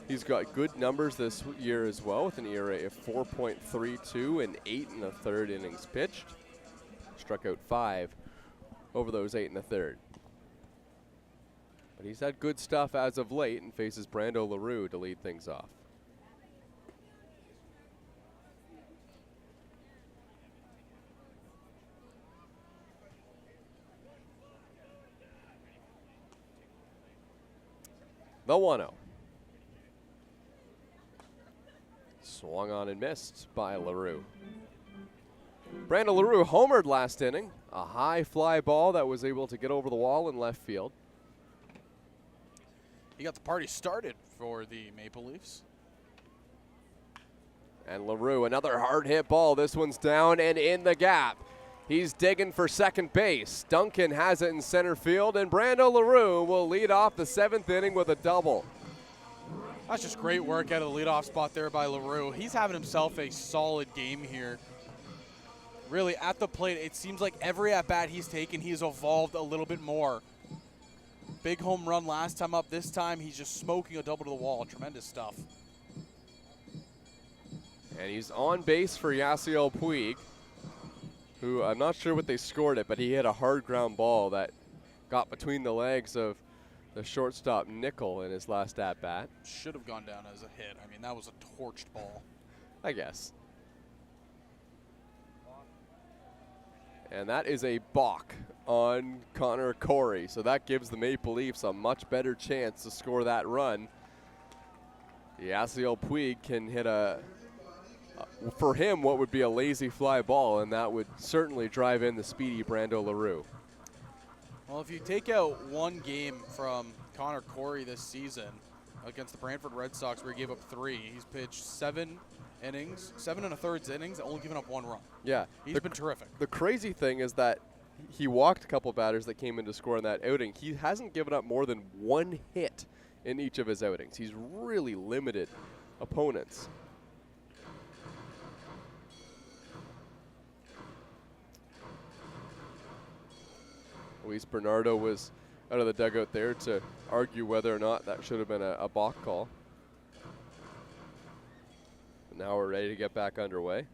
He's got good numbers this year as well, with an ERA of 4.32 and 8 1/3 innings pitched. Struck out 5 over those 8 1/3. But he's had good stuff as of late and faces Brando Leroux to lead things off. The 1-0. Swung on and missed by Leroux. Brando Leroux homered last inning. A high fly ball that was able to get over the wall in left field. He got the party started for the Maple Leafs. And Leroux, another hard hit ball. This one's down and in the gap. He's digging for second base. Duncan has it in center field, and Brando Leroux will lead off the 7th inning with a double. That's just great work out of the leadoff spot there by Leroux. He's having himself a solid game here. Really, at the plate, it seems like every at-bat he's taken, he's evolved a little bit more. Big home run last time up. This time, he's just smoking a double to the wall. Tremendous stuff. And he's on base for Yasiel Puig, who I'm not sure what they scored it, but he hit a hard ground ball that got between the legs of the shortstop Nickel in his last at-bat. Should have gone down as a hit. I mean, that was a torched ball. I guess. And that is a balk on Connor Corey, so that gives the Maple Leafs a much better chance to score that run. Yasiel Puig can hit for him, what would be a lazy fly ball, and that would certainly drive in the speedy Brando Leroux. Well, if you take out one game from Connor Corey this season against the Brantford Red Sox where he gave up 3, he's pitched 7 innings, 7 1/3 innings, only given up 1 run. Yeah. He's been terrific. The crazy thing is that he walked a couple batters that came in to score in that outing. He hasn't given up more than 1 hit in each of his outings. He's really limited opponents. Luis Bernardo was out of the dugout there to argue whether or not that should have been a balk call. But now we're ready to get back underway.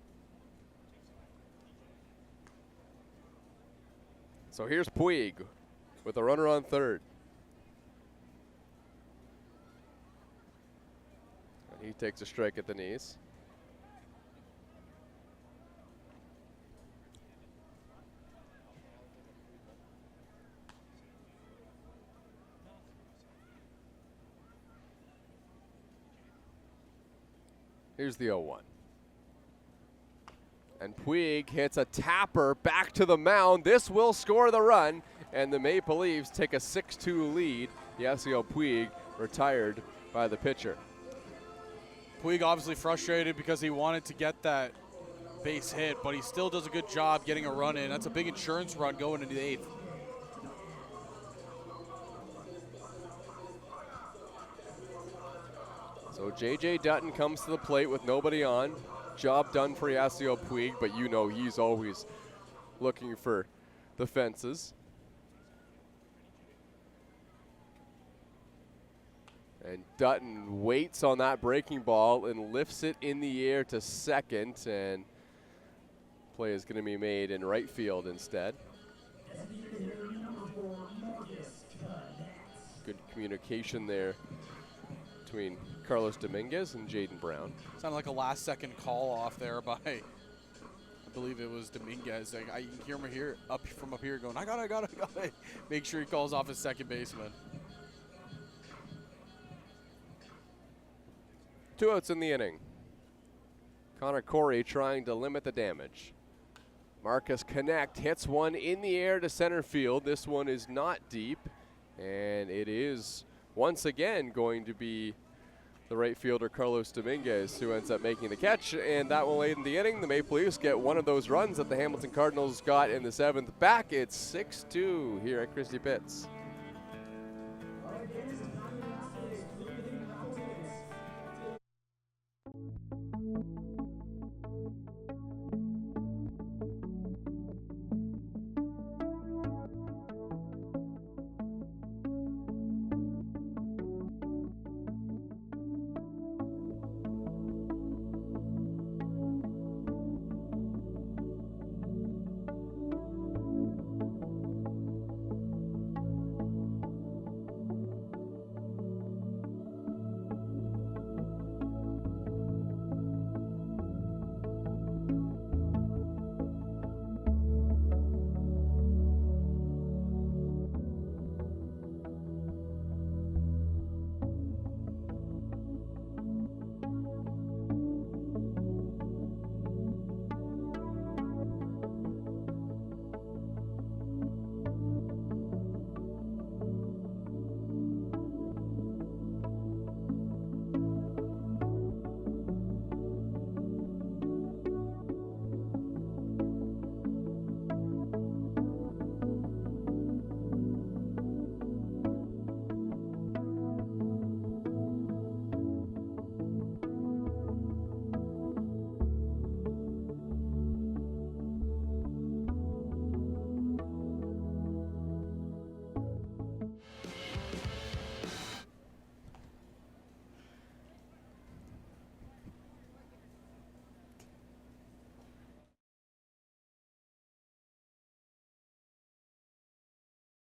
So here's Puig with a runner on third. And he takes a strike at the knees. Here's the 0-1. And Puig hits a tapper back to the mound. This will score the run, and the Maple Leafs take a 6-2 lead. Yasiel Puig retired by the pitcher. Puig obviously frustrated because he wanted to get that base hit, but he still does a good job getting a run in. That's a big insurance run going into the 8th. So J.J. Dutton comes to the plate with nobody on. Job done for Yasiel Puig, but you know he's always looking for the fences. And Dutton waits on that breaking ball and lifts it in the air to second, and play is going to be made in right field instead. Good communication there between Carlos Dominguez and Jaden Brown. Sounded like a last-second call off there by, I believe it was Dominguez. Like, I can hear him here from up here going, I got it. Make sure he calls off his second baseman. 2 outs in the inning. Connor Corey trying to limit the damage. Marcus Knecht hits one in the air to center field. This one is not deep, and it is once again going to be the right fielder Carlos Dominguez who ends up making the catch, and that will end in the inning. The Maple Leafs get one of those runs that the Hamilton Cardinals got in the 7th back. It's 6-2 here at Christie Pitts.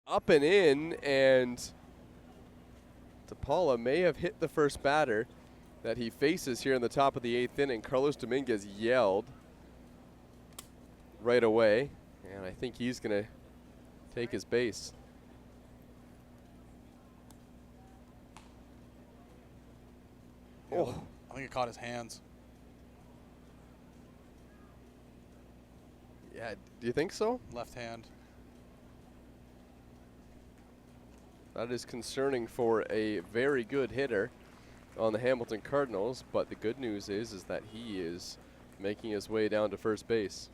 Up and in, and DePaula may have hit the first batter that he faces here in the top of the 8th inning. Carlos Dominguez yelled right away, and I think he's going to take his base. Oh, I think it caught his hands. Yeah, do you think so? Left hand. That is concerning for a very good hitter on the Hamilton Cardinals, but the good news is that he is making his way down to first base.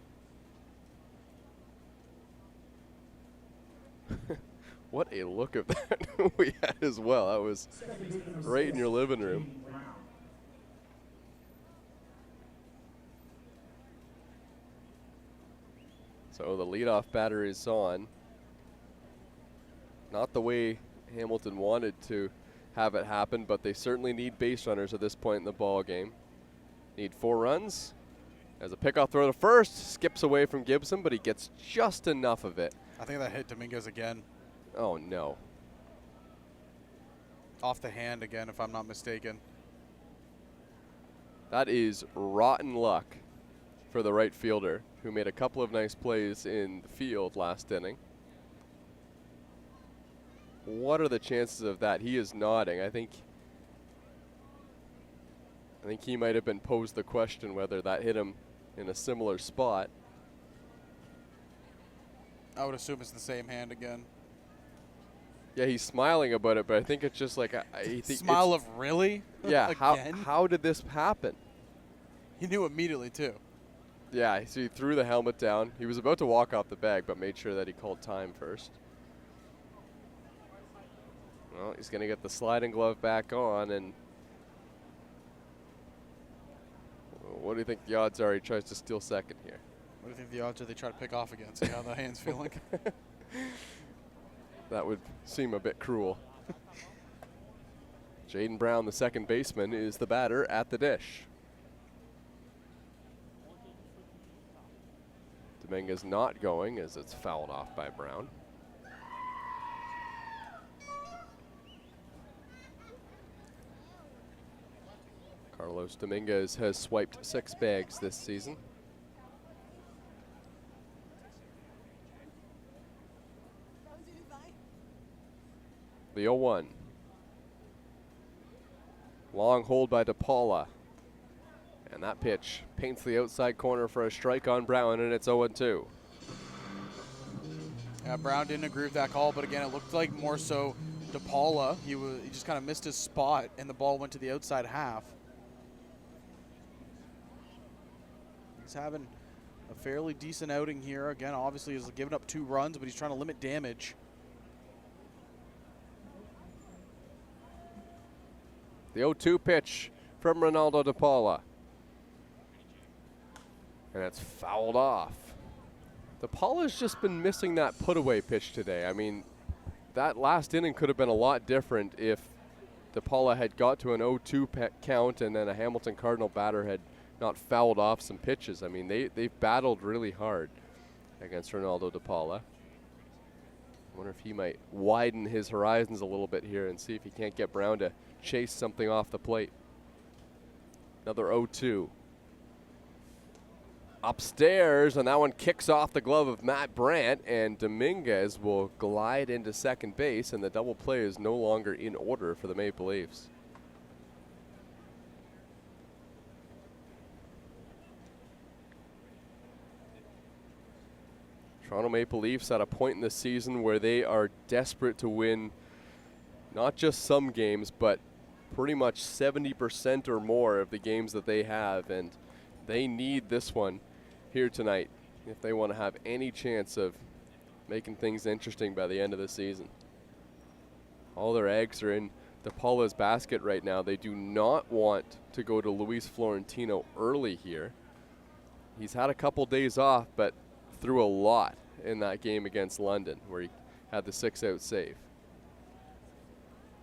What a look of that we had as well. That was right in your living room. So the leadoff batter is on. Not the way Hamilton wanted to have it happen, but they certainly need base runners at this point in the ball game. Need 4 runs, As a pickoff throw to first, skips away from Gibson, but he gets just enough of it. I think that hit Dominguez again. Oh, no. Off the hand again, if I'm not mistaken. That is rotten luck for the right fielder, who made a couple of nice plays in the field last inning. What are the chances of that? He is nodding. I think he might have been posed the question whether that hit him in a similar spot. I would assume it's the same hand again. Yeah, he's smiling about it, but I think it's just like I think smile of really? Yeah. Again? How did this happen? He knew immediately too. Yeah, so he threw the helmet down. He was about to walk off the bag, but made sure that he called time first. Well, he's going to get the sliding glove back on, and what do you think the odds are he tries to steal second here? What do you think the odds are they try to pick off again? See how the hand's feeling? That would seem a bit cruel. Jaden Brown, the second baseman, is the batter at the dish. Dominguez not going as it's fouled off by Brown. Carlos Dominguez has swiped 6 bags this season. The 0-1. Long hold by DePaula. And that pitch paints the outside corner for a strike on Brown, and it's 0-2. Yeah, Brown didn't agree with that call, but again, it looked like more so DePaula. He just kind of missed his spot, and the ball went to the outside half. He's having a fairly decent outing here. Again, obviously he's given up 2 runs, but he's trying to limit damage. The 0-2 pitch from Ronaldo DePaula. And it's fouled off. DePaula's just been missing that put-away pitch today. I mean, that last inning could have been a lot different if DePaula had got to an 0-2 count and then a Hamilton Cardinal batter had not fouled off some pitches. I mean, they've battled really hard against Ronaldo DePaula. I wonder if he might widen his horizons a little bit here and see if he can't get Brown to chase something off the plate. Another 0-2. Upstairs, and that one kicks off the glove of Matt Brandt, and Dominguez will glide into second base, and the double play is no longer in order for the Maple Leafs. Toronto Maple Leafs at a point in the season where they are desperate to win not just some games, but pretty much 70% or more of the games that they have, and they need this one here tonight if they want to have any chance of making things interesting by the end of the season. All their eggs are in DePaula's basket right now. They do not want to go to Luis Florentino early here. He's had a couple days off, but threw a lot in that game against London where he had the 6-out save.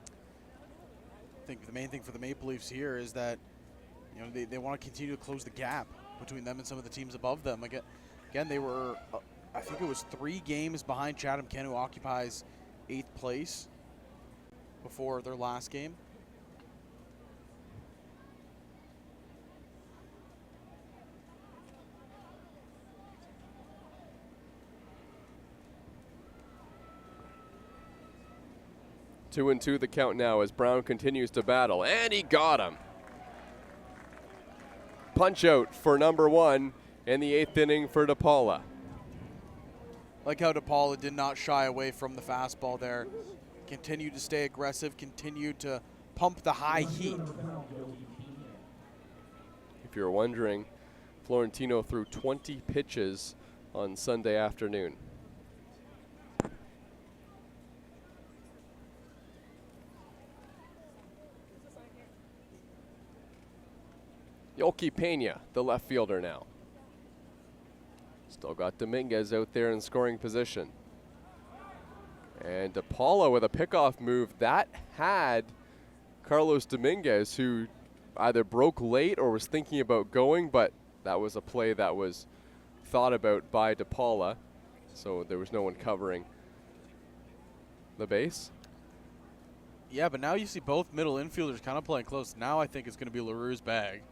I think the main thing for the Maple Leafs here is that they want to continue to close the gap between them and some of the teams above them. Again, they were, I think it was 3 games behind Chatham Kent, who occupies 8th place before their last game. Two and two the count now as Brown continues to battle, and he got him. Punch out for number 1 in the 8th inning for DePaula. Like how DePaula did not shy away from the fastball there. Continued to stay aggressive, continued to pump the high heat. If you're wondering, Florentino threw 20 pitches on Sunday afternoon. Yolki Pena, the left fielder now. Still got Dominguez out there in scoring position. And DePaula with a pickoff move that had Carlos Dominguez, who either broke late or was thinking about going, but That was a play that was thought about by DePaula, so there was no one covering the base. Yeah, but now you see both middle infielders kind of playing close. Now I think it's going to be Leroux's bag.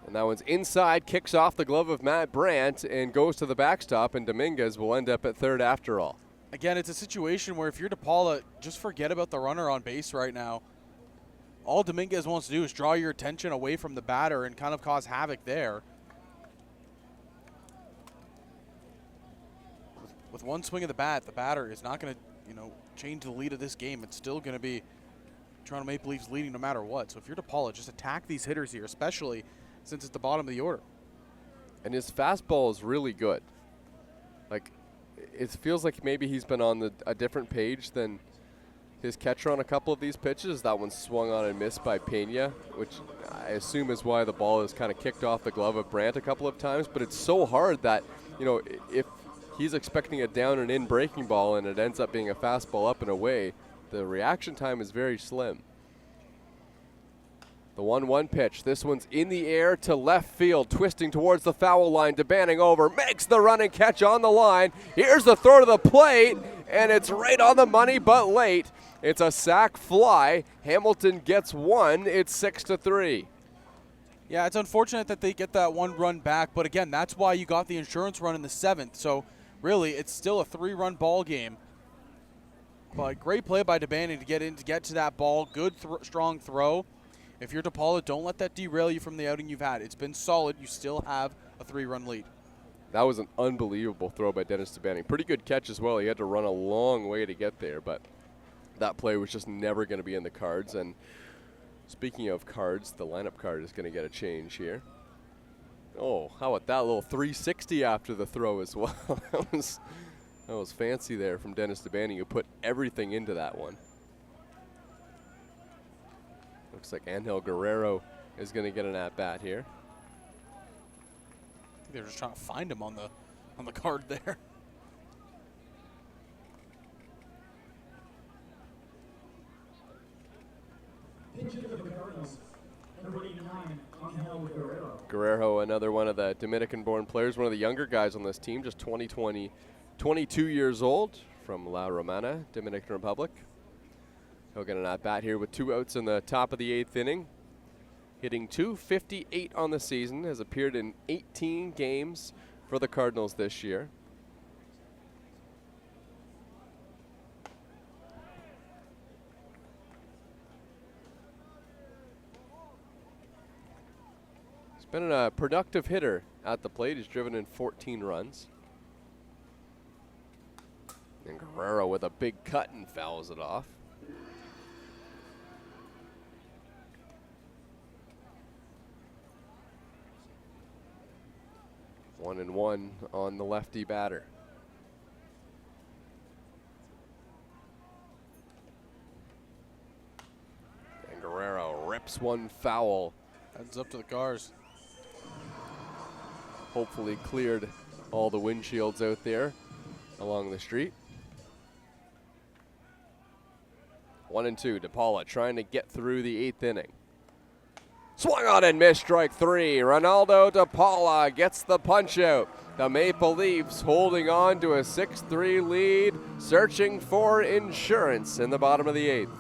And that one's inside, kicks off the glove of Matt Brandt and goes to the backstop, and Dominguez will end up at third after all. Again, it's a situation where if you're DePaula, just forget about the runner on base right now. All Dominguez wants to do is draw your attention away from the batter and kind of cause havoc there. With one swing of the bat, the batter is not going to, change the lead of this game. It's still going to be Toronto Maple Leafs leading no matter what. So if you're DePaula, just attack these hitters here, especially since it's the bottom of the order. And his fastball is really good. Like, it feels like maybe he's been on a different page than his catcher on a couple of these pitches. That one swung on and missed by Pena, which I assume is why the ball is kind of kicked off the glove of Brandt a couple of times. But it's so hard that, if he's expecting a down and in breaking ball and it ends up being a fastball up and away, the reaction time is very slim. The 1-1 pitch. This one's in the air to left field, twisting towards the foul line. DeBanning over, makes the running catch on the line. Here's the throw to the plate, and it's right on the money, but late. It's a sac fly. Hamilton gets one. It's 6-3. Yeah, it's unfortunate that they get that one run back, but again, that's why you got the insurance run in the 7th. So really, it's still a 3-run ball game. But great play by DeBanning to get to that ball. Good, strong throw. If you're DePaula, don't let that derail you from the outing you've had. It's been solid. You still have a 3-run lead. That was an unbelievable throw by Dennis DeBanning. Pretty good catch as well. He had to run a long way to get there, but that play was just never going to be in the cards. And speaking of cards, the lineup card is going to get a change here. Oh, how about that little 360 after the throw as well? that was fancy there from Dennis DeBanning, who put everything into that one. Looks like Angel Guerrero is going to get an at-bat here. I think they're just trying to find him on the card there. Pitcher for the Cardinals, number 89, Angel Guerrero. Guerrero, another one of the Dominican-born players, one of the younger guys on this team, just 22 years old, from La Romana, Dominican Republic. He'll get an at-bat here with 2 outs in the top of the 8th inning. Hitting .258 on the season, has appeared in 18 games for the Cardinals this year. He's been a productive hitter at the plate. He's driven in 14 runs. And Guerrero with a big cut and fouls it off. One and one on the lefty batter. And Guerrero rips one foul. Heads up to the cars. Hopefully cleared all the windshields out there along the street. 1-2, DePaula trying to get through the 8th inning. Swung on and missed, strike 3. Ronaldo DePaula gets the punch out. The Maple Leafs holding on to a 6-3 lead, searching for insurance in the bottom of the 8th.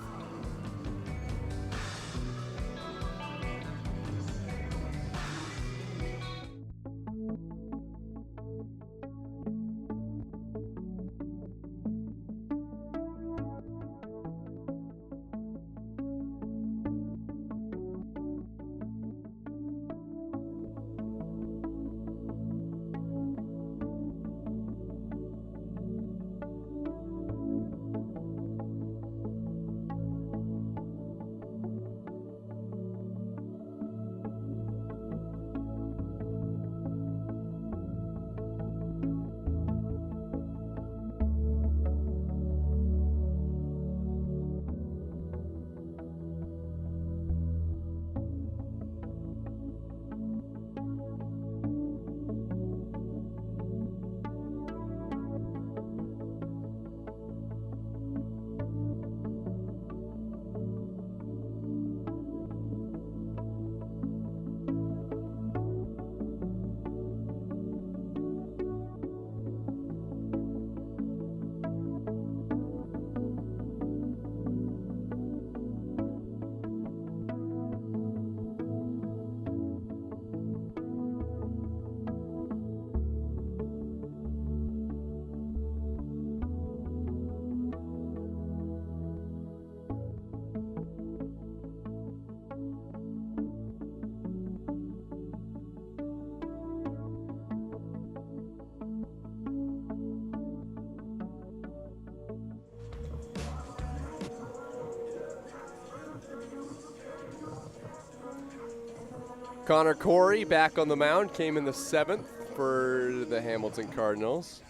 Connor Corey back on the mound, came in the 7th for the Hamilton Cardinals.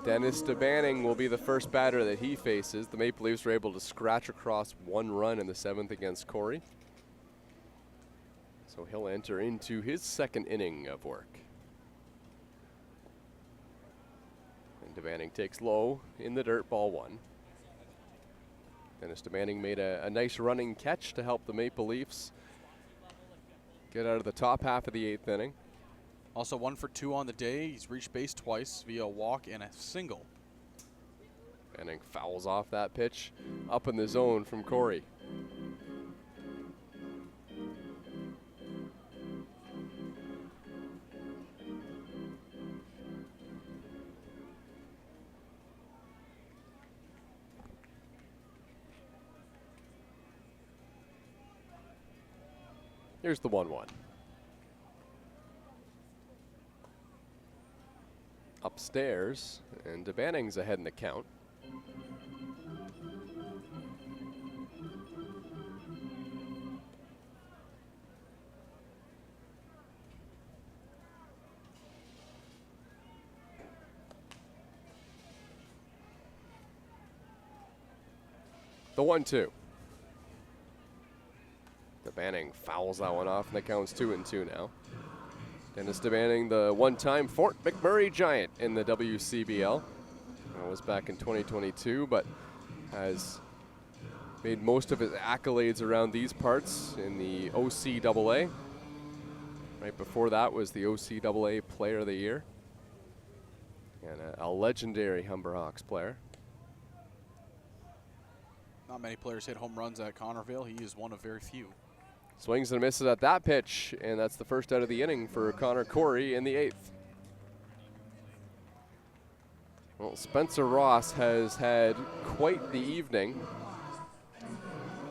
Dennis DeBanning will be the first batter that he faces. The Maple Leafs were able to scratch across 1 run in the 7th against Corey. So he'll enter into his 2nd inning of work. And DeBanning takes low in the dirt, ball 1. Dennis DeBanning made a nice running catch to help the Maple Leafs get out of the top half of the 8th inning. Also 1 for 2 on the day. He's reached base twice via a walk and a single. DeBanning fouls off that pitch up in the zone from Corey. Here's the 1-1. Upstairs, and DeBanning's ahead in the count. The 1-2. DeBanning fouls that one off, and the count's 2-2 now. Dennis DeBanning, the one-time Fort McMurray Giant in the WCBL. That was back in 2022, but has made most of his accolades around these parts in the OCAA. Right before that was the OCAA Player of the Year. And a legendary Humber Hawks player. Not many players hit home runs at Connorville. He is one of very few. Swings and misses at that pitch, and that's the first out of the inning for Connor Corey in the 8th. Well, Spencer Ross has had quite the evening.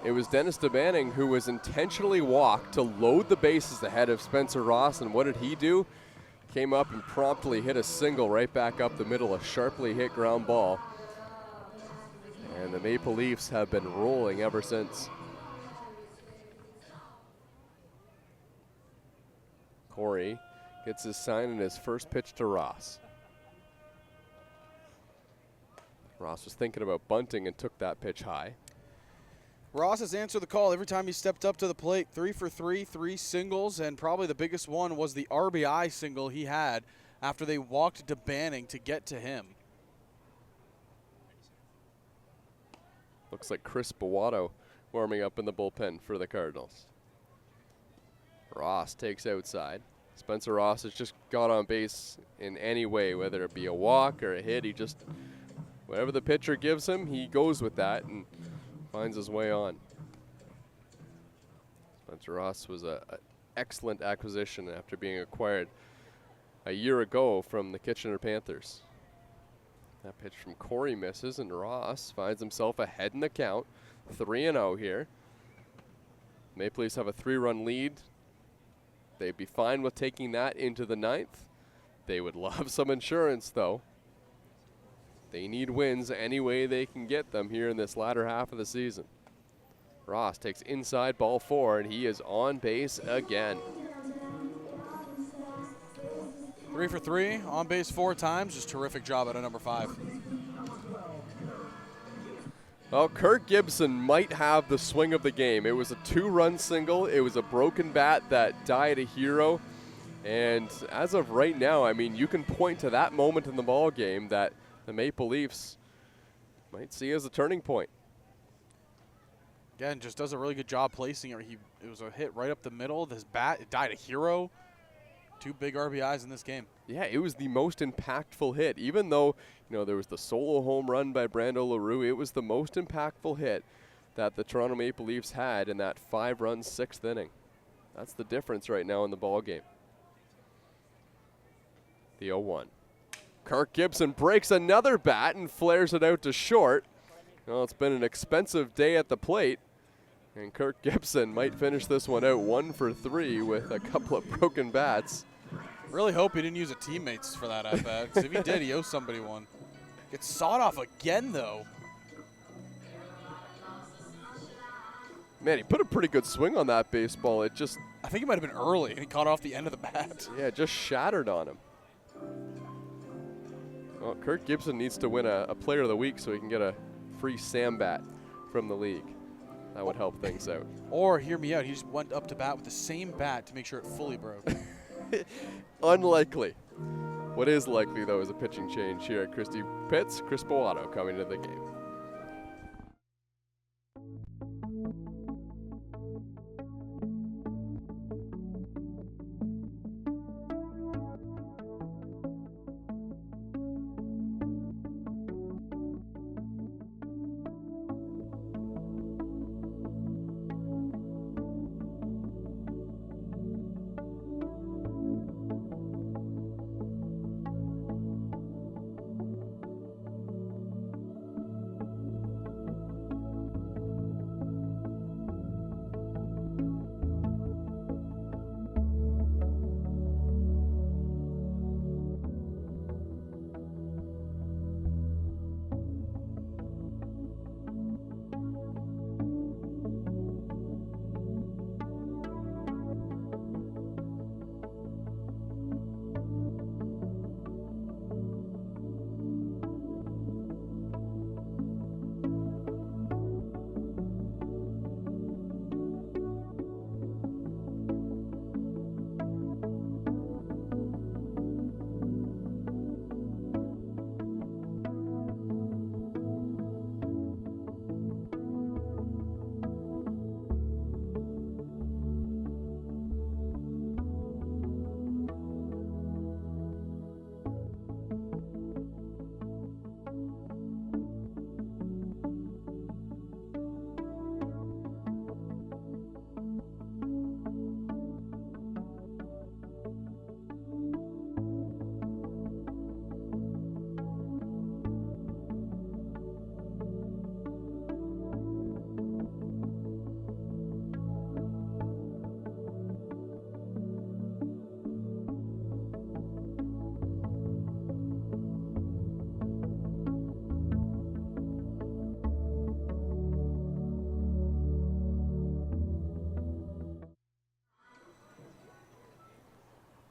It was Dennis DeBanning who was intentionally walked to load the bases ahead of Spencer Ross, and what did he do? Came up and promptly hit a single right back up the middle, a sharply hit ground ball. And the Maple Leafs have been rolling ever since. Corey gets his sign in his first pitch to Ross. Ross was thinking about bunting and took that pitch high. Ross has answered the call every time he stepped up to the plate. 3 for 3, 3 singles, and probably the biggest one was the RBI single he had after they walked DeBanning to get to him. Looks like Chris Bowato warming up in the bullpen for the Cardinals. Ross takes outside. Spencer Ross has just got on base in any way, whether it be a walk or a hit. He just, whatever the pitcher gives him, he goes with that and finds his way on. Spencer Ross was an excellent acquisition after being acquired a year ago from the Kitchener Panthers. That pitch from Corey misses, and Ross finds himself ahead in the count. 3-0 here. Maple Leafs have a 3-run lead. They'd be fine with taking that into the 9th. They would love some insurance, though. They need wins any way they can get them here in this latter half of the season. Ross takes inside ball 4, and he is on base again. 3 for 3, on base 4 times. Just terrific job out of number 5. Well, Kirk Gibson might have the swing of the game. It was a 2-run single. It was a broken bat that died a hero. And as of right now, I mean, you can point to that moment in the ball game that the Maple Leafs might see as a turning point. Again, just does a really good job placing it. It was a hit right up the middle. This bat, it died a hero. 2 big RBIs in this game. Yeah, it was the most impactful hit. Even though, you know, there was the solo home run by Brando Leroux, it was the most impactful hit that the Toronto Maple Leafs had in that 5-run 6th inning. That's the difference right now in the ball game. The 0-1. Kirk Gibson breaks another bat and flares it out to short. Well, it's been an expensive day at the plate, and Kirk Gibson might finish this one out 1 for 3 with a couple of broken bats. Really hope he didn't use a teammates for that at bat, because if he did, he owes somebody one. Gets sawed off again, though. Man, he put a pretty good swing on that baseball. It just, I think it might have been early, and he caught off the end of the bat. yeah, it just shattered on him. Well, Kurt Gibson needs to win a Player of the Week so he can get a free Sam bat from the league. That would help things out. Or, hear me out, he just went up to bat with the same bat to make sure it fully broke. Unlikely. What is likely, though, is a pitching change here at Christie Pitts. Chris Boato coming to the game.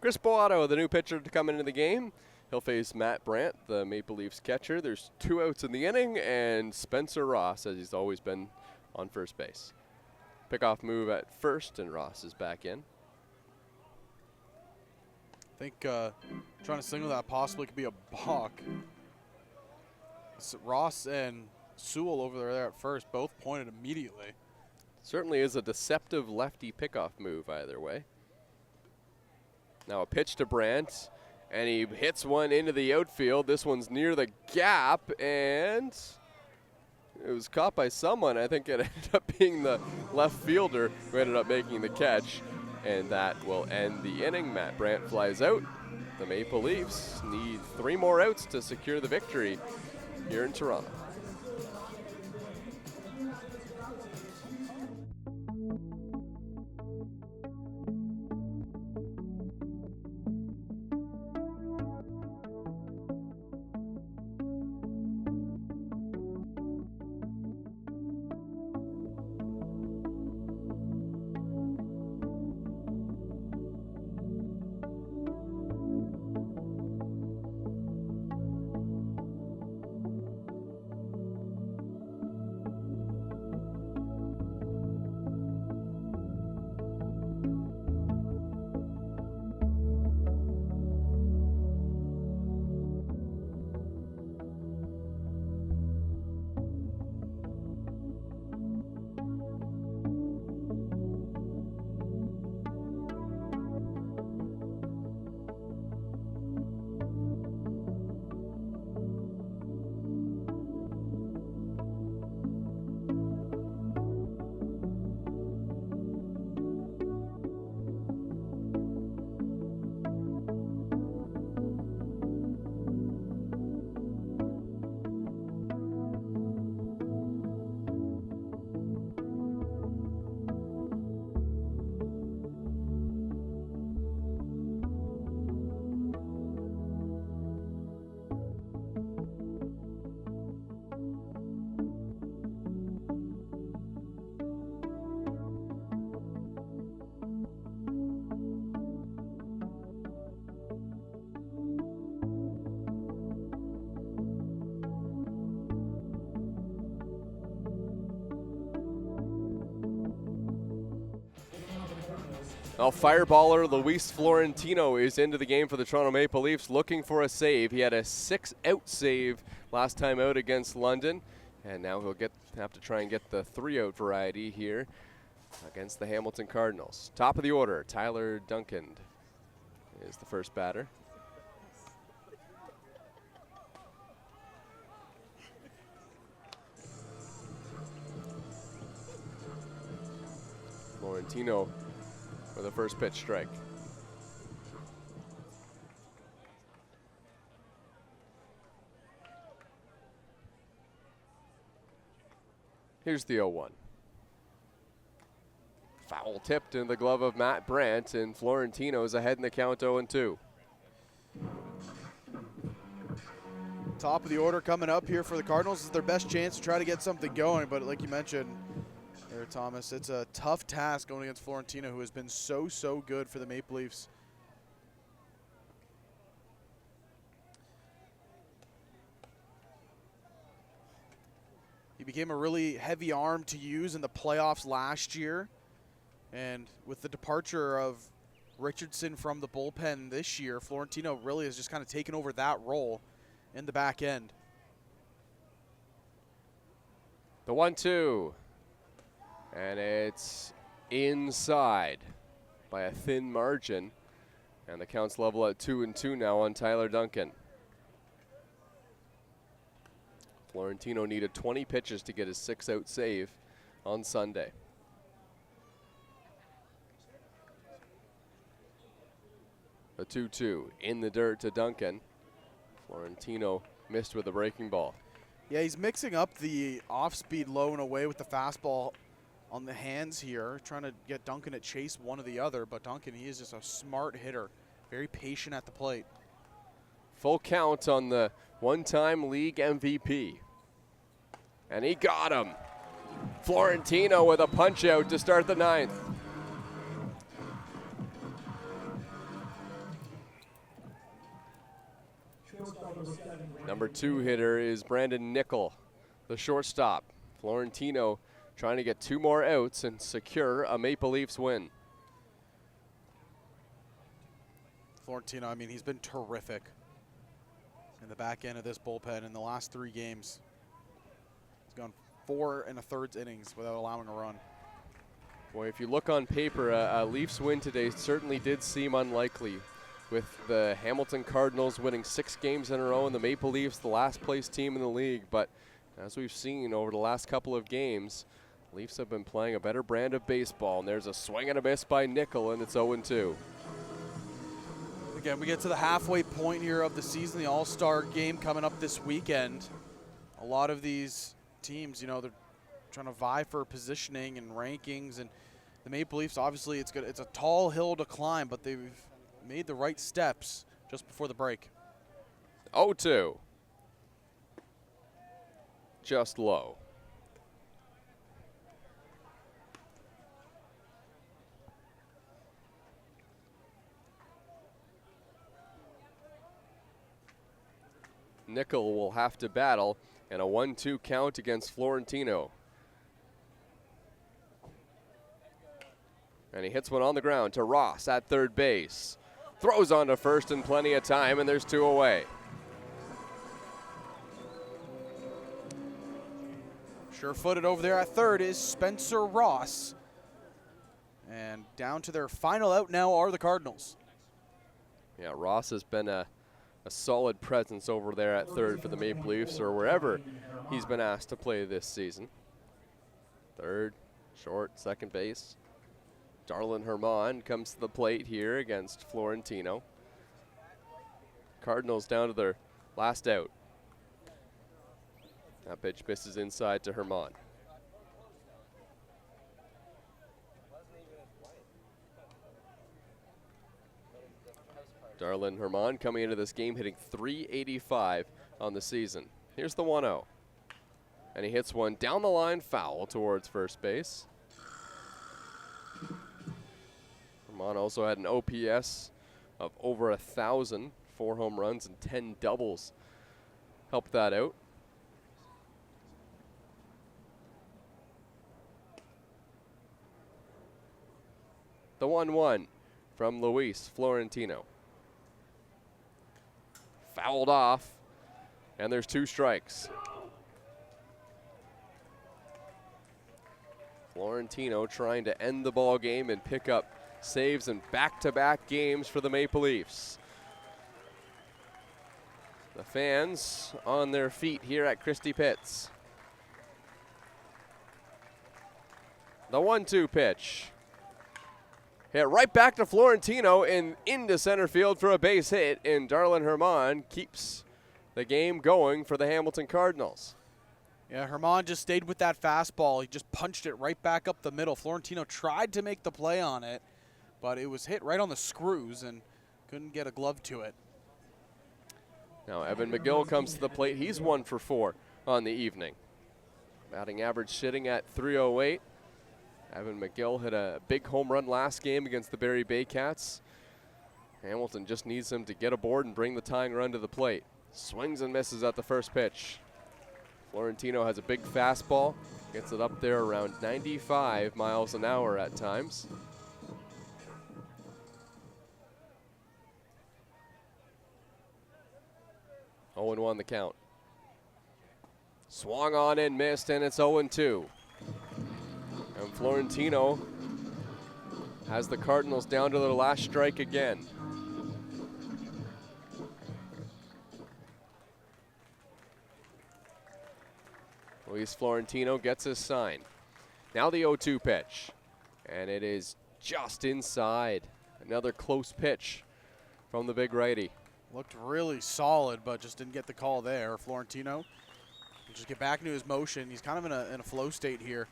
Chris Boato, the new pitcher to come into the game. He'll face Matt Brandt, the Maple Leafs catcher. There's 2 outs in the inning, and Spencer Ross, as he's always been, on first base. Pickoff move at first, and Ross is back in. I think trying to signal that possibly could be a balk. So Ross and Sewell over there at first both pointed immediately. Certainly is a deceptive lefty pickoff move either way. Now a pitch to Brandt, and he hits one into the outfield. This one's near the gap, and it was caught by someone. I think it ended up being the left fielder who ended up making the catch, and that will end the inning. Matt Brandt flies out. The Maple Leafs need 3 more outs to secure the victory here in Toronto. Well, fireballer Luis Florentino is into the game for the Toronto Maple Leafs, looking for a save. He had a 6-out save last time out against London, and now he'll have to try and get the 3-out variety here against the Hamilton Cardinals. Top of the order, Tyler Duncan is the first batter. Florentino with a first pitch strike. Here's the 0-1. Foul tipped in the glove of Matt Brandt, and Florentino's ahead in the count 0-2. Top of the order coming up here for the Cardinals. This is their best chance to try to get something going, but like you mentioned there, Thomas, it's a tough task going against Florentino, who has been so good for the Maple Leafs. He became a really heavy arm to use in the playoffs last year, and with the departure of Richardson from the bullpen this year, Florentino really has just kind of taken over that role in the back end. The 1-2. And it's inside by a thin margin. And the count's level at 2-2 now on Tyler Duncan. Florentino needed 20 pitches to get his 6-out save on Sunday. The 2-2 in the dirt to Duncan. Florentino missed with a breaking ball. Yeah, he's mixing up the off-speed low and away with the fastball on the hands here, trying to get Duncan to chase one or the other, but Duncan, he is just a smart hitter, very patient at the plate. Full count on the one-time league MVP. And he got him. Florentino with a punch-out to start the 9th. Number 2 hitter is Brandon Nickel, the shortstop. Florentino trying to get 2 more outs and secure a Maple Leafs win. Florentino, I mean, he's been terrific in the back end of this bullpen in the last 3 games. He's gone 4 1/3 innings without allowing a run. Boy, if you look on paper, a Leafs win today certainly did seem unlikely, with the Hamilton Cardinals winning 6 games in a row and the Maple Leafs the last place team in the league. But as we've seen over the last couple of games, Leafs have been playing a better brand of baseball, and there's a swing and a miss by Nickel, and it's 0-2. Again, we get to the halfway point here of the season, the All-Star game coming up this weekend. A lot of these teams, you know, they're trying to vie for positioning and rankings, and the Maple Leafs, obviously, it's a tall hill to climb, but they've made the right steps just before the break. 0-2. Just low. Nickel will have to battle and a 1-2 count against Florentino. And he hits one on the ground to Ross at third base. Throws on to first in plenty of time, and there's 2 away. Sure-footed over there at third is Spencer Ross. And down to their final out now are the Cardinals. Yeah, Ross has been a solid presence over there at third for the Maple Leafs, or wherever he's been asked to play this season. Third, short, second base. Darlin Herman comes to the plate here against Florentino. Cardinals down to their last out. That pitch misses inside to Herman. Darlin Herman coming into this game hitting .385 on the season. Here's the 1-0. And he hits one down the line, foul towards first base. Herman also had an OPS of over 1,000, 4 home runs and 10 doubles. Helped that out. The 1-1 from Luis Florentino. Fouled off, and there's 2 strikes. Florentino trying to end the ball game and pick up saves in back-to-back games for the Maple Leafs. The fans on their feet here at Christie Pitts. The 1-2 pitch. Hit right back to Florentino and into center field for a base hit, and Darlin Herman keeps the game going for the Hamilton Cardinals. Yeah, Herman just stayed with that fastball. He just punched it right back up the middle. Florentino tried to make the play on it, but it was hit right on the screws and couldn't get a glove to it. Now Evan McGill comes to the plate. He's 1 for 4 on the evening. Batting average sitting at .308. Evan McGill hit a big home run last game against the Barrie Baycats. Hamilton just needs him to get aboard and bring the tying run to the plate. Swings and misses at the first pitch. Florentino has a big fastball, gets it up there around 95 miles an hour at times. Oh, 0-1 the count. Swung on and missed, and it's 0-2. And Florentino has the Cardinals down to their last strike again. Luis Florentino gets his sign. Now the 0-2 pitch, and it is just inside. Another close pitch from the big righty. Looked really solid, but just didn't get the call there. Florentino will just get back into his motion. He's kind of in a flow state here.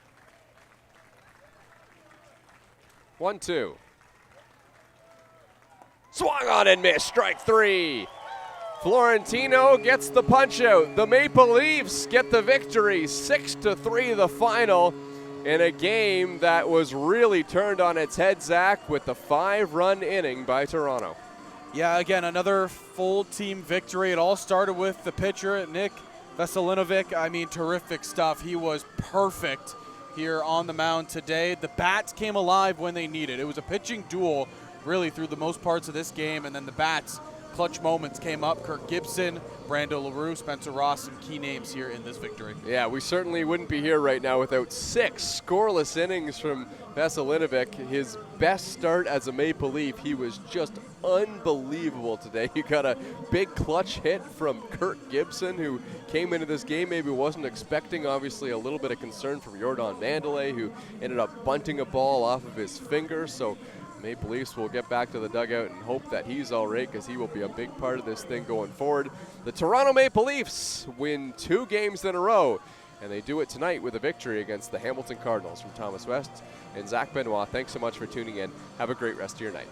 1-2. Swung on and missed, strike 3. Florentino gets the punch out. The Maple Leafs get the victory, 6-3 the final, in a game that was really turned on its head, Zach, with the 5-run inning by Toronto. Yeah, again, another full team victory. It all started with the pitcher, Nick Veselinovic. I mean, terrific stuff. He was perfect here on the mound today. The bats came alive when they needed. It was a pitching duel really through the most parts of this game, and then the bats, clutch moments came up. Kirk Gibson, Brando Leroux, Spencer Ross, some key names here in this victory. Yeah, we certainly wouldn't be here right now without 6 scoreless innings from Veselinovic. His best start as a Maple Leaf. He was just unbelievable today. You got a big clutch hit from Kirk Gibson, who came into this game, maybe wasn't expecting, obviously, a little bit of concern from Yordan Manduley, who ended up bunting a ball off of his finger. So Maple Leafs will get back to the dugout and hope that he's all right, because he will be a big part of this thing going forward. The Toronto Maple Leafs win 2 games in a row, and they do it tonight with a victory against the Hamilton Cardinals. From Thomas West and Zach Benoit, thanks so much for tuning in. Have a great rest of your night.